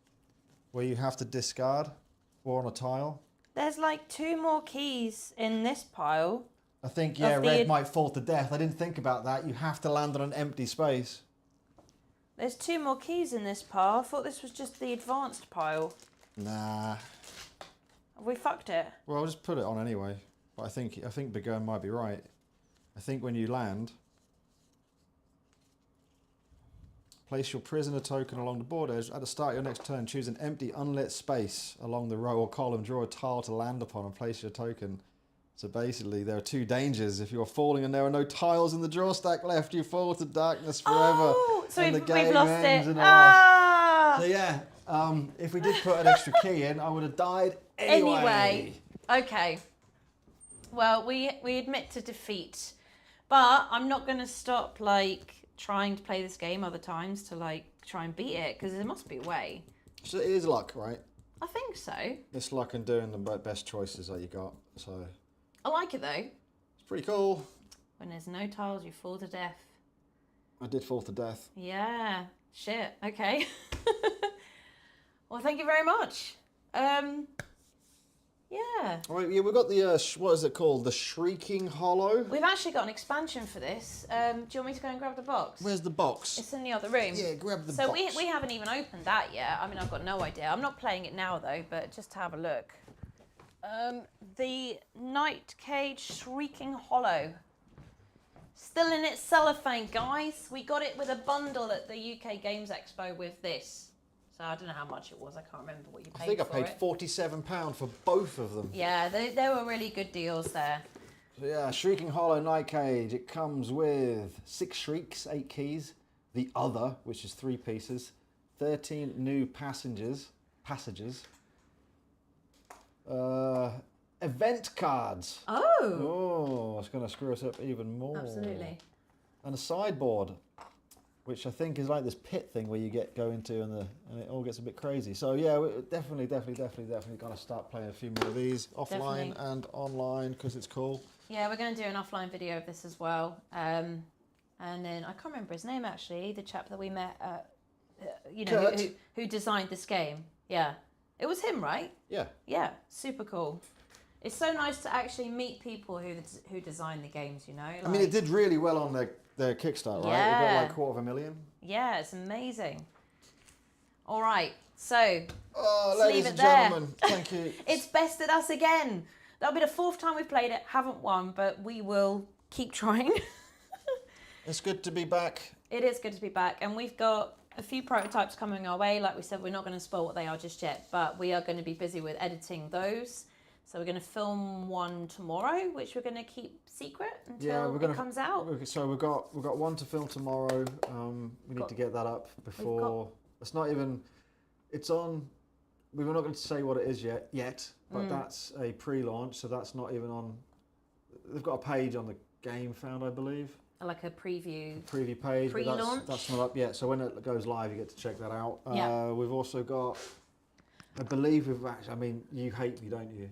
where you have to discard, or on a tile. There's like 2 more keys in this pile. I think, yeah, red might fall to death. I didn't think about that. You have to land on an empty space. There's 2 more keys in this pile. I thought this was just the advanced pile. Nah. Have we fucked it? Well, I'll just put it on anyway. But I think Begun might be right. I think when you land, place your prisoner token along the border. At the start of your next turn, choose an empty, unlit space along the row or column. Draw a tile to land upon and place your token. So basically, there are 2 dangers. If you're falling and there are no tiles in the draw stack left, you fall to darkness forever. Oh, so and we've the game lost ends it. in Ah! So yeah, if we did put an extra key in, I would have died anyway. Okay. Well, we admit to defeat, but I'm not going to stop like trying to play this game other times to like try and beat it, because there must be a way. So it is luck, right? I think so. It's luck and doing the best choices that you got. So I like it though. it's pretty cool. When there's no tiles, you fall to death. I did fall to death. Yeah. Shit. Okay. Well, thank you very much. Yeah. All right, yeah, we've got the, what is it called? The Shrieking Hollow? We've actually got an expansion for this. Do you want me to go and grab the box? Where's the box? It's in the other room. Yeah, grab the so box. we haven't even opened that yet. I mean, I've got no idea. I'm not playing it now though, but just to have a look. The Night Cage Shrieking Hollow. Still in its cellophane, guys. We got it with a bundle at the UK Games Expo with this. So I don't know how much it was. I can't remember what you paid for it. I think I paid £47 for both of them. Yeah, they were really good deals there. So yeah, Shrieking Hollow Night Cage. It comes with 6 shrieks, 8 keys. The Other, which is 3 pieces. 13 new passages. Event cards. Oh! Oh, it's going to screw us up even more. Absolutely. And a sideboard, which I think is like this pit thing where you go into and it all gets a bit crazy. So yeah, we're definitely going to start playing a few more of these offline and online because it's cool. Yeah, we're going to do an offline video of this as well. And then I can't remember his name actually, the chap that we met, who designed this game. Yeah, it was him, right? Yeah. Yeah, super cool. It's so nice to actually meet people who design the games, you know. Like, I mean, it did really well on their Kickstarter, right? It got like $250,000. Yeah, it's amazing. All right, so ladies and gentlemen, thank you. It's bested us again. That'll be the 4th time we've played it. Haven't won, but we will keep trying. It's good to be back. It is good to be back, and we've got a few prototypes coming our way. Like we said, we're not going to spoil what they are just yet, but we are going to be busy with editing those. So we're going to film one tomorrow, which we're going to keep secret until it comes out. So we've got one to film tomorrow. We need to get that up before. It's not even. It's on. We're not going to say what it is yet, but that's a pre-launch, so that's not even on. They've got a page on the Game Found, I believe. Like a preview. Preview page. Pre-launch. But that's not up yet. So when it goes live, you get to check that out. Yeah. We've also got. I believe we've actually. I mean, you hate me, don't you?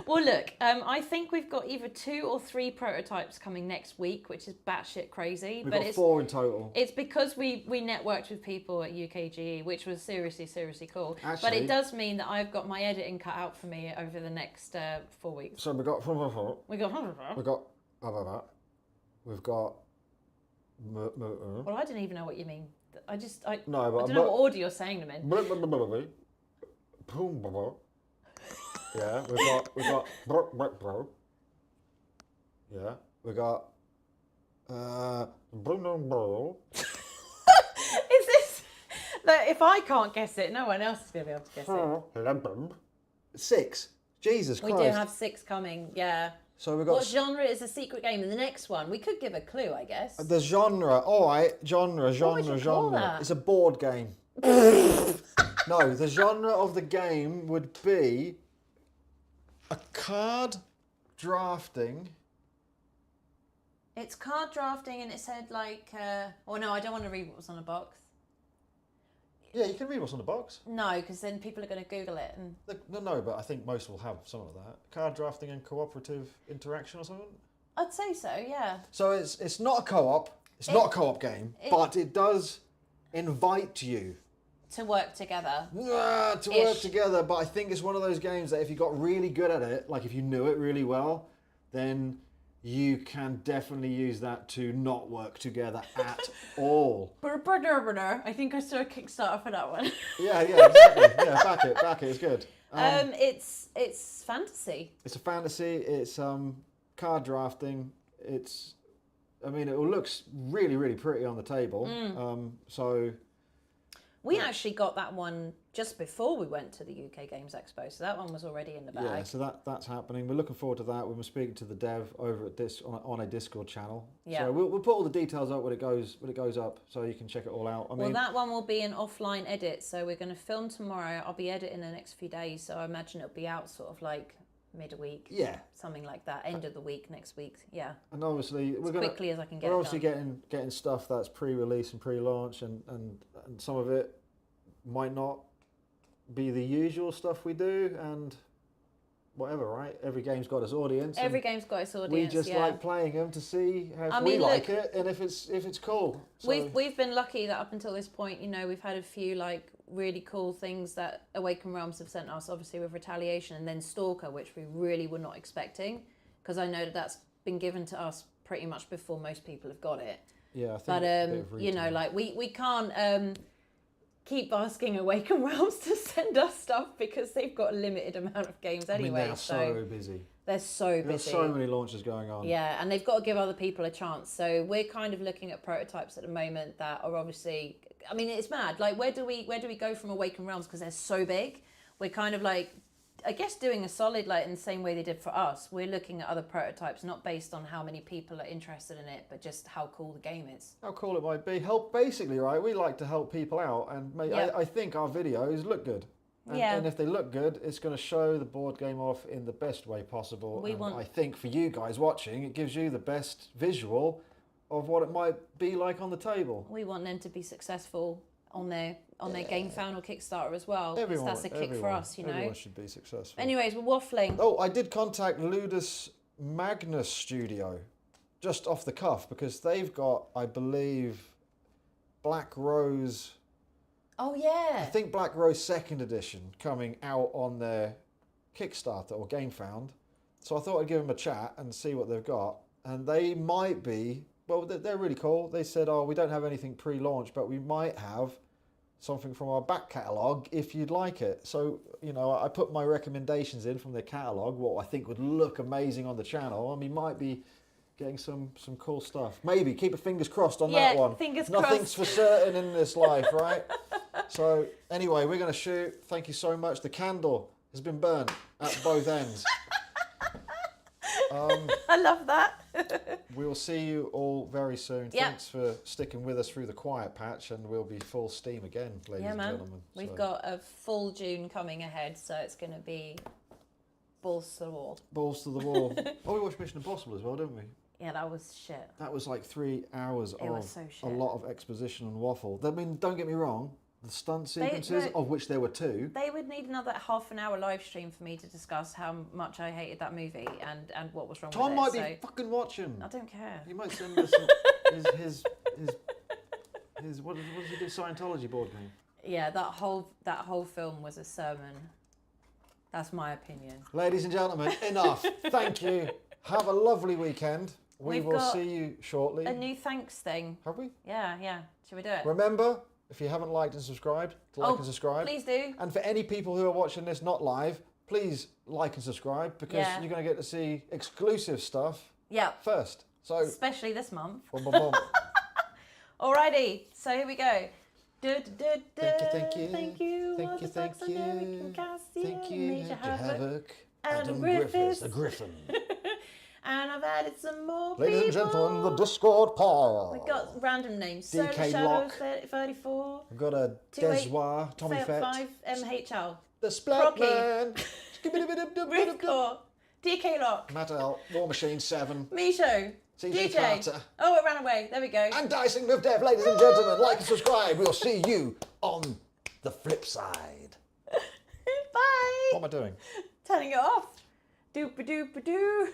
Well, look. I think we've got either 2 or 3 prototypes coming next week, which is batshit crazy. We've got 4 in total. It's because we networked with people at UKGE, which was seriously cool. Actually, but it does mean that I've got my editing cut out for me over the next 4 weeks. So we've got. We've got. Well, I don't even know what you mean. I don't know what order you're saying them in. Yeah, we've got yeah, we got Is this if I can't guess it, no one else is gonna be able to guess it. 6. Jesus We Christ. do have 6 coming, yeah. So we've got What genre is a secret game in the next one? We could give a clue, I guess. the genre. All right, genre. would you call that? It's a board game. No, the genre of the game would be a card drafting. It's card drafting, and it said like, oh no, I don't want to read what was on the box. Yeah, you can read what's on the box. No, because then people are going to Google it. And No, but I think most will have some of that. Card drafting and cooperative interaction or something. I'd say so, yeah. So it's not a co-op. It's not a co-op game, but it does invite you To work together. to work together. But I think it's one of those games that if you got really good at it, like if you knew it really well, then you can definitely use that to not work together at all. I think I saw a Kickstarter for that one. Yeah, exactly. Yeah, back it. It's good. It's fantasy. It's a fantasy. It's card drafting. It looks really, really pretty on the table. So We actually got that one just before we went to the UK Games Expo, so that one was already in the bag. yeah, so that's happening. We're looking forward to that. We were speaking to the dev over at this on a Discord channel. Yeah. So we'll put all the details up when it goes up, so you can check it all out. Well, that one will be an offline edit, so we're going to film tomorrow. I'll be editing the next few days, so I imagine it'll be out sort of like midweek. Yeah. Something like that. End of the week, next week. Yeah. And obviously Quickly as I can get it we're obviously done. getting stuff that's pre-release and pre-launch, and some of it might not be the usual stuff we do, and whatever, right? Every game's got its audience. Every game's got its audience. We just like playing them to see how we like it and if it's cool. So we've been lucky that up until this point, we've had a few like really cool things that Awaken Realms have sent us, obviously with Retaliation, and then Stalker, which we really were not expecting, because I know that's been given to us pretty much before most people have got it. Yeah, I think. But like we can't keep asking Awaken Realms to send us stuff because they've got a limited amount of games anyway. They're so busy. They're so busy. There's so many launches going on. Yeah, and they've got to give other people a chance. So we're kind of looking at prototypes at the moment that are obviously, I mean, it's mad. Like, where do we go from Awaken Realms, because they're so big? We're kind of like, I guess, doing a solid, like in the same way they did for us. We're looking at other prototypes, not based on how many people are interested in it, but just how cool the game is. How cool it might be. Basically, right? We like to help people out, and I think our videos look good. And if they look good, it's going to show the board game off in the best way possible. I think for you guys watching, it gives you the best visual of what it might be like on the table. We want them to be successful on their game fan or Kickstarter as well. That's a kick for us, Everyone should be successful. Anyways, we're waffling. Oh, I did contact Ludus Magnus Studio just off the cuff, because they've got, I believe, Black Rose. Oh yeah. I think Black Rose 2nd edition coming out on their Kickstarter or GameFound. So I thought I'd give them a chat and see what they've got. And they might be, well, they're really cool. They said, oh, we don't have anything pre-launch, but we might have something from our back catalogue if you'd like it. So, I put my recommendations in from their catalogue, what I think would look amazing on the channel, and we might be getting some cool stuff. Maybe. Keep your fingers crossed on that one. Fingers Nothing's crossed. for certain in this life, right? So, anyway, we're going to shoot. Thank you so much. The candle has been burnt at both ends. I love that. We will see you all very soon. Yep. Thanks for sticking with us through the quiet patch, and we'll be full steam again, ladies and gentlemen. We've got a full June coming ahead, so it's going to be balls to the wall. Balls to the wall. Oh, we watched Mission Impossible as well, didn't we? Yeah, that was shit. That was like 3 hours of so shit. a lot of exposition and waffle. I mean, don't get me wrong, the stunt sequences, of which there were 2. They would need another half an hour live stream for me to discuss how much I hated that movie and what was wrong Tom with it. might be fucking watching. I don't care. He might send us his what does he do? Scientology board game. Yeah, that whole film was a sermon. That's my opinion. Ladies and gentlemen, enough. Thank you. Have a lovely weekend. We will got see you shortly. A new thanks thing. Have we? Yeah. Should we do it? Remember, if you haven't liked and subscribed, to like and subscribe. Please do. And for any people who are watching this not live, please like and subscribe, because you're going to get to see exclusive stuff first. So especially this month. Boom, boom, boom. Alrighty, so here we go. Thank you. Thank you. Thank you. Cassian, Thank you. Major Havoc. Adam Griffiths. the Griffin. And I've added some more Ladies and people. gentlemen, the Discord pile. We've got random names. DK Solar Shadow Lock. 34. We've got a 28, Deswa, Tommy Fett. 5 MHL. The Splatman. Rifcore. DK Lock. Mattel, War Machine 7. Misho. CJ Carter. Oh, it ran away. There we go. And Dicing with Dev, ladies and gentlemen. Like and subscribe. We'll see you on the flip side. Bye. What am I doing? Turning it off. Doop-a-doop-a-doo.